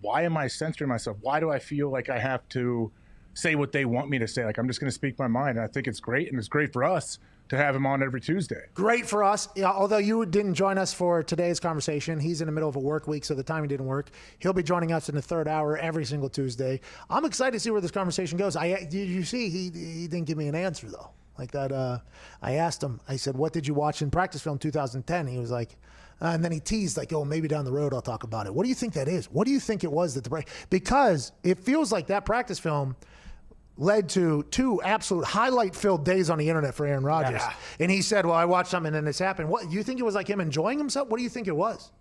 why am I censoring myself? Why do I feel like I have to say what they want me to say? Like, I'm just going to speak my mind. And I think it's great, and it's great for us to have him on every Tuesday. Great for us. Yeah, although you didn't join us for today's conversation, he's in the middle of a work week, so the timing didn't work. He'll be joining us in the third hour every single Tuesday. I'm excited to see where this conversation goes. You see, he didn't give me an answer, though. Like that, I asked him, I said, what did you watch in practice film 2010? He was like, and then he teased, like, oh, maybe down the road I'll talk about it. What do you think that is? What do you think it was that because it feels like that practice film led to 2 absolute highlight-filled days on the internet for Aaron Rodgers. Yeah. And he said, well, I watched something and then this happened. What, you think it was like him enjoying himself? What do you think it was?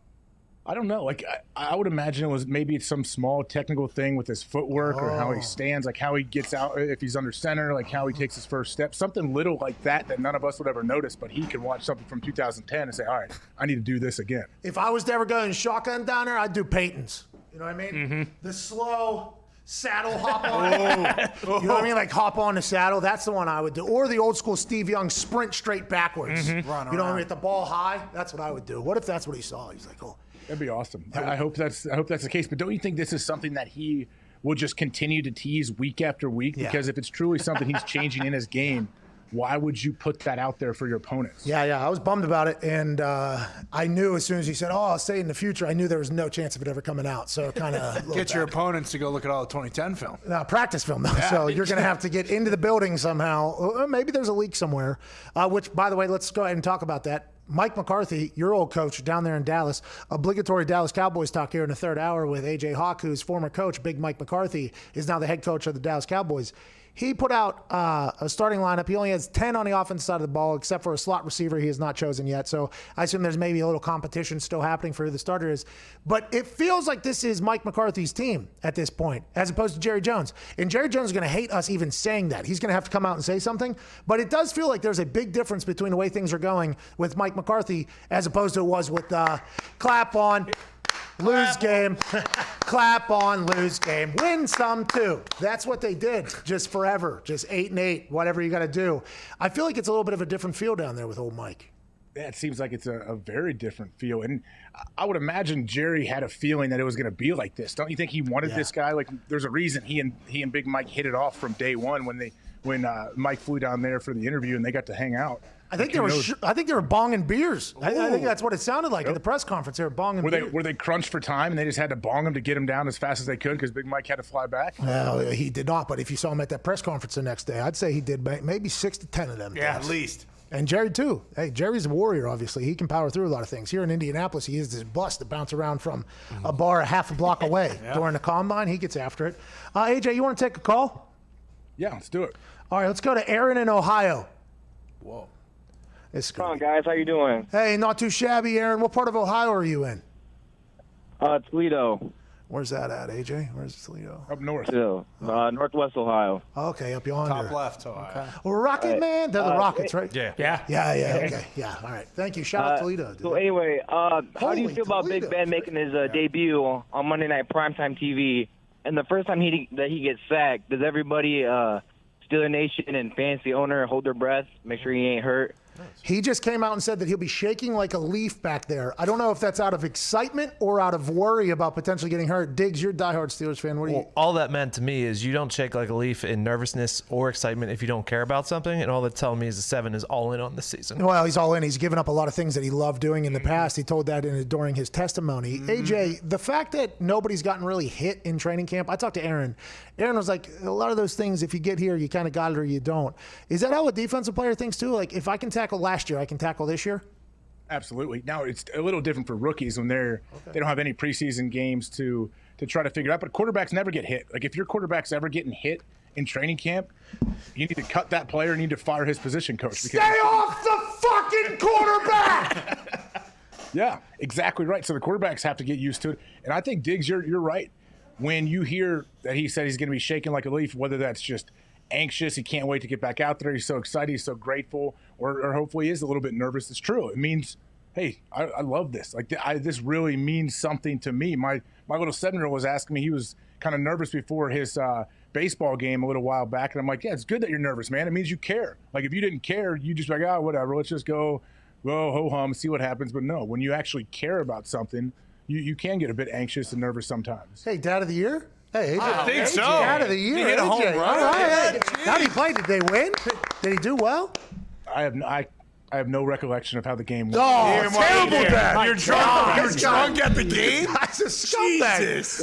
I don't know. Like, I would imagine it was maybe some small technical thing with his footwork or how he stands, like how he gets out if he's under center, like how he takes his first step, something little like that none of us would ever notice, but he can watch something from 2010 and say, all right, I need to do this again. If I was to ever go in shotgun down there, I'd do Peyton's. You know what I mean? Mm-hmm. The slow saddle hop on. You know what I mean? Like hop on the saddle. That's the one I would do. Or the old school Steve Young sprint straight backwards. Run You know what I around. mean? At the ball high. That's what I would do. What if that's what he saw? He's like, oh. That'd be awesome. I hope that's the case. But don't you think this is something that he will just continue to tease week after week? Yeah. Because if it's truly something he's changing in his game, why would you put that out there for your opponents? Yeah, I was bummed about it, and I knew as soon as he said, "Oh, I'll say in the future," I knew there was no chance of it ever coming out. So kind of Get your opponents to go look at all the 2010 film. practice film, though. Yeah. So you're going to have to get into the building somehow. Or maybe there's a leak somewhere. Which, by the way, let's go ahead and talk about that. Mike McCarthy, your old coach down there in Dallas, obligatory Dallas Cowboys talk here in the third hour with AJ Hawk, whose former coach, Big Mike McCarthy, is now the head coach of the Dallas Cowboys. He put out a starting lineup. He only has 10 on the offensive side of the ball, except for a slot receiver he has not chosen yet. So I assume there's maybe a little competition still happening for who the starter is. But it feels like this is Mike McCarthy's team at this point, as opposed to Jerry Jones. And Jerry Jones is going to hate us even saying that. He's going to have to come out and say something. But it does feel like there's a big difference between the way things are going with Mike McCarthy as opposed to it was with clap on. Lose game, clap on, lose game, win some too. That's what they did just forever, just 8-8, whatever you got to do. I feel like it's a little bit of a different feel down there with old Mike. Yeah, it seems like it's a very different feel. And I would imagine Jerry had a feeling that it was going to be like this. Don't you think he wanted this guy? Like, there's a reason he and Big Mike hit it off from day one when Mike flew down there for the interview and they got to hang out. I think they were bonging beers. I think that's what it sounded like at the press conference. They were bonging beers. Were they crunched for time and they just had to bong him to get him down as fast as they could because Big Mike had to fly back? Well, he did not. But if you saw him at that press conference the next day, I'd say he did maybe 6 to 10 of them. Yeah, things. at least. And Jerry, too. Hey, Jerry's a warrior, obviously. He can power through a lot of things. Here in Indianapolis, he uses his bus to bounce around from a bar a half a block away. During the combine, he gets after it. AJ, you want to take a call? Yeah, let's do it. All right, let's go to Aaron in Ohio. Whoa. Come on, guys. How you doing? Hey, not too shabby, Aaron. What part of Ohio are you in? Toledo. Where's that at, AJ? Where's Toledo? Up north. Toledo. Northwest Ohio. Okay, up yonder. Top left Ohio. Okay. Well, Rocket Man, they're the Rockets, right? Yeah. Okay. Yeah. All right. Thank you. Shout out Toledo. Dude. So anyway, how do you Holy feel about Toledo. Big Ben making his debut on Monday Night Primetime TV? And the first time that he gets sacked, does everybody, Steeler Nation and fantasy owner, hold their breath, make sure he ain't hurt? He just came out and said that he'll be shaking like a leaf back there. I don't know if that's out of excitement or out of worry about potentially getting hurt. Diggs, you're a diehard Steelers fan. What do you? Well, all that meant to me is you don't shake like a leaf in nervousness or excitement if you don't care about something. And all that's telling me is the 7 is all in on this season. Well, he's all in. He's given up a lot of things that he loved doing in the past. He told that during his testimony. AJ, the fact that nobody's gotten really hit in training camp, I talked to Aaron. Aaron was like, a lot of those things, if you get here, you kind of got it or you don't. Is that how a defensive player thinks too? Like, if I can tackle last year, I can tackle this year? Absolutely. Now, it's a little different for rookies when they don't have any preseason games to try to figure it out. But quarterbacks never get hit. Like, if your quarterback's ever getting hit in training camp, you need to cut that player and you need to fire his position coach. Stay off the fucking quarterback! Yeah, exactly right. So the quarterbacks have to get used to it. And I think, Diggs, you're right. When you hear that he said he's going to be shaking like a leaf, whether that's just anxious, he can't wait to get back out there, he's so excited, he's so grateful, or hopefully he is a little bit nervous, it's true. It means, hey, I love this. Like, this really means something to me. My little 7-year-old was asking me, he was kind of nervous before his baseball game a little while back, and I'm like, yeah, it's good that you're nervous, man. It means you care. Like, if you didn't care, you just be like, oh, whatever, let's just go ho-hum, see what happens. But no, when you actually care about something, you can get a bit anxious and nervous sometimes. Hey, Dad of the Year? Hey, AJ. I think so. Dad of the Year. He hit a home AJ. run. All right. Yeah, How did he play? Did they win? Did he do well? I have no recollection of how the game went. Oh, terrible, Dad. You're drunk at the game? That's a scumbag. Jesus.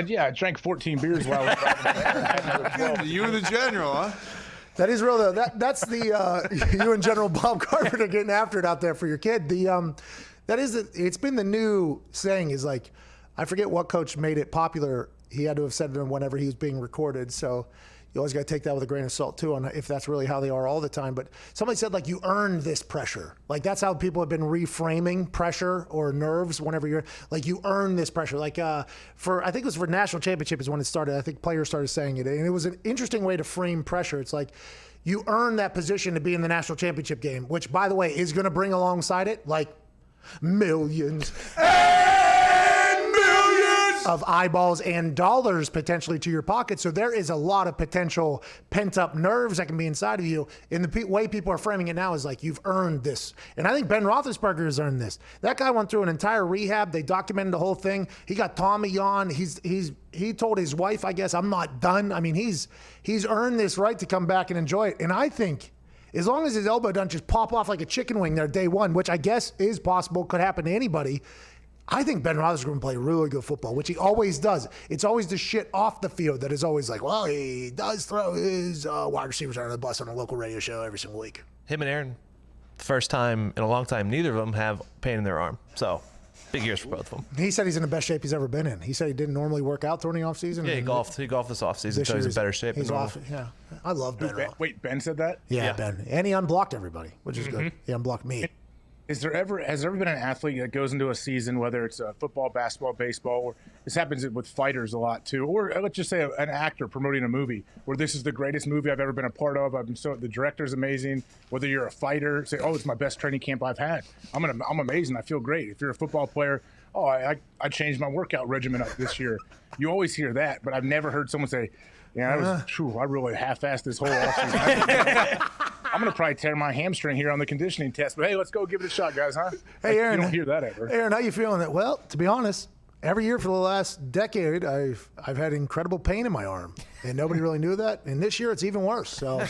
Yeah, I drank 14 beers while I was driving there. You and the general, huh? That is real, though. That's the you and General Bob Carpenter getting after it out there for your kid. It's been the new saying is like, I forget what coach made it popular. He had to have said it whenever he was being recorded. So you always got to take that with a grain of salt too, on if that's really how they are all the time. But somebody said like you earned this pressure. Like that's how people have been reframing pressure or nerves whenever you're like you earn this pressure. Like I think it was for national championship is when it started. I think players started saying it, and it was an interesting way to frame pressure. It's like you earn that position to be in the national championship game, which by the way is going to bring alongside it like millions and millions of eyeballs and dollars potentially to your pocket. So there is a lot of potential pent-up nerves that can be inside of you. And the way people are framing it now is like, you've earned this. And I think Ben Roethlisberger has earned this. That guy went through an entire rehab. They documented the whole thing. He got Tommy on. He told his wife, I guess, I'm not done. I mean, he's earned this right to come back and enjoy it. And I think as long as his elbow doesn't just pop off like a chicken wing there day one, which I guess is possible, could happen to anybody, I think Ben Roethlisberger can play really good football, which he always does. It's always the shit off the field that is always like, well, he does throw his wide receivers under the bus on a local radio show every single week. Him and Aaron, first time in a long time, neither of them have pain in their arm. So big years for both of them. He said he's in the best shape he's ever been in. He said he didn't normally work out during the offseason. Yeah, he golfed this offseason, so he's in better shape. He's off. Yeah, I love Ben. Wait, Ben said that? Yeah, Ben. And he unblocked everybody, which is good. He unblocked me. Has there ever been an athlete that goes into a season, whether it's football, basketball, baseball, or this happens with fighters a lot too, or let's just say an actor promoting a movie where this is the greatest movie I've ever been a part of. The director's amazing. Whether you're a fighter, say, oh, it's my best training camp I've had. I'm amazing. I feel great. If you're a football player, oh, I changed my workout regimen up this year. You always hear that, but I've never heard someone say, yeah, I really half-assed this whole offseason. I'm going to probably tear my hamstring here on the conditioning test. But, hey, let's go give it a shot, guys, huh? Hey, Aaron. You don't hear that ever. Aaron, how you feeling? Well, to be honest, every year for the last decade, I've had incredible pain in my arm. And nobody really knew that. And this year, it's even worse. So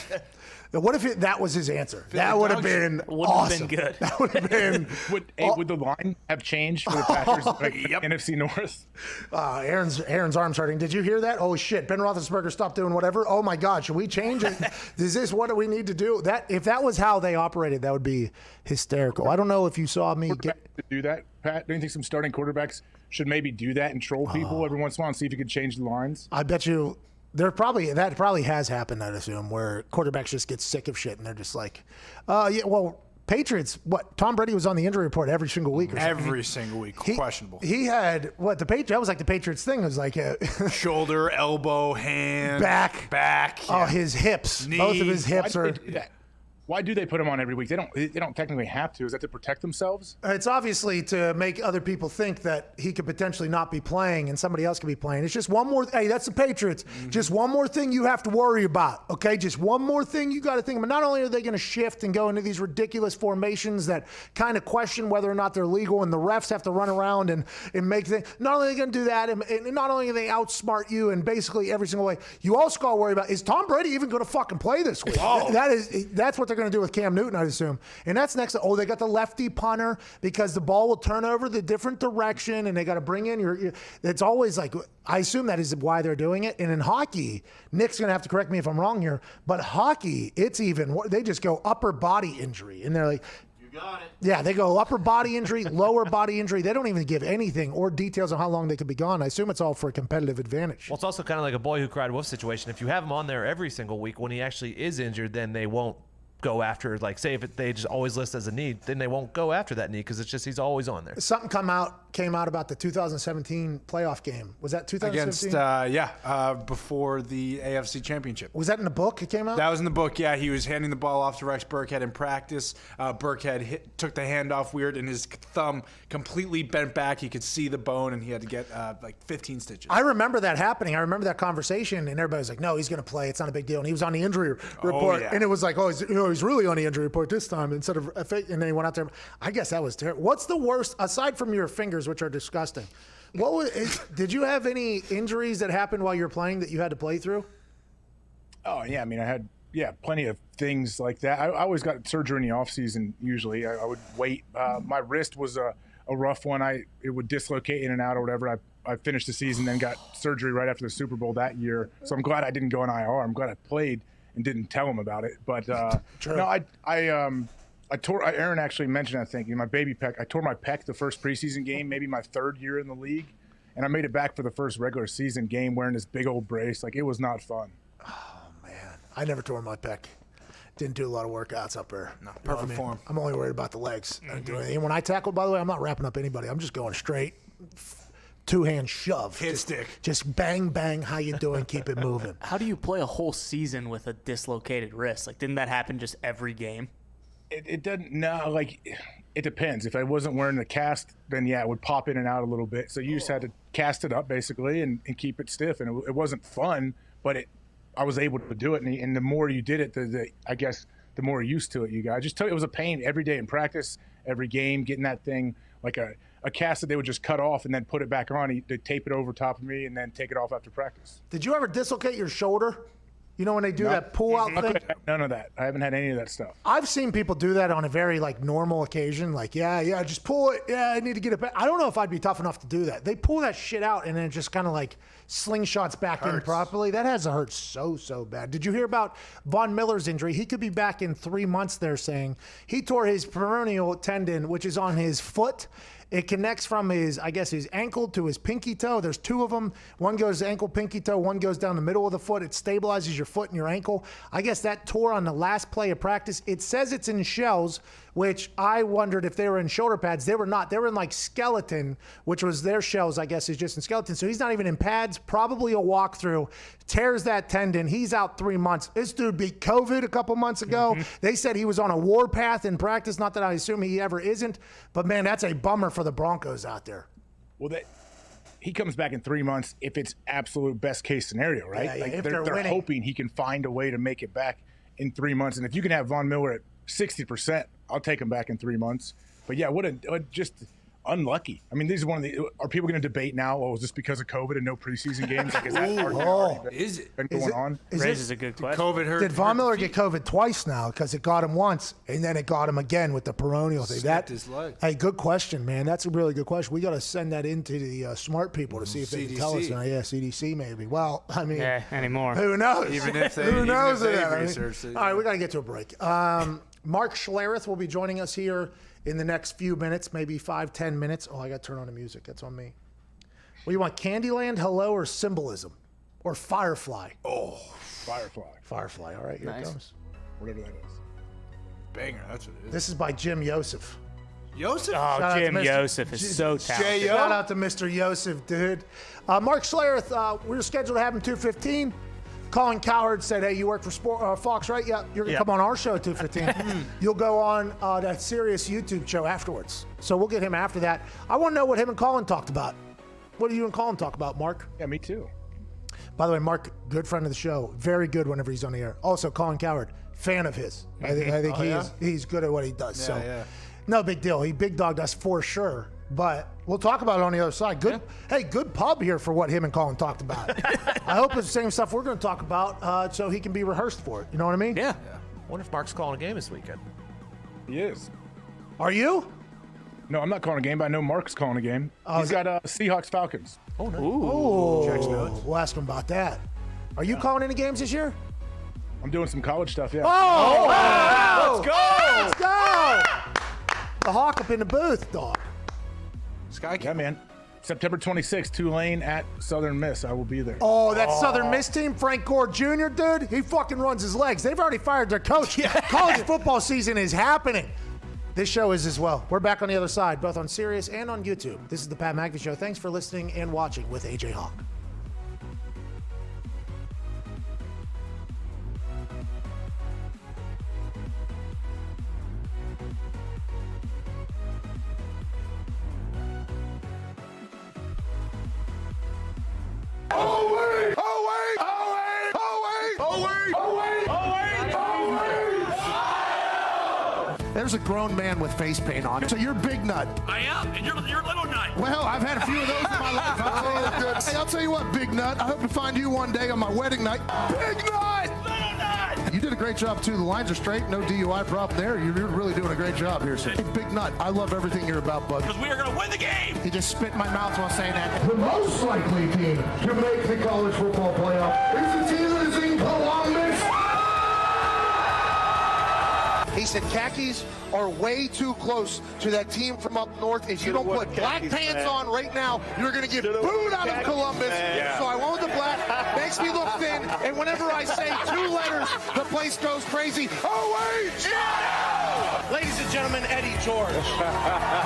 what if that was his answer? That would have been awesome. Been good. That would have been. Would the line have changed for the Packers? NFC North? Aaron's arm's hurting. Did you hear that? Oh, shit. Ben Roethlisberger stopped doing whatever. Oh, my God. Should we change it? Is this what do we need to do? If that was how they operated, that would be hysterical. I don't know if you saw me to do that, Pat. Don't you think some starting quarterbacks should maybe do that and troll people every once in a while and see if you could change the lines? I bet you that probably has happened, I'd assume, where quarterbacks just get sick of shit and they're just like, Patriots, Tom Brady was on the injury report every single week. Every single week, questionable. He had that was like the Patriots thing. It was like shoulder, elbow, hand, back. Yeah. Oh, his hips. Knee. Both of his hips are. Why do they put him on every week? They don't technically have to. Is that to protect themselves? It's obviously to make other people think that he could potentially not be playing and somebody else could be playing. It's just one more. Hey, that's the Patriots. Just one more thing you have to worry about. Okay, just one more thing you got to think about. Not only are they going to shift and go into these ridiculous formations that kind of question whether or not they're legal, and the refs have to run around and make things. Not only are they going to do that, and not only are they outsmart you in basically every single way, you also got to worry about, is Tom Brady even going to fucking play this week? Oh. That's what they're going to do with Cam Newton, I assume. And that's next. They got the lefty punter because the ball will turn over the different direction, and they got to bring in it's always like, I assume that is why they're doing it. And in hockey, Nick's going to have to correct me if I'm wrong here, but hockey, it's even, they just go upper body injury. And they're like, you got it. Yeah, they go upper body injury, lower body injury. They don't even give anything or details on how long they could be gone. I assume it's all for a competitive advantage. Well, it's also kind of like a boy who cried wolf situation. If you have him on there every single week, when he actually is injured, then they won't go after, like, say if they just always list as a need, then they won't go after that need because it's just he's always on there. Something came out about the 2017 playoff game. Was that 2017? Before the AFC Championship. Was that in the book it came out? That was in the book, yeah. He was handing the ball off to Rex Burkhead in practice. Burkhead took the handoff weird, and his thumb completely bent back. He could see the bone, and he had to get 15 stitches. I remember that happening. I remember that conversation, and everybody was like, no, he's going to play. It's not a big deal. And he was on the injury report, and it was like, he's really on the injury report this time instead of a fake. And then he went out there. I guess that was terrible. What's the worst, aside from your fingers, which are disgusting? Did you have any injuries that happened while you were playing that you had to play through? Oh, yeah. I mean, I had plenty of things like that. I always got surgery in the off season. Usually I would wait. My wrist was a rough one. It would dislocate in and out or whatever. I finished the season, then got surgery right after the Super Bowl that year. So I'm glad I didn't go on IR. I'm glad I played and didn't tell him about it. But no, I tore. Aaron actually mentioned, I think, in my baby pec. I tore my pec the first preseason game, maybe my third year in the league, and I made it back for the first regular season game wearing this big old brace. Like, it was not fun. Oh man, I never tore my pec. Didn't do a lot of workouts up there. No, perfect form. I'm only worried about the legs. I don't do anything. And when I tackle, by the way, I'm not wrapping up anybody. I'm just going straight. Two-hand shove. Hit stick. Just bang, bang, how you doing? Keep it moving. How do you play a whole season with a dislocated wrist? Like, didn't that happen just every game? It doesn't. No, like it depends. If I wasn't wearing the cast, then yeah, it would pop in and out a little bit. So you just had to cast it up basically and keep it stiff. And it wasn't fun, but I was able to do it. And the more you did it, I guess the more used to it you got. I just tell you, it was a pain every day in practice, every game, getting that thing like a cast that they would just cut off and then put it back on. They'd tape it over top of me and then take it off after practice. Did you ever dislocate your shoulder? You know when they do that pull-out thing? None of that. I haven't had any of that stuff. I've seen people do that on a very normal occasion. Like, yeah, just pull it. Yeah, I need to get it back. I don't know if I'd be tough enough to do that. They pull that shit out and then it just kind of slingshots back in properly. That has to hurt so bad. Did you hear about Von Miller's injury? He could be back in 3 months, they're saying. He tore his peroneal tendon, which is on his foot. It connects from his ankle to his pinky toe. There's 2 of them. One goes ankle, pinky toe. One goes down the middle of the foot. It stabilizes your foot and your ankle. I guess that tore on the last play of practice. It says it's in shells, which I wondered if they were in shoulder pads. They were not. They were in skeleton, which was their shells, I guess, is just in skeleton. So he's not even in pads. Probably a walkthrough. Tears that tendon. He's out 3 months. This dude beat COVID a couple months ago. They said he was on a warpath in practice. Not that I assume he ever isn't. But, man, that's a bummer for the Broncos out there. Well, he comes back in 3 months if it's absolute best case scenario, right? Yeah, if they're winning. hoping he can find a way to make it back in 3 months. And if you can have Von Miller at 60%, I'll take him back in 3 months. But yeah, what just unlucky. I mean, these are are people going to debate now? Oh, is this because of COVID and no preseason games? Is that going on? Raises a good question. COVID hurt. Did Von Miller get COVID twice now? Because it got him once, and then it got him again with the peroneal thing. Snapped his leg. Hey, good question, man. That's a really good question. We got to send that into the smart people to see if they can tell us. Yeah, CDC maybe. Well, I mean, anymore. Who knows? Even if they who knows researched it. All right, we got to get to a break. Mark Schlereth will be joining us here in the next few minutes, maybe 5-10 minutes. Oh, I got to turn on the music. That's on me. What do you want, Candyland, Hello, or Symbolism? Or Firefly? Oh, Firefly. Firefly. All right, here it comes. Whatever that is. Banger, that's what it is. This is by Jim Yosef. Yosef? Oh, Jim Yosef is so talented. Shout out to Mr. Yosef, dude. Mark Schlereth, we were scheduled to have him 2:15. Colin Cowherd said, hey, you work for Fox, right? Yeah, you're going to come on our show at 2:15. You'll go on that Sirius YouTube show afterwards. So we'll get him after that. I want to know what him and Colin talked about. What do you and Colin talk about, Mark? Yeah, me too. By the way, Mark, good friend of the show. Very good whenever he's on the air. Also, Colin Cowherd, fan of his. I think he's good at what he does. No big deal. He big dogged us for sure. But we'll talk about it on the other side. Good pub here for what him and Colin talked about. I hope it's the same stuff we're going to talk about so he can be rehearsed for it. You know what I mean? Yeah. Wonder if Mark's calling a game this weekend. He is. Are you? No, I'm not calling a game, but I know Mark's calling a game. He's got Seahawks Falcons. Oh, no. Ooh. We'll ask him about that. Are you calling any games this year? I'm doing some college stuff, yeah. Oh, wow. Let's go. Let's go. The Hawk up in the booth, dog. Yeah, man. September 26th, Tulane at Southern Miss. I will be there. Oh, that Southern Miss team, Frank Gore Jr., dude, he fucking runs his legs. They've already fired their coach. College football season is happening. This show is as well. We're back on the other side, both on Sirius and on YouTube. This is the Pat McAfee Show. Thanks for listening and watching with AJ Hawk. There's a grown man with face paint on. So you're Big Nut. I am, and you're Little Nut. Well, I've had a few of those in my life. Hey, I'll tell you what, Big Nut. I hope to find you one day on my wedding night. Big Nut! Little Nut! You did a great job, too. The lines are straight. No DUI problem there. You're really doing a great job here, sir. Hey, Big Nut, I love everything you're about, bud. Because we are going to win the game. He just spit in my mouth while saying that. The most likely team to make the college football playoff is the team that is in Columbus. He said khakis are way too close to that team from up north. If you don't put black pants on right now, you're going to get booed out of Columbus. So I went with the black. Makes me look thin. And whenever I say 2 letters, the place goes crazy. Oh, wait! Ladies and gentlemen, Eddie George.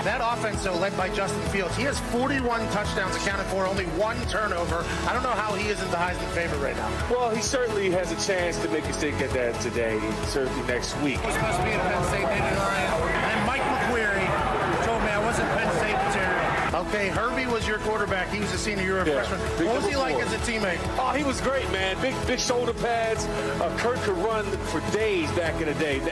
That offense, though, led by Justin Fields. He has 41 touchdowns accounted for, only 1 turnover. I don't know how he isn't the Heisman favorite right now. Well, he certainly has a chance to make a stick at that today, certainly next week. I was supposed to be at Penn State, didn't I? And Mike McQuarrie told me I wasn't Penn State material. Okay, Herbie was your quarterback. He was a senior. You were a freshman. What was he like as a teammate? Oh, he was great, man. Big shoulder pads. Kurt could run for days back in the day. We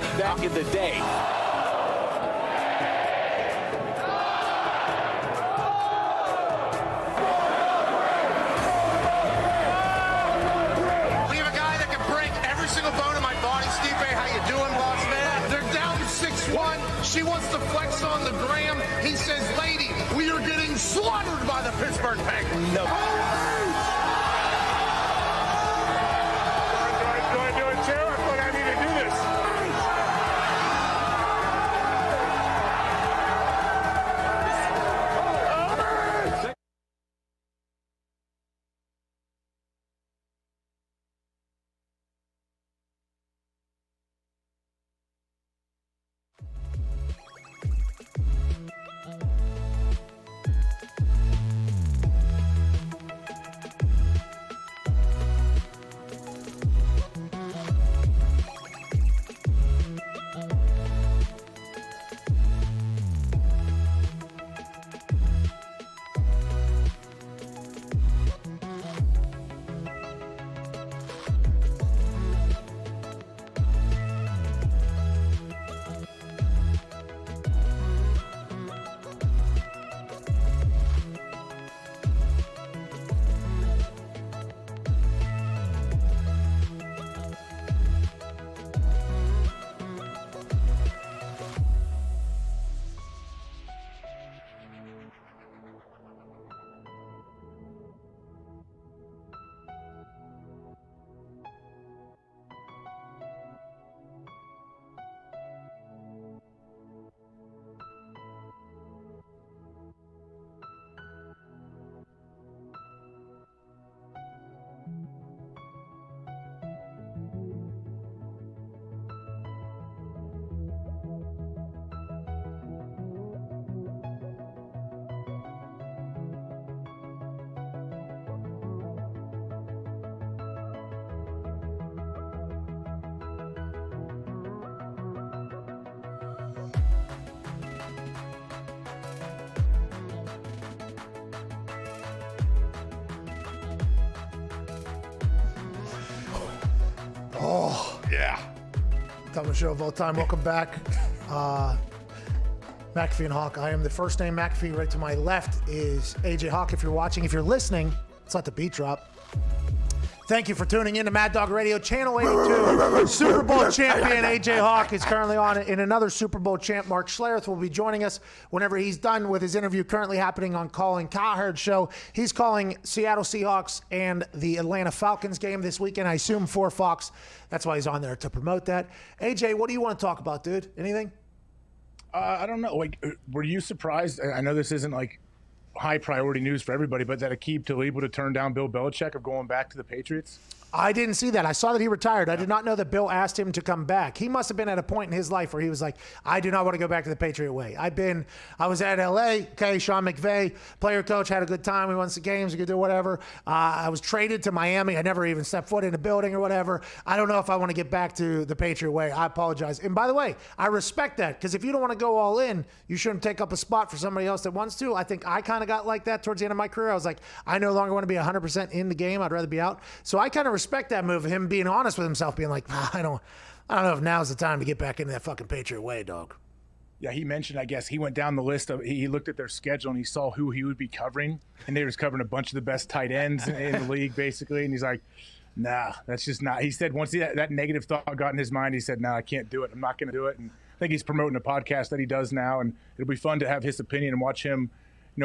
have a guy that can break every single bone in my body. Steve Bay, how you doing, boss man? They're down 6-1. She wants to flex on the gram. He says, lady, we are getting slaughtered by the Pittsburgh Penguins. No. Oh, yeah. Dumbest show of all time. Welcome back. McAfee and Hawk. I am the first name McAfee. Right to my left is AJ Hawk. If you're watching, if you're listening, let's let the beat drop. Thank you for tuning in to Mad Dog Radio, Channel 82. Super Bowl champion AJ Hawk is currently on it. And another Super Bowl champ, Mark Schlereth, will be joining us whenever he's done with his interview currently happening on Colin Cowherd's show. He's calling Seattle Seahawks and the Atlanta Falcons game this weekend, I assume for Fox. That's why he's on there, to promote that. AJ, what do you want to talk about, dude? Anything? I don't know. Like, were you surprised? I know this isn't like high priority news for everybody, but that Aqib Talib would have turned down Bill Belichick of going back to the Patriots? I didn't see that. I saw that he retired. I did not know that Bill asked him to come back. He must have been at a point in his life where he was like, I do not want to go back to the Patriot way. I was at LA, okay, Sean McVay, player coach, had a good time. We won some games, we could do whatever. I was traded to Miami. I never even stepped foot in a building or whatever. I don't know if I want to get back to the Patriot way. I apologize. And by the way, I respect that, because if you don't want to go all in, you shouldn't take up a spot for somebody else that wants to. I think I kind of got like that towards the end of my career. I was like, I no longer want to be 100% in the game. I'd rather be out. So I kind of respect that move of him being honest with himself, being like, I don't know if now's the time to get back into that fucking Patriot way, dog. Yeah, he mentioned, I guess, he went down the list of, he looked at their schedule and he saw who he would be covering, and they was covering a bunch of the best tight ends in the league, basically. And he's like, nah, that's just not. He said once that negative thought got in his mind, he said, nah, I can't do it. I'm not going to do it. And I think he's promoting a podcast that he does now, and it'll be fun to have his opinion and watch him,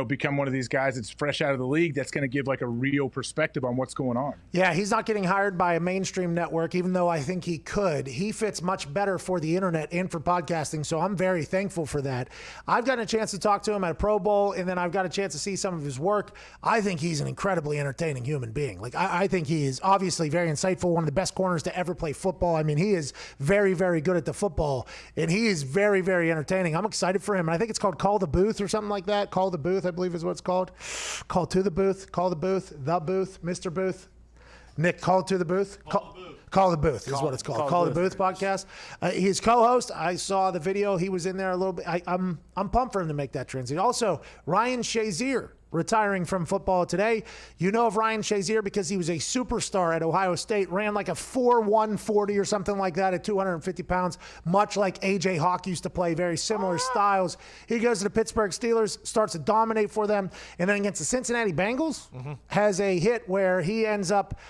become one of these guys that's fresh out of the league that's going to give like a real perspective on what's going on. Yeah, he's not getting hired by a mainstream network, even though I think he could. He fits much better for the internet and for podcasting, so I'm very thankful for that. I've gotten a chance to talk to him at a Pro Bowl, and then I've got a chance to see some of his work. I think he's an incredibly entertaining human being. Like, I think he is obviously very insightful, one of the best corners to ever play football. I mean, he is very, very good at the football, and he is very, very entertaining. I'm excited for him. And I think it's called Call the Booth or something like that. Call the Booth, I believe is what it's called. Call to the booth, call the booth, the booth, Mr. Booth. Nick, call to the booth. Call the Booth is what it's called. Call the Booth podcast. His co-host, I saw the video. He was in there a little bit. I'm pumped for him to make that transition. Also, Ryan Shazier retiring from football today. You know of Ryan Shazier because he was a superstar at Ohio State, ran like a 4.140 or something like that at 250 pounds, much like A.J. Hawk used to play, very similar styles. He goes to the Pittsburgh Steelers, starts to dominate for them, and then against the Cincinnati Bengals, has a hit where he ends up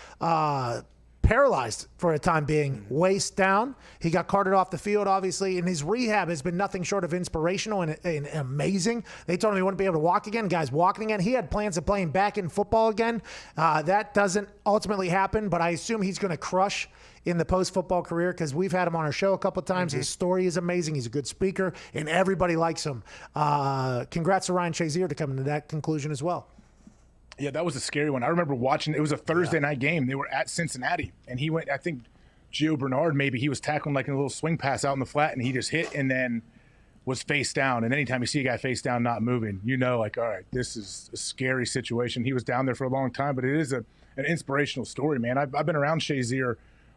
paralyzed for a time being, waist down. He got carted off the field, obviously, and his rehab has been nothing short of inspirational and amazing. They told him he wouldn't be able to walk again. Guy's walking again. He had plans of playing back in football again. That doesn't ultimately happen, but I assume he's going to crush in the post-football career because we've had him on our show a couple of times. His story is amazing. He's a good speaker, and everybody likes him. Congrats to Ryan Shazier to come to that conclusion as well. Yeah, that was a scary one. I remember watching. It was a Thursday night game. They were at Cincinnati, and he went. I think Gio Bernard maybe he was tackling like a little swing pass out in the flat, and he just hit and then was face down. And anytime you see a guy face down not moving, you know, like, all right, this is a scary situation. He was down there for a long time, but it is an inspirational story, man. I've been around Shazier,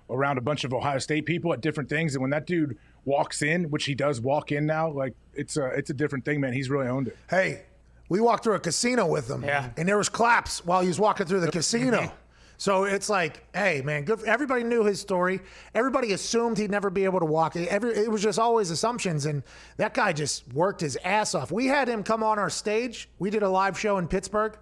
around a bunch of Ohio State people at different things, and when that dude walks in, which he does walk in now, like it's a different thing, man. He's really owned it. Hey. We walked through a casino with him, and there was claps while he was walking through the casino. So it's like, hey, man, good. Everybody knew his story. Everybody assumed he'd never be able to walk. It was just always assumptions, and that guy just worked his ass off. We had him come on our stage. We did a live show in Pittsburgh.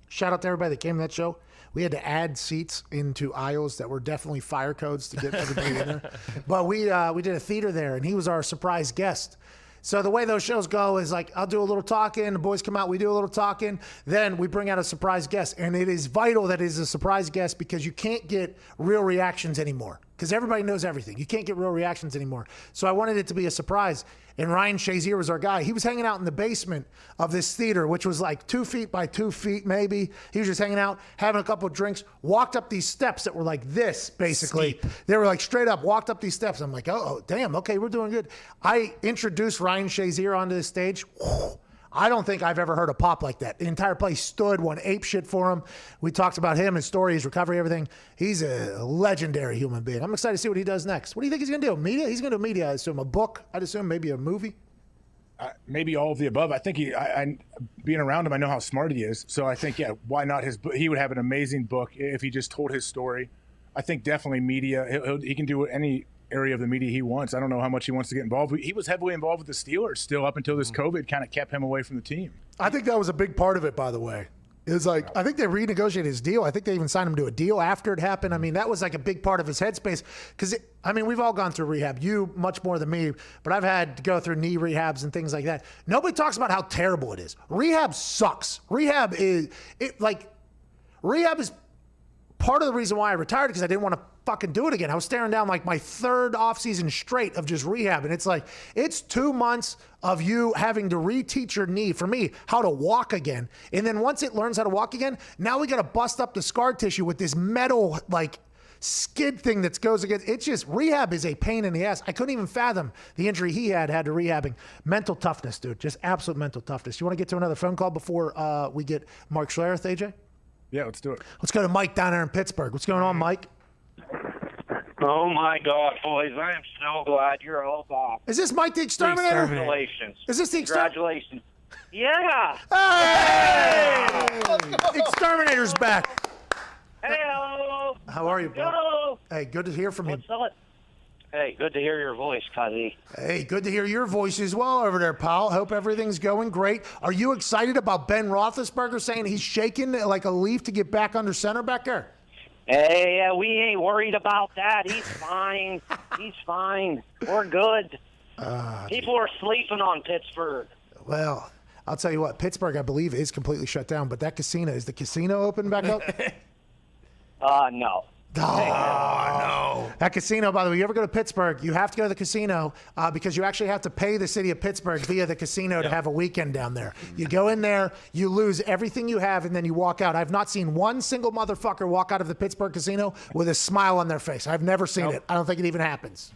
Shout out to everybody that came to that show. We had to add seats into aisles that were definitely fire codes to get everybody in there. But we did a theater there, and he was our surprise guest. So the way those shows go is like, I'll do a little talking, the boys come out, we do a little talking, then we bring out a surprise guest. And it is vital that it is a surprise guest because you can't get real reactions anymore because everybody knows everything. You can't get real reactions anymore. So I wanted it to be a surprise. And Ryan Shazier was our guy. He was hanging out in the basement of this theater, which was like 2 feet by 2 feet maybe. He was just hanging out, having a couple of drinks, walked up these steps that were like this, basically. Steep. They were like straight up, walked up these steps. I'm like, oh, damn, okay, we're doing good. I introduced Ryan Shazier onto the stage. I don't think I've ever heard a pop like that. The entire place stood, went ape shit for him. We talked about him, his story, his recovery, everything. He's a legendary human being. I'm excited to see what he does next. What do you think he's going to do? Media? He's going to do media, I assume. A book, I'd assume, maybe a movie? Maybe all of the above. I think being around him, I know how smart he is. So I think, yeah, why not his book? He would have an amazing book if he just told his story. I think definitely media. He can do any area of the media he wants. I don't know how much he wants to get involved. He was heavily involved with the Steelers still up until this COVID kind of kept him away from the team. I think that was a big part of it, by the way. It was like, I think they renegotiated his deal. I think they even signed him to a deal after it happened. I mean, that was like a big part of his headspace. Because, we've all gone through rehab. You much more than me. But I've had to go through knee rehabs and things like that. Nobody talks about how terrible it is. Rehab sucks. Rehab is part of the reason why I retired because I didn't want to fucking do it again. I was staring down like my third offseason straight of just rehab. And it's like, it's 2 months of you having to reteach your knee, for me, how to walk again. And then once it learns how to walk again, now we got to bust up the scar tissue with this metal, like, skid thing that goes against. It's just, rehab is a pain in the ass. I couldn't even fathom the injury he had to rehabbing. Mental toughness, dude. Just absolute mental toughness. You want to get to another phone call before we get Mark Schlereth, AJ? Yeah, let's do it. Let's go to Mike down there in Pittsburgh. What's going on, Mike? Oh, my God, boys. I am so glad you're all back. Is this Mike the Exterminator? Congratulations. Is this the Congratulations. Yeah. Hey! Exterminator's back. Hello. How are you, bro? Hello. Hey, good to hear from you. What's up? Hey, good to hear your voice, Kazi. Hey, good to hear your voice as well over there, pal. Hope everything's going great. Are you excited about Ben Roethlisberger saying he's shaking like a leaf to get back under center back there? Hey, we ain't worried about that. He's fine. He's fine. We're good. People are sleeping on Pittsburgh. Well, I'll tell you what, Pittsburgh, I believe, is completely shut down. But that casino, is the casino open back up? No. Oh, no. That casino, by the way, you ever go to Pittsburgh, you have to go to the casino because you actually have to pay the city of Pittsburgh via the casino to have a weekend down there. You go in there, you lose everything you have, and then you walk out. I've not seen one single motherfucker walk out of the Pittsburgh casino with a smile on their face. I've never seen it. I don't think it even happens.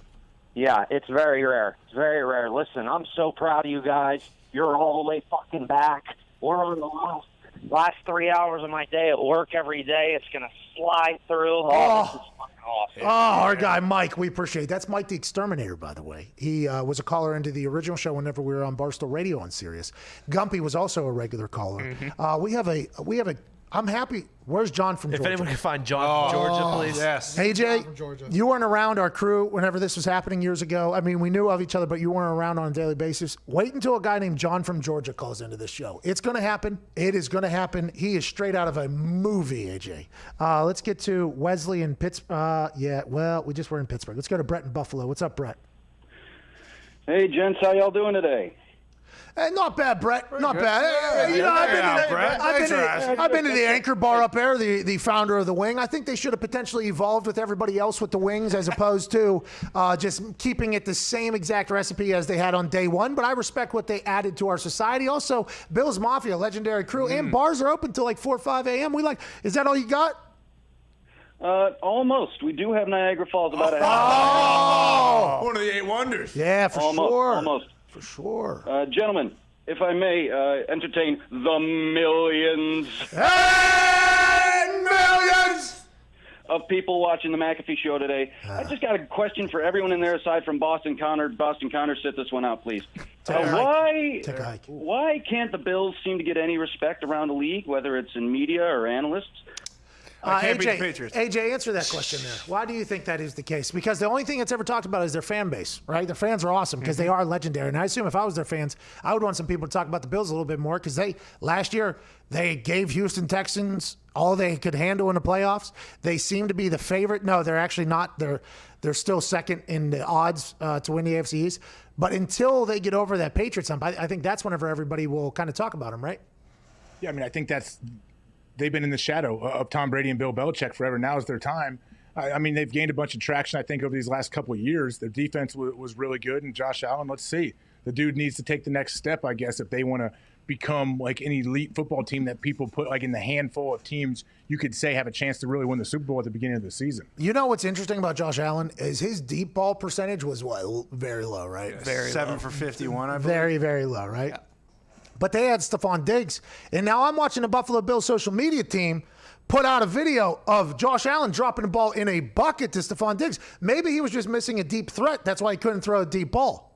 Yeah, it's very rare. It's very rare. Listen, I'm so proud of you guys. You're all the way fucking back. We're on the last 3 hours of my day at work every day. It's going to slide through. This is fucking awesome. Our guy, Mike, we appreciate it. That's Mike the Exterminator, by the way. He was a caller into the original show whenever we were on Barstool Radio on Sirius. Gumpy was also a regular caller. We have a I'm happy. Where's John from Georgia? If anyone can find John from Georgia, please. Yes. AJ, you weren't around our crew whenever this was happening years ago. I mean, we knew of each other, but you weren't around on a daily basis. Wait until a guy named John from Georgia calls into this show. It's going to happen. It is going to happen. He is straight out of a movie, AJ. Let's get to Wesley in Pittsburgh. We just were in Pittsburgh. Let's go to Brett in Buffalo. What's up, Brett? Hey, gents. How y'all doing today? Not bad, Brett. Not bad. I've been to the Anchor Bar up there, the founder of the Wing. I think they should have potentially evolved with everybody else with the wings as opposed to just keeping it the same exact recipe as they had on day one. But I respect what they added to our society. Also, Bill's Mafia, legendary crew, and bars are open till like 4 or 5 a.m. Is that all you got? Almost. We do have Niagara Falls about a half. One of the 8 wonders. Yeah, for sure. Almost. For sure. Gentlemen, if I may entertain the millions and millions of people watching the McAfee show today, I just got a question for everyone in there aside from Boston Connor. Boston Connor, sit this one out, please. Why can't the Bills seem to get any respect around the league, whether it's in media or analysts? AJ, answer that question there. Why do you think that is the case? Because the only thing that's ever talked about is their fan base, right? Their fans are awesome because they are legendary. And I assume if I was their fans, I would want some people to talk about the Bills a little bit more because last year they gave Houston Texans all they could handle in the playoffs. They seem to be the favorite. No, they're actually not. They're still second in the odds to win the AFC East. But until they get over that Patriots hump, I think that's whenever everybody will kind of talk about them, right? Yeah, I mean, I think they've been in the shadow of Tom Brady and Bill Belichick forever. Now is their time. I mean, they've gained a bunch of traction, I think, over these last couple of years. Their defense was really good, and Josh Allen, let's see. The dude needs to take the next step, I guess, if they want to become like an elite football team that people put like in the handful of teams you could say have a chance to really win the Super Bowl at the beginning of the season. You know what's interesting about Josh Allen is his deep ball percentage was very low, right? Yes. Very 7 low. for 51, I believe. Very, very low, right? Yeah. But they had Stephon Diggs, and now I'm watching the Buffalo Bills social media team put out a video of Josh Allen dropping the ball in a bucket to Stephon Diggs. Maybe he was just missing a deep threat. That's why he couldn't throw a deep ball.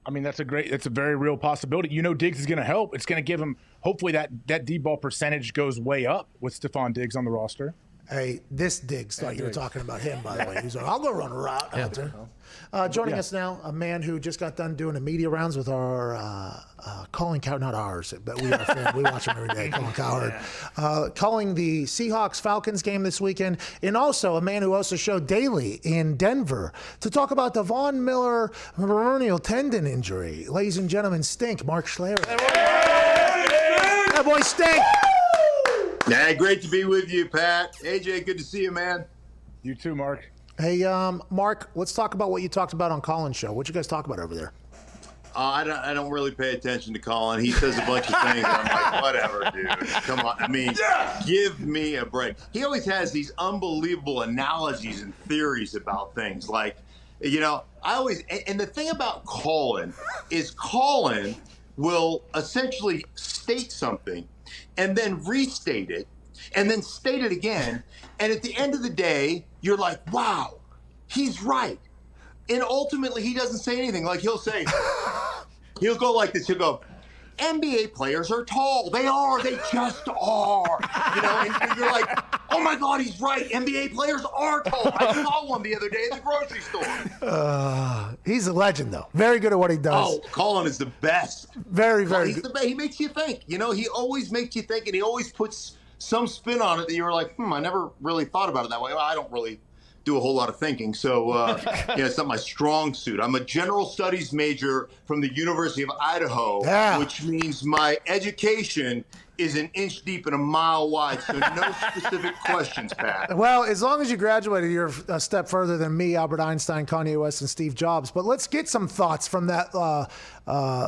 I mean, that's a very real possibility. You know, Diggs is going to help. It's going to give him, hopefully that deep ball percentage goes way up with Stephon Diggs on the roster. Hey, this Diggs, thought you were talking about him, by the way. He's like, I'll go run a route out there. Joining us now, a man who just got done doing the media rounds with our Colin Cowherd, not ours, but we are a fan. We watch him every day, Colin Cowherd. Calling the Seahawks-Falcons game this weekend, and also a man who also showed daily in Denver to talk about the Von Miller peroneal tendon injury. Ladies and gentlemen, Stink, Mark Schlereth. That boy Stink. Nah, great to be with you, Pat. AJ, good to see you, man. You too, Mark. Hey, Mark, let's talk about what you talked about on Colin's show. What'd you guys talk about over there? I don't really pay attention to Colin. He says a bunch of things. I'm like, whatever, dude. Come on. I mean, give me a break. He always has these unbelievable analogies and theories about things. Like, you know, and the thing about Colin is Colin will essentially state something and then restate it, and then state it again. And at the end of the day, you're like, wow, he's right. And ultimately, he doesn't say anything. Like, he'll go like this. He'll go, NBA players are tall. They are. They just are. You know, and you're like, oh, my God, he's right. NBA players are tall. I saw one the other day at the grocery store. He's a legend, though. Very good at what he does. Oh, Colin is the best. Very, very good. He makes you think. You know, he always makes you think, and he always puts some spin on it that you were like, I never really thought about it that way. Well, I don't really do a whole lot of thinking. So, it's not my strong suit. I'm a general studies major from the University of Idaho, which means my education is an inch deep and a mile wide. So no specific questions, Pat. Well, as long as you graduated, you're a step further than me, Albert Einstein, Kanye West, and Steve Jobs. But let's get some thoughts from that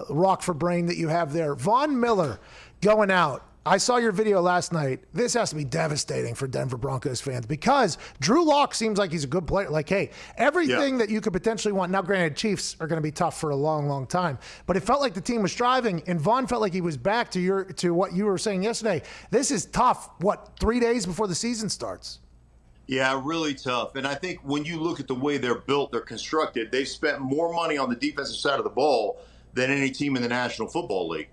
rock for brain that you have there. Von Miller going out. I saw your video last night. This has to be devastating for Denver Broncos fans because Drew Lock seems like he's a good player. Like, hey, everything that you could potentially want. Now, granted, Chiefs are going to be tough for a long, long time, but it felt like the team was striving, and Von felt like he was back to what you were saying yesterday. This is tough. 3 days before the season starts? Yeah, really tough. And I think when you look at the way they're built, they're constructed, they've spent more money on the defensive side of the ball than any team in the National Football League.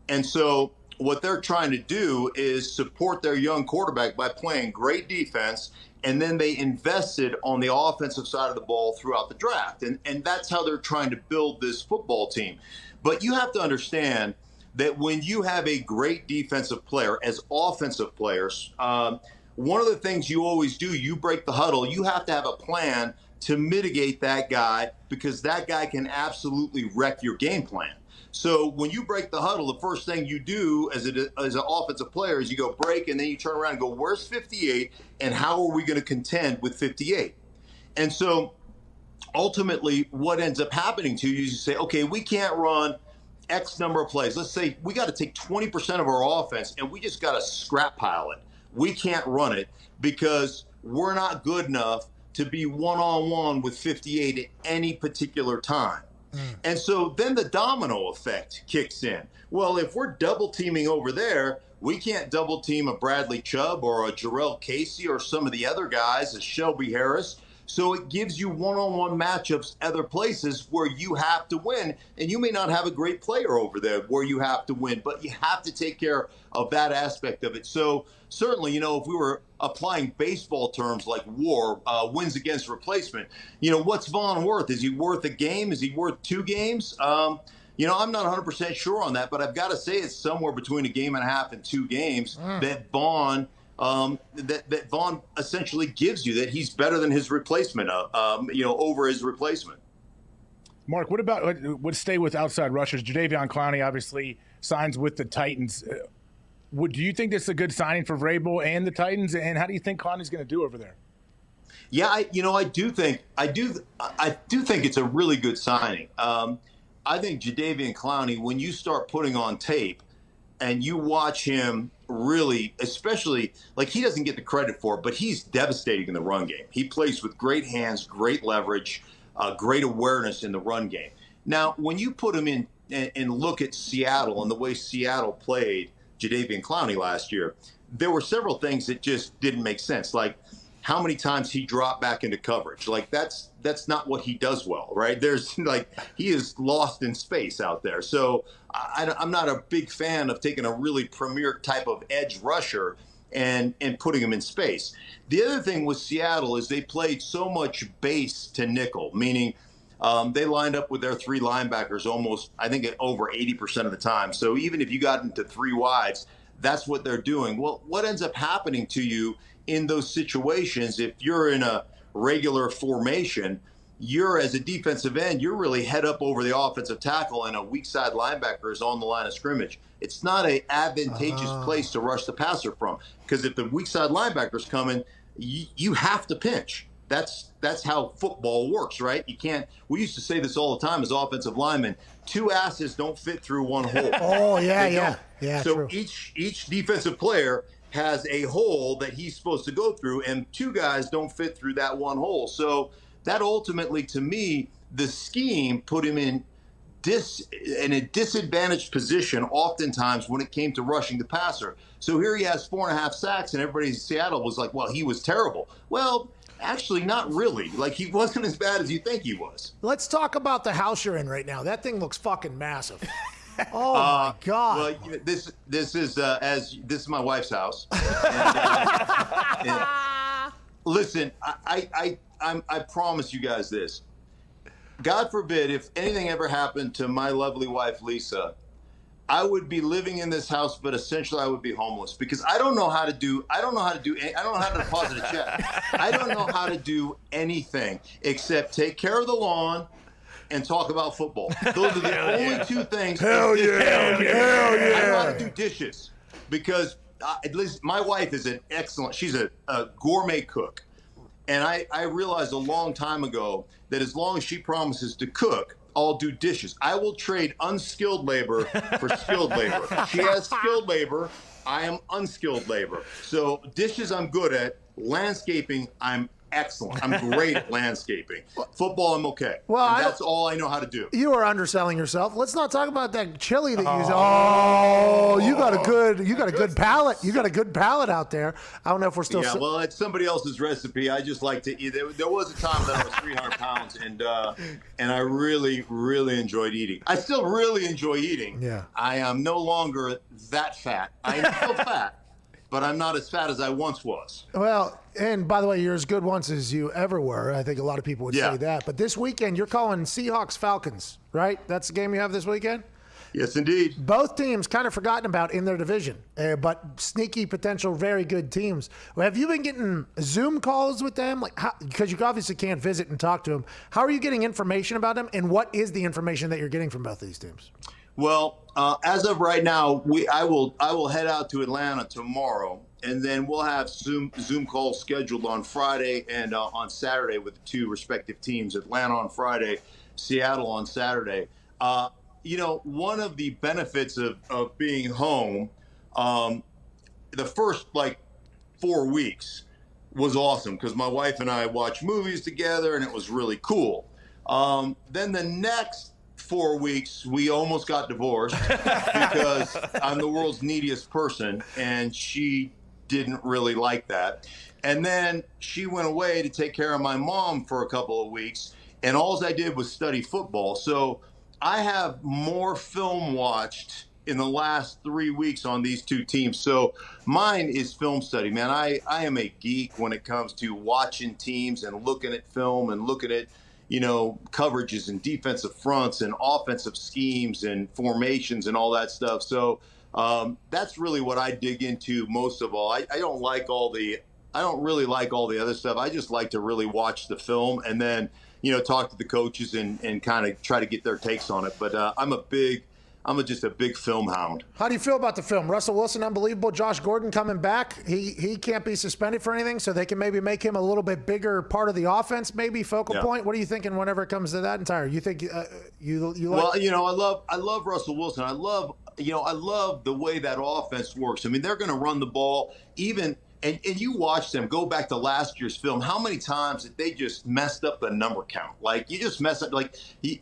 And so what they're trying to do is support their young quarterback by playing great defense, and then they invested on the offensive side of the ball throughout the draft. And that's how they're trying to build this football team. But you have to understand that when you have a great defensive player as offensive players, one of the things you always do, you break the huddle, you have to have a plan to mitigate that guy because that guy can absolutely wreck your game plan. So when you break the huddle, the first thing you do as an offensive player is you go break, and then you turn around and go, where's 58, and how are we going to contend with 58? And so ultimately what ends up happening to you is you say, okay, we can't run X number of plays. Let's say we got to take 20% of our offense, and we just got to scrap pile it. We can't run it because we're not good enough to be one-on-one with 58 at any particular time. And so then the domino effect kicks in. Well, if we're double teaming over there, we can't double team a Bradley Chubb or a Jarrell Casey or some of the other guys, a Shelby Harris. So it gives you one-on-one matchups other places where you have to win. And you may not have a great player over there where you have to win, but you have to take care of that aspect of it. So certainly, if we were applying baseball terms like WAR, wins against replacement, what's Von worth? Is he worth a game? Is he worth 2 games? I'm not 100% sure on that, but I've got to say it's somewhere between a game and a half and 2 games that Von that Von essentially gives you, that he's better than his replacement, over his replacement. Mark, what about would stay with outside rushers? Jadeveon Clowney obviously signs with the Titans. Do you think this is a good signing for Vrabel and the Titans? And how do you think Clowney's going to do over there? Yeah, I do think it's a really good signing. I think Jadeveon Clowney, when you start putting on tape and you watch him really, especially, like, he doesn't get the credit for it, but he's devastating in the run game. He plays with great hands, great leverage, great awareness in the run game. Now, when you put him in and look at Seattle and the way Seattle played Jadeveon Clowney last year, there were several things that just didn't make sense. Like how many times he dropped back into coverage. Like that's not what he does well, right? There's he is lost in space out there. So I'm not a big fan of taking a really premier type of edge rusher and putting him in space. The other thing with Seattle is they played so much base to nickel, meaning they lined up with their 3 linebackers almost, I think, at over 80% of the time. So even if you got into 3 wides, that's what they're doing. Well, what ends up happening to you in those situations, if you're in a regular formation, you're, as a defensive end, you're really head up over the offensive tackle, and a weak side linebacker is on the line of scrimmage. It's not an advantageous place to rush the passer from, because if the weak side linebacker's coming, you have to pinch. That's how football works, right? You can't. We used to say this all the time as offensive linemen: 2 asses don't fit through 1 hole. Oh yeah. So true. each defensive player has a hole that he's supposed to go through, and 2 guys don't fit through that 1 hole. So that ultimately, to me, the scheme put him in a disadvantaged position oftentimes when it came to rushing the passer. So here he has 4.5 sacks, and everybody in Seattle was like, well, he was terrible. Well, actually, not really. Like, he wasn't as bad as you think he was. Let's talk about the house you're in right now. That thing looks fucking massive. Oh my God! Well, this is my wife's house. And, listen, I promise you guys this. God forbid if anything ever happened to my lovely wife Lisa, I would be living in this house, but essentially I would be homeless because I don't know how to deposit a check. I don't know how to do anything except take care of the lawn and talk about football. Those are the only two things. Hell yeah. I know how to do dishes because at least my wife is she's a gourmet cook. And I realized a long time ago that as long as she promises to cook, I'll do dishes. I will trade unskilled labor for skilled labor. She has skilled labor. I am unskilled labor. So dishes I'm good at. Landscaping, I'm excellent. I'm great at landscaping. Football, I'm okay. Well, and that's all I know how to do. You are underselling yourself. Let's not talk about that chili that you use. Oh, you got a good palate. You got a good palate out there. I don't know if we're still. Yeah, well, it's somebody else's recipe. I just like to eat. There was a time that I was 300 pounds, and I really, really enjoyed eating. I still really enjoy eating. Yeah. I am no longer that fat. I am still fat. But I'm not as fat as I once was. Well, and by the way, you're as good once as you ever were. I think a lot of people would say that. But this weekend, you're calling Seahawks-Falcons, right? That's the game you have this weekend? Yes, indeed. Both teams kind of forgotten about in their division, but sneaky potential, very good teams. Well, have you been getting Zoom calls with them? Because you obviously can't visit and talk to them. How are you getting information about them, and what is the information that you're getting from both these teams? Well, as of right now, I will head out to Atlanta tomorrow, and then we'll have Zoom calls scheduled on Friday and on Saturday with the two respective teams. Atlanta on Friday, Seattle on Saturday. One of the benefits of being home, the first 4 weeks was awesome because my wife and I watched movies together, and it was really cool. Then the next 4 weeks, we almost got divorced because I'm the world's neediest person, and she didn't really like that. And then she went away to take care of my mom for a couple of weeks, and all I did was study football. So I have more film watched in the last 3 weeks on these two teams. So mine is film study, man. I am a geek when it comes to watching teams and looking at film and looking at coverages and defensive fronts and offensive schemes and formations and all that stuff. So that's really what I dig into most of all. I don't really like all the other stuff. I just like to really watch the film and then, talk to the coaches and kind of try to get their takes on it. But I'm just a big film hound. How do you feel about the film? Russell Wilson, unbelievable. Josh Gordon coming back. He can't be suspended for anything, so they can maybe make him a little bit bigger part of the offense, maybe focal point. What are you thinking whenever it comes to that entire? You think you like? Well, I love Russell Wilson. I love the way that offense works. I mean, they're going to run the ball even. And you watch them go back to last year's film. How many times did they just messed up the number count? You just messed up you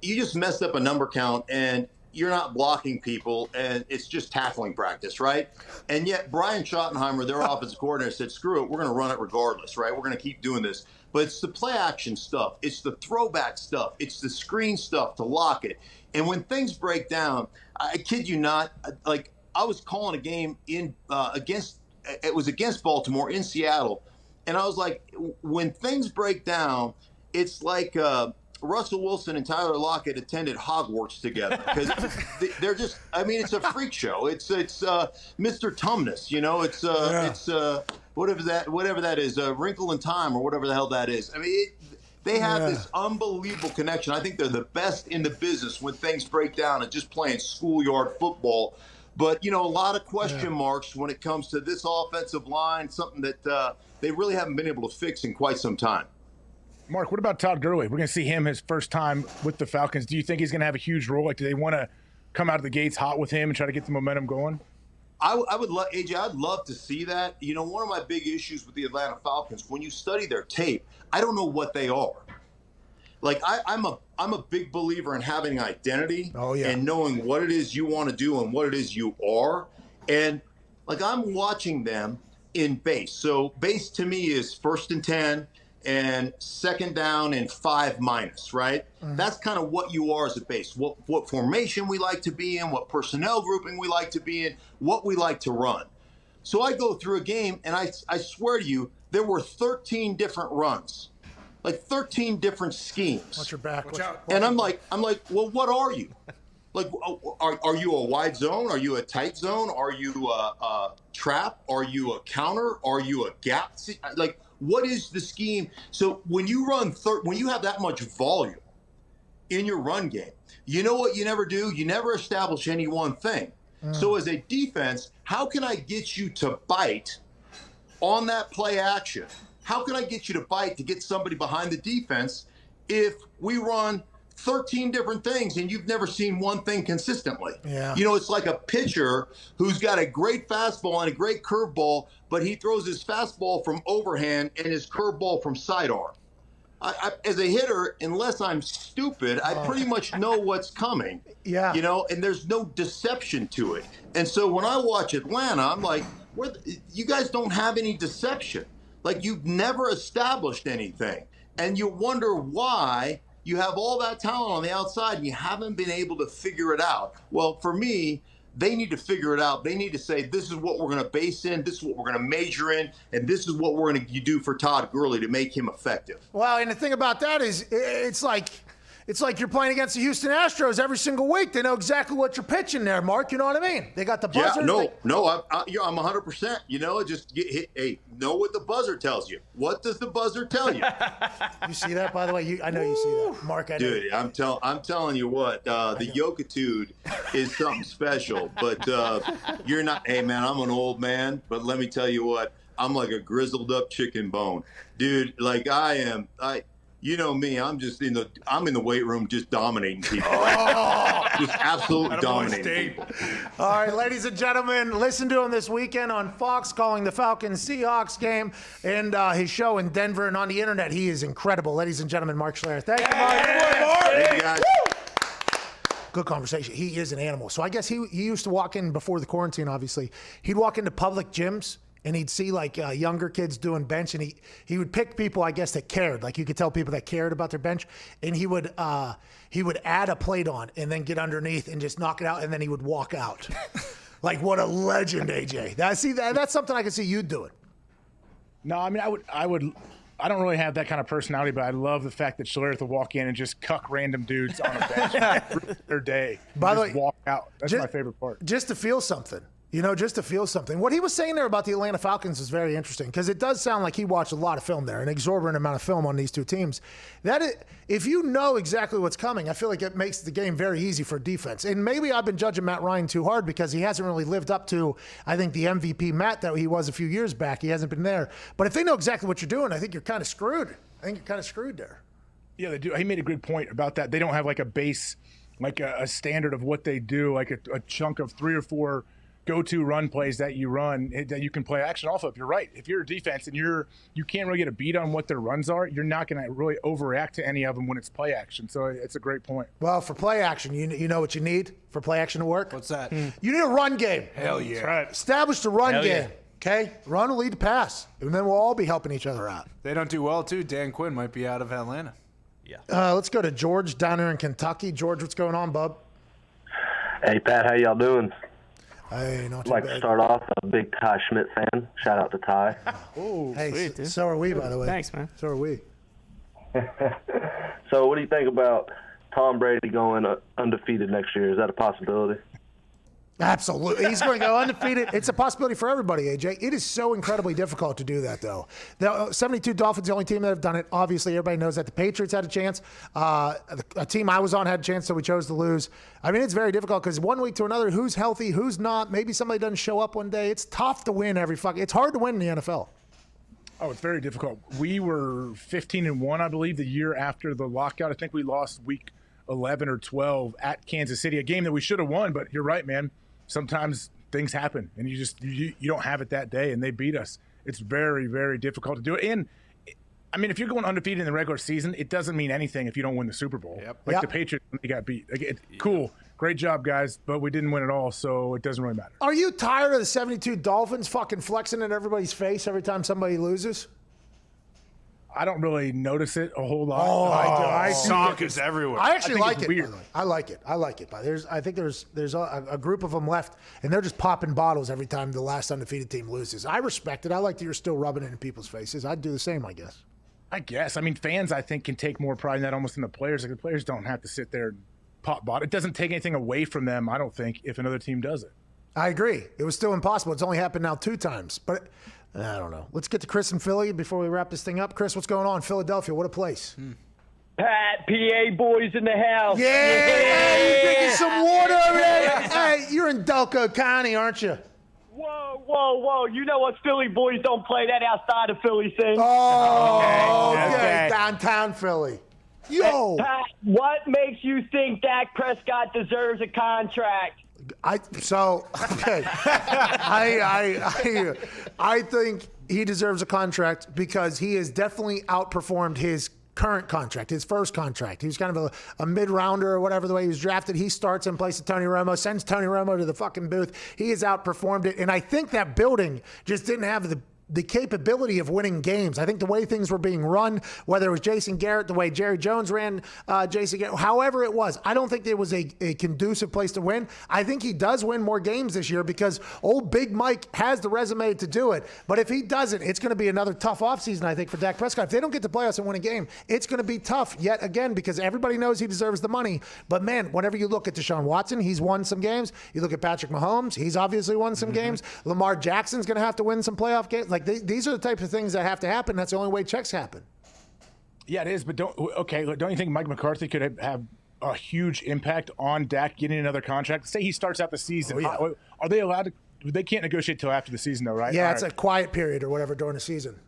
just messed up a number count and you're not blocking people and it's just tackling practice, right? And yet Brian Schottenheimer, their offensive coordinator, said, screw it, we're going to run it regardless, right? We're going to keep doing this. But it's the play action stuff. It's the throwback stuff. It's the screen stuff to lock it. And when things break down, I kid you not, I was calling a game against Baltimore in Seattle. And I was like, when things break down, it's like Russell Wilson and Tyler Lockett attended Hogwarts together because they're just. I mean, it's a freak show. It's Mr. Tumnus, It's whatever that is, Wrinkle in Time or whatever the hell that is. I mean, they have this unbelievable connection. I think they're the best in the business when things break down and just playing schoolyard football. But, a lot of question marks when it comes to this offensive line, something that they really haven't been able to fix in quite some time. Mark, what about Todd Gurley? We're going to see him his first time with the Falcons. Do you think he's going to have a huge role? Do they want to come out of the gates hot with him and try to get the momentum going? I would love, AJ, I'd love to see that. One of my big issues with the Atlanta Falcons, when you study their tape, I don't know what they are. I'm a big believer in having an identity and knowing what it is you want to do and what it is you are. And I'm watching them in base. So base to me is 1st and 10 and 2nd down and 5-, right? Mm-hmm. That's kind of what you are as a base. What formation we like to be in, what personnel grouping we like to be in, what we like to run. So I go through a game and I swear to you, there were 13 different runs. 13 different schemes. Watch your back. And I'm like, well, what are you? Like, are you a wide zone? Are you a tight zone? Are you a trap? Are you a counter? Are you a gap? Like, what is the scheme? So when you run when you have that much volume in your run game, you know what you never do? You never establish any one thing. So as a defense, how can I get you to bite on that play action? How can I get you to bite to get somebody behind the defense if we run 13 different things and you've never seen one thing consistently? Yeah. You know, it's like a pitcher who's got a great fastball and a great curveball, but he throws his fastball from overhand and his curveball from sidearm. As a hitter, unless I'm stupid, I pretty much know what's coming. Yeah. You know, and there's no deception to it. And so when I watch Atlanta, I'm like, you guys don't have any deception. Like, you've never established anything. And you wonder why you have all that talent on the outside and you haven't been able to figure it out. Well, for me, they need to figure it out. They need to say, this is what we're going to base in, this is what we're going to major in, and this is what we're going to do for Todd Gurley to make him effective. Well, and the thing about that is it's like you're playing against the Houston Astros every single week. They know exactly what you're pitching there, Mark. You know what I mean? They got the buzzer. Yeah, I'm 100%. You know, just hey, know what the buzzer tells you. What does the buzzer tell you? You see that, by the way? I know you see that, Mark. Dude, I'm telling you what. The Yokitude is something special. But you're not. Hey, man, I'm an old man. But let me tell you what. I'm like a grizzled up chicken bone, dude. Like you know me, I'm in the weight room just dominating people. Just absolutely dominating people. All right, ladies and gentlemen, listen to him this weekend on Fox calling the Falcons-Seahawks game and his show in Denver and on the internet. He is incredible. Ladies and gentlemen, Mark Schlereth. Thank you, Mark. Thank you, guys. Good conversation. He is an animal. So I guess he used to walk in before the quarantine, obviously. He'd walk into public gyms and he'd see like younger kids doing bench, and he would pick people, I guess, that cared. Like, you could tell people that cared about their bench, and he would add a plate on and then get underneath and just knock it out, and then he would walk out. Like, what a legend, AJ. That's something I could see you doing. No, I mean, I don't really have that kind of personality, but I love the fact that Schlereth will walk in and just cuck random dudes on a bench their day. By the way, walk out. That's my favorite part. Just to feel something. You know, just to feel something. What he was saying there about the Atlanta Falcons is very interesting, because it does sound like he watched a lot of film there, an exorbitant amount of film on these two teams. If you know exactly what's coming, I feel like it makes the game very easy for defense. And maybe I've been judging Matt Ryan too hard because he hasn't really lived up to, I think, the MVP Matt that he was a few years back. He hasn't been there. But if they know exactly what you're doing, I think you're kind of screwed. I think you're kind of screwed there. Yeah, they do. He made a good point about that. They don't have like a base, like a standard of what they do, like a chunk of 3 or 4 go-to run plays that you run that you can play action off of. You're right. If you're a defense and you can't really get a beat on what their runs are, you're not going to really overreact to any of them when it's play action. So it's a great point. Well, for play action, you know what you need for play action to work? What's that? You need a run game. Hell yeah. That's right. Establish the run game. Okay? Run will lead to pass. And then we'll all be helping each other out. They don't do well, too. Dan Quinn might be out of Atlanta. Yeah. Let's go to George down here in Kentucky. George, what's going on, bub? Hey, Pat, how y'all doing? Hey, not I'd too like bad. to start off a big Ty Schmidt fan. Shout out to Ty. Oh, hey, sweet, dude. so are we, by the way. Thanks, man. So are we. So what do you think about Tom Brady going undefeated next year? Is that a possibility? Absolutely. He's going to go undefeated. It's a possibility for everybody, AJ. It is so incredibly difficult to do that, though. The 72 Dolphins, the only team that have done it. Obviously, everybody knows that the Patriots had a chance. A team I was on had a chance, so we chose to lose. I mean, it's very difficult because one week to another, who's healthy, who's not. Maybe somebody doesn't show up one day. It's tough to win it's hard to win in the NFL. Oh, it's very difficult. We were 15-1, I believe, the year after the lockout. I think we lost week 11 or 12 at Kansas City, a game that we should have won. But you're right, man. Sometimes things happen, and you don't have it that day, and they beat us. It's very, very difficult to do it. And, I mean, if you're going undefeated in the regular season, it doesn't mean anything if you don't win the Super Bowl. Yep. The Patriots, they got beat. Cool. Great job, guys, but we didn't win at all, so it doesn't really matter. Are you tired of the 72 Dolphins fucking flexing in everybody's face every time somebody loses? I don't really notice it a whole lot. Oh, I do. Sock is everywhere. I actually think like it's it. weird. I like it. But I think there's a group of them left, and they're just popping bottles every time the last undefeated team loses. I respect it. I like that you're still rubbing it in people's faces. I'd do the same, I guess. I mean, fans, I think, can take more pride in that almost than the players. Like, the players don't have to sit there and bought. It doesn't take anything away from them, I don't think, if another team does it. I agree. It was still impossible. It's only happened now 2 times. But I don't know. Let's get to Chris in Philly before we wrap this thing up. Chris, what's going on? Philadelphia, what a place. Pat, PA boys in the house. Yeah! Hey, you drinking some water over there? Hey, you're in Delco County, aren't you? Whoa. You know us Philly boys don't play that outside of Philly thing. Oh, okay. Downtown Philly. Yo! Pat, what makes you think Dak Prescott deserves a contract? I think he deserves a contract because he has definitely outperformed his current contract, his first contract. He was kind of a mid-rounder or whatever the way he was drafted. He starts in place of Tony Romo, sends Tony Romo to the fucking booth. He has outperformed it. And I think that building just didn't have the capability of winning games. I think the way things were being run, whether it was Jason Garrett, the way Jerry Jones ran Jason Garrett, however it was, I don't think there was a conducive place to win. I think he does win more games this year because old Big Mike has the resume to do it. But if he doesn't, it's going to be another tough offseason, I think, for Dak Prescott. If they don't get to playoffs and win a game, it's going to be tough yet again because everybody knows he deserves the money. But, man, whenever you look at Deshaun Watson, he's won some games. You look at Patrick Mahomes, he's obviously won some games. Lamar Jackson's going to have to win some playoff games. Like, these are the types of things that have to happen. That's the only way checks happen. Yeah, it is. But don't you think Mike McCarthy could have a huge impact on Dak getting another contract? Say he starts out the season. Oh, yeah. Are they allowed to? They can't negotiate till after the season, though, right? Yeah, it's a quiet period or whatever during the season.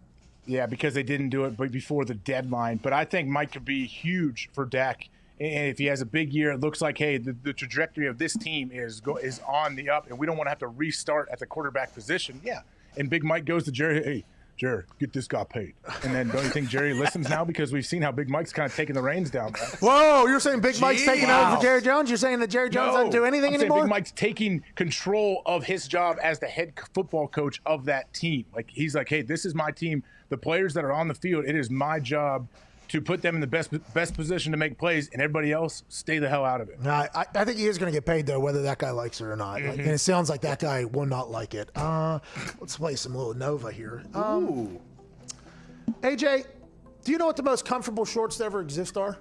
Yeah, because they didn't do it before the deadline. But I think Mike could be huge for Dak. And if he has a big year, it looks like, hey, the trajectory of this team is on the up, and we don't want to have to restart at the quarterback position. Yeah. And Big Mike goes to Jerry, hey, Jerry, get this guy paid. And then don't you think Jerry listens now? Because we've seen how Big Mike's kind of taking the reins down there. Whoa, you're saying Big Mike's taking over for Jerry Jones? You're saying that Jerry Jones doesn't do anything anymore? Big Mike's taking control of his job as the head football coach of that team. Like, he's like, hey, this is my team. The players that are on the field, it is my job to put them in the best position to make plays, and everybody else stay the hell out of it. I think he is going to get paid, though, whether that guy likes it or not. And it sounds like that guy will not like it. Let's play some little Nova here. AJ, do you know what the most comfortable shorts that ever exist are?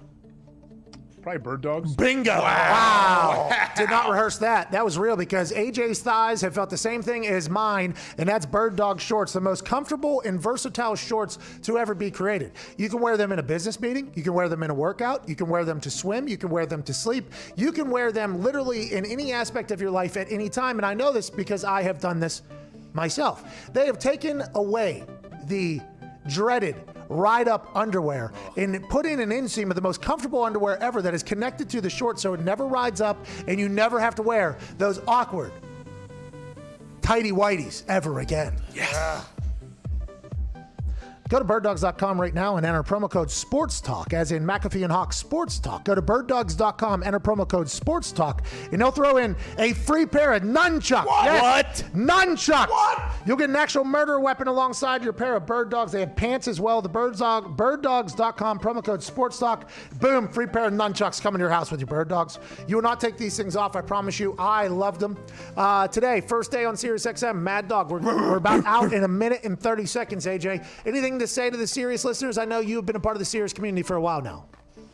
Probably bird dogs. Bingo. Wow. Did not rehearse that. That was real because AJ's thighs have felt the same thing as mine, and that's bird dog shorts, the most comfortable and versatile shorts to ever be created. You can wear them in a business meeting. You can wear them in a workout. You can wear them to swim. You can wear them to sleep. You can wear them literally in any aspect of your life at any time, and I know this because I have done this myself. They have taken away the dreaded ride-up underwear and put in an inseam of the most comfortable underwear ever that is connected to the short so it never rides up and you never have to wear those awkward tighty whities ever again. Yes. Go to birddogs.com right now and enter promo code SPORTSTALK, as in McAfee and Hawk Sports Talk. Go to birddogs.com, enter promo code SPORTSTALK, and they'll throw in a free pair of nunchucks. What? Yes. What? Nunchucks. What? You'll get an actual murder weapon alongside your pair of bird dogs. They have pants as well. The birddogs.com, promo code SPORTSTALK. Boom, free pair of nunchucks coming to your house with your bird dogs. You will not take these things off, I promise you. I loved them. Today, first day on SiriusXM, Mad Dog. We're about out in a minute and 30 seconds, AJ. Anything to say to the Sirius listeners? I know you've been a part of the Sirius community for a while now.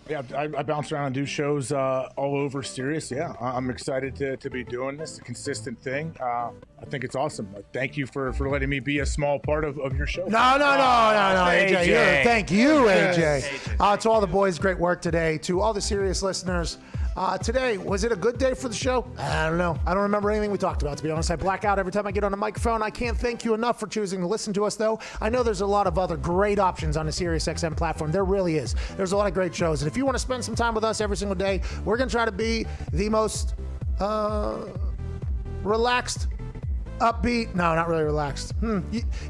Yeah, I bounce around and do shows all over Sirius. Yeah, I'm excited to be doing this, a consistent thing. I think it's awesome. Thank you for letting me be a small part of your show. No, AJ. Thank you, AJ. To all the boys, great work today. To all the Sirius listeners, today, was it a good day for the show? I don't know. I don't remember anything we talked about, to be honest. I black out every time I get on a microphone. I can't thank you enough for choosing to listen to us, though. I know there's a lot of other great options on the SiriusXM platform. There really is. There's a lot of great shows. And if you want to spend some time with us every single day, we're going to try to be the most relaxed, upbeat, no, not really relaxed.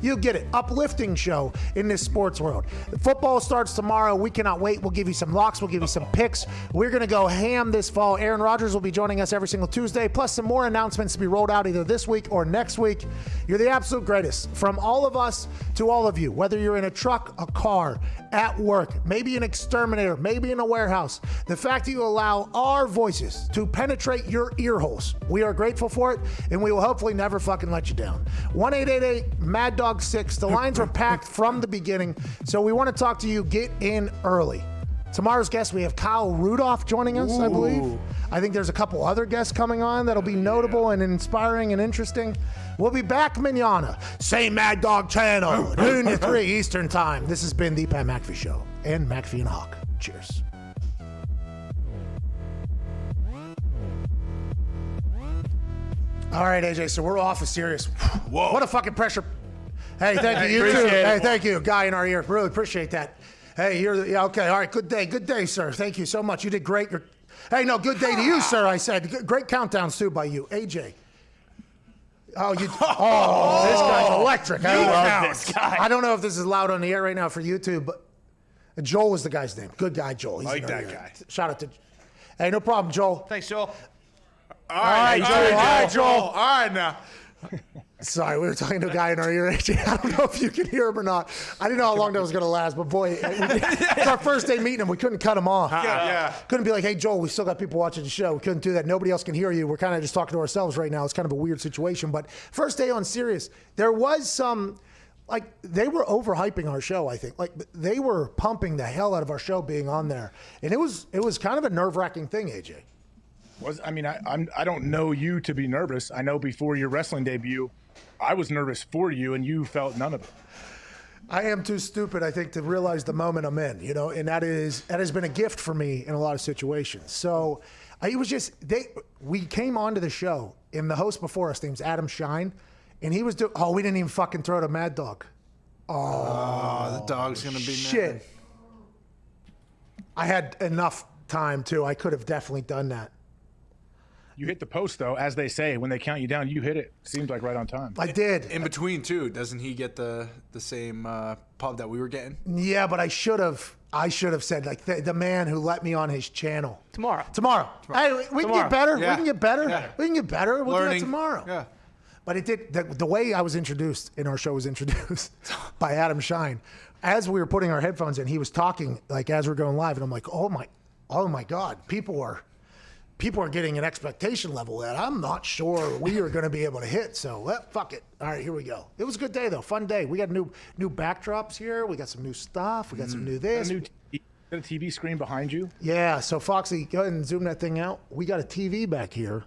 You get it. Uplifting show in this sports world. Football starts tomorrow. We cannot wait. We'll give you some locks. We'll give you some picks. We're going to go ham this fall. Aaron Rodgers will be joining us every single Tuesday, plus some more announcements to be rolled out either this week or next week. You're the absolute greatest. From all of us to all of you, whether you're in a truck, a car, at work, maybe an exterminator, maybe in a warehouse, the fact that you allow our voices to penetrate your ear holes, we are grateful for it, and we will hopefully never fucking let you down. 1-888-MAD-DOG-6. The lines were packed from the beginning, so we want to talk to you. Get in early. Tomorrow's guest, we have Kyle Rudolph joining us, I believe. I think there's a couple other guests coming on that'll be notable and inspiring and interesting. We'll be back manana. Same Mad Dog channel, noon to 3 Eastern Time. This has been the Pat McAfee Show and McAfee and Hawk. Cheers. All right, AJ, so we're off of serious. Whoa. What a fucking pressure. Hey, thank you. You too. Hey, thank you. Guy in our ear. Really appreciate that. Hey, yeah, okay. All right, good day, sir. Thank you so much. You did great. Hey, no, good day to you, sir, I said. Great countdowns, too, by you. AJ. Oh, this guy's electric. I love this guy. I don't know if this is loud on the air right now for YouTube, but Joel is the guy's name. Good guy, Joel. He's like that guy. Shout out to... Hey, no problem, Joel. Thanks, Joel. All right, Joel. All right, now. Sorry, we were talking to a guy in our ear. I don't know if you can hear him or not. I didn't know how long that was going to last, but boy, it's our first day meeting him. We couldn't cut him off. Yeah. Couldn't be like, hey, Joel, we still got people watching the show. We couldn't do that. Nobody else can hear you. We're kind of just talking to ourselves right now. It's kind of a weird situation. But first day on Sirius, there was some, like, they were overhyping our show, I think. Like, they were pumping the hell out of our show being on there. And it was kind of a nerve-wracking thing, AJ. I don't know you to be nervous. I know before your wrestling debut, I was nervous for you, and you felt none of it. I am too stupid, I think, to realize the moment I'm in, and that has been a gift for me in a lot of situations. So it was just, we came onto the show, and the host before us, name's Adam Shine, and he was we didn't even fucking throw to Mad Dog. Oh, the dog's going to be shit. mad. I had enough time, too. I could have definitely done that. You hit the post, though, as they say. When they count you down, you hit it. Seems like right on time. I did. In between, too, doesn't he get the same pub that we were getting? Yeah, but I should have said, like, the man who let me on his channel. Tomorrow. Hey, we can get better. Yeah. We can get better. Yeah. We can get better. We'll do that tomorrow. Yeah. But it did. The way I was introduced in our show was introduced by Adam Shine. As we were putting our headphones in, he was talking, like, as we're going live, and I'm like, oh my God, people are getting an expectation level that I'm not sure we are going to be able to hit. So fuck it. All right, here we go. It was a good day though, fun day. We got new backdrops here. We got some new stuff. We got some new this. A TV screen behind you. Yeah. So Foxy, go ahead and zoom that thing out. We got a TV back here,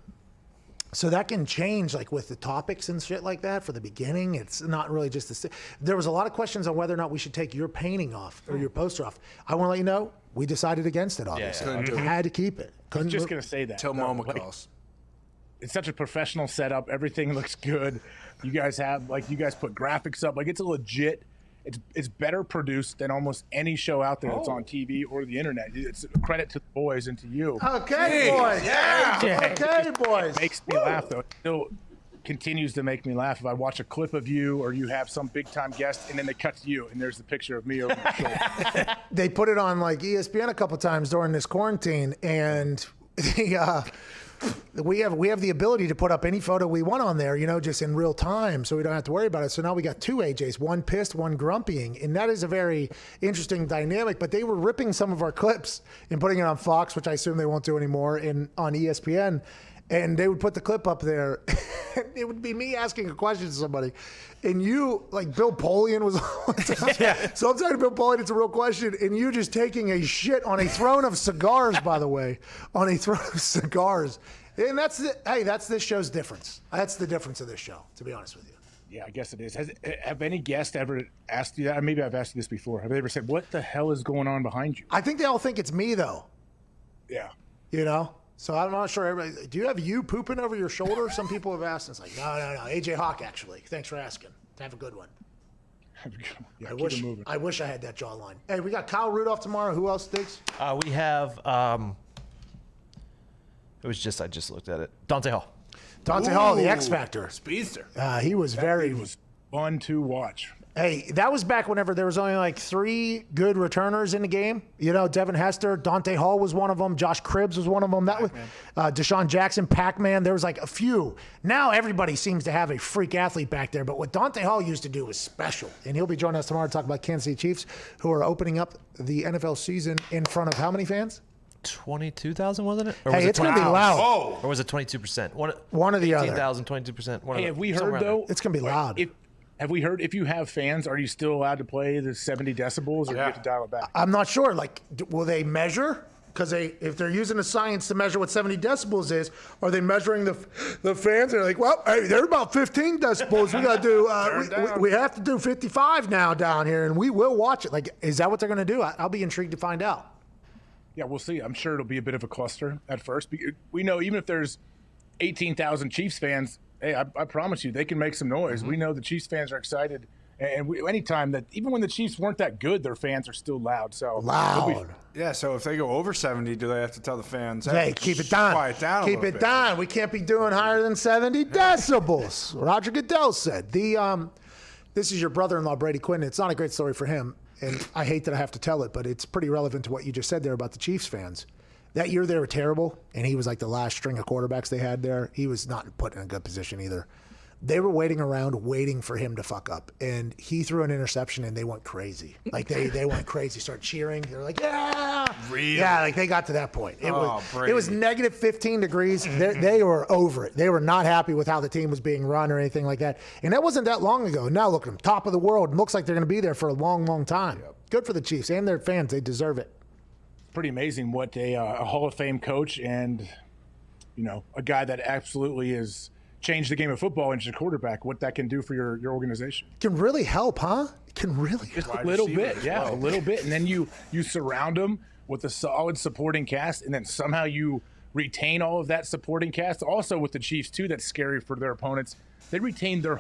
so that can change like with the topics and shit like that. For the beginning, it's not really just there was a lot of questions on whether or not we should take your painting off or your poster off. I want to let you know we decided against it. Obviously, Yeah. had to keep it. I was just going to say that. Till Mama calls. It's such a professional setup. Everything looks good. You guys put graphics up. Like, it's a legit, it's better produced than almost any show out there that's on TV or the internet. It's a credit to the boys and to you. Okay, boys. Yeah. Okay, boys. It makes me laugh, though. It still continues to make me laugh. If I watch a clip of you or you have some big-time guest, and then they cut to you, and there's the picture of me over my shoulder. They put it on like ESPN a couple times during this quarantine, and we have the ability to put up any photo we want on there, just in real time, so we don't have to worry about it. So now we got two AJs, one pissed, one grumpying, and that is a very interesting dynamic. But they were ripping some of our clips and putting it on Fox, which I assume they won't do anymore, and on ESPN. And they would put the clip up there. It would be me asking a question to somebody. And you, like Bill Polian was on. Yeah. So I'm talking to Bill Polian, it's a real question. And you just taking a shit on a throne of cigars, by the way. On a throne of cigars. And that's this show's difference. That's the difference of this show, to be honest with you. Yeah, I guess it is. Have any guests ever asked you that? Maybe I've asked you this before. Have they ever said, what the hell is going on behind you? I think they all think it's me, though. Yeah. So I'm not sure. Everybody, do you have you pooping over your shoulder? Some people have asked. It's like, no. AJ Hawk, actually. Thanks for asking. Have a good one. Yeah, I wish I had that jawline. Hey, we got Kyle Rudolph tomorrow. Who else, Diggs? We have. It was just I just looked at it. Dante Hall. Dante Hall, the X Factor. Speedster. He was fun to watch. Hey, that was back whenever there was only like 3 good returners in the game. Devin Hester, Dante Hall was one of them. Josh Cribbs was one of them. That was Deshaun Jackson, Pac-Man. There was like a few. Now everybody seems to have a freak athlete back there. But what Dante Hall used to do was special. And he'll be joining us tomorrow to talk about Kansas City Chiefs, who are opening up the NFL season in front of how many fans? 22,000, wasn't it? Hey, it's going to be loud. Or was it 22%? One of the other. 18,000, 22%. Hey, have we heard, though? It's going to be loud. Have we heard, if you have fans, are you still allowed to play the 70 decibels, or do you have to dial it back? I'm not sure. Like, will they measure? Because if they're using the science to measure what 70 decibels is, are they measuring the fans? They're like, well, hey, they're about 15 decibels. We got to do. We have to do 55 now down here, and we will watch it. Like, is that what they're going to do? I'll be intrigued to find out. Yeah, we'll see. I'm sure it'll be a bit of a cluster at first. We know even if there's 18,000 Chiefs fans, hey, I promise you, they can make some noise. Mm-hmm. We know the Chiefs fans are excited. And anytime that, even when the Chiefs weren't that good, their fans are still loud. So Yeah, so if they go over 70, do they have to tell the fans, Hey, keep it down. Quiet down. Keep it down. We can't be doing higher than 70 decibels. Roger Goodell said. This is your brother-in-law, Brady Quinn. It's not a great story for him, and I hate that I have to tell it, but it's pretty relevant to what you just said there about the Chiefs fans. That year they were terrible, and he was like the last string of quarterbacks they had there. He was not put in a good position either. They were waiting around, waiting for him to fuck up. And he threw an interception, and they went crazy. Like, they went crazy, started cheering. They were like, yeah! Really? Yeah, like, they got to that point. It Brady. was negative 15 degrees. They were over it. They were not happy with how the team was being run or anything like that. And that wasn't that long ago. Now, look at them, top of the world. It looks like they're going to be there for a long, long time. Yep. Good for the Chiefs and their fans. They deserve it. Pretty amazing what a Hall of Fame coach and, a guy that absolutely is – change the game of football into a quarterback, what that can do for your organization. Can really help, huh? Can really Just help. a little bit, yeah, a little bit. And then you surround them with a solid supporting cast, and then somehow you retain all of that supporting cast. Also with the Chiefs, too, that's scary for their opponents. They retain their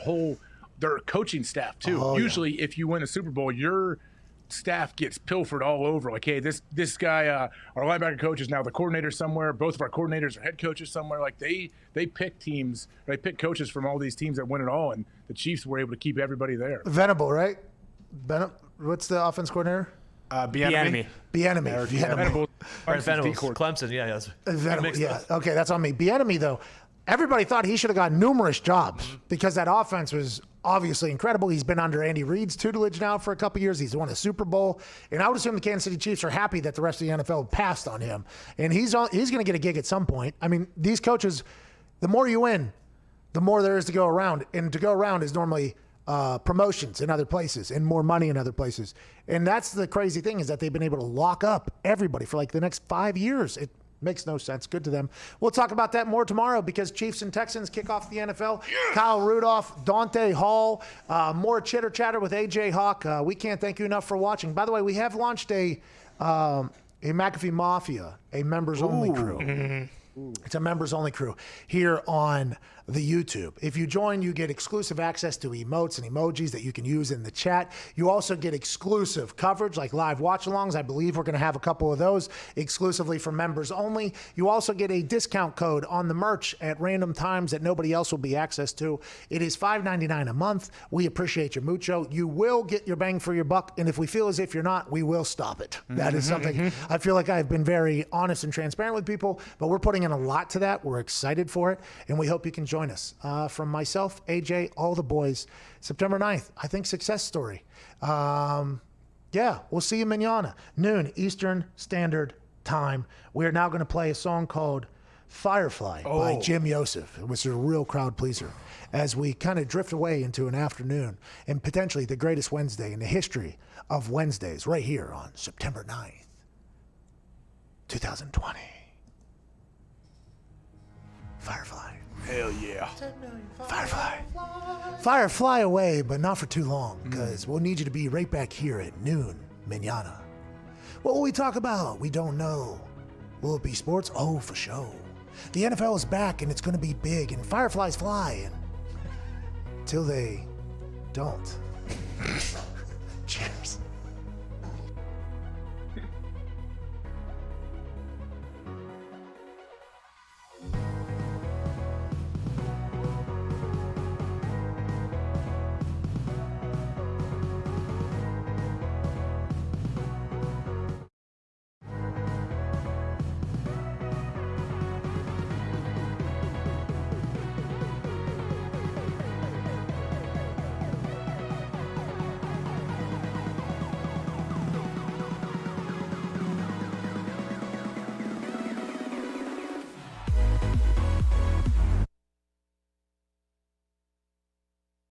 coaching staff, too. Usually, if you win a Super Bowl, your staff gets pilfered all over. Like, hey, this guy, our linebacker coach is now the coordinator somewhere. Both of our coordinators are head coaches somewhere. Like, they pick teams, they pick coaches from all these teams that win it all, and the Chiefs were able to keep everybody there. Venable, right? What's the offense coordinator? Bieniemy. Bieniemy. Clemson, yeah. Venable, yeah. Okay, that's on me. Bieniemy, though, everybody thought he should have got numerous jobs because that offense was obviously incredible. He's been under Andy Reid's tutelage now for a couple years. He's won a Super Bowl. And I would assume the Kansas City Chiefs are happy that the rest of the NFL passed on him. And he's going to get a gig at some point. I mean, these coaches, the more you win, the more there is to go around. And to go around is normally promotions in other places and more money in other places. And that's the crazy thing, is that they've been able to lock up everybody for like the next 5 years. It makes no sense. Good to them. We'll talk about that more tomorrow because Chiefs and Texans kick off the NFL. Kyle Rudolph, Dante Hall, more chitter chatter with AJ Hawk. We can't thank you enough for watching. By the way, we have launched a McAfee Mafia, a members-only crew. Mm-hmm. It's a members-only crew here on the YouTube. If you join, you get exclusive access to emotes and emojis that you can use in the chat. You also get exclusive coverage like live watch-alongs. I believe we're going to have a couple of those exclusively for members only. You also get a discount code on the merch at random times that nobody else will be access to. It is $5.99 a month. We appreciate your mucho. You will get your bang for your buck, and if we feel as if you're not, we will stop it. That is something I feel like I've been very honest and transparent with people, but we're putting in a lot to that. We're excited for it, and we hope you can join us. From myself, AJ, all the boys, September 9th, I think success story. Yeah, we'll see you mañana, noon Eastern Standard Time. We are now going to play a song called Firefly by Jim Yosef. It was a real crowd pleaser as we kind of drift away into an afternoon and potentially the greatest Wednesday in the history of Wednesdays right here on September 9th, 2020. Firefly. Hell yeah. Firefly. Fire, fly away, but not for too long, because we'll need you to be right back here at noon, mañana. What will we talk about? We don't know. Will it be sports? Oh, for sure. The NFL is back, and it's going to be big, and fireflies fly, and till they don't.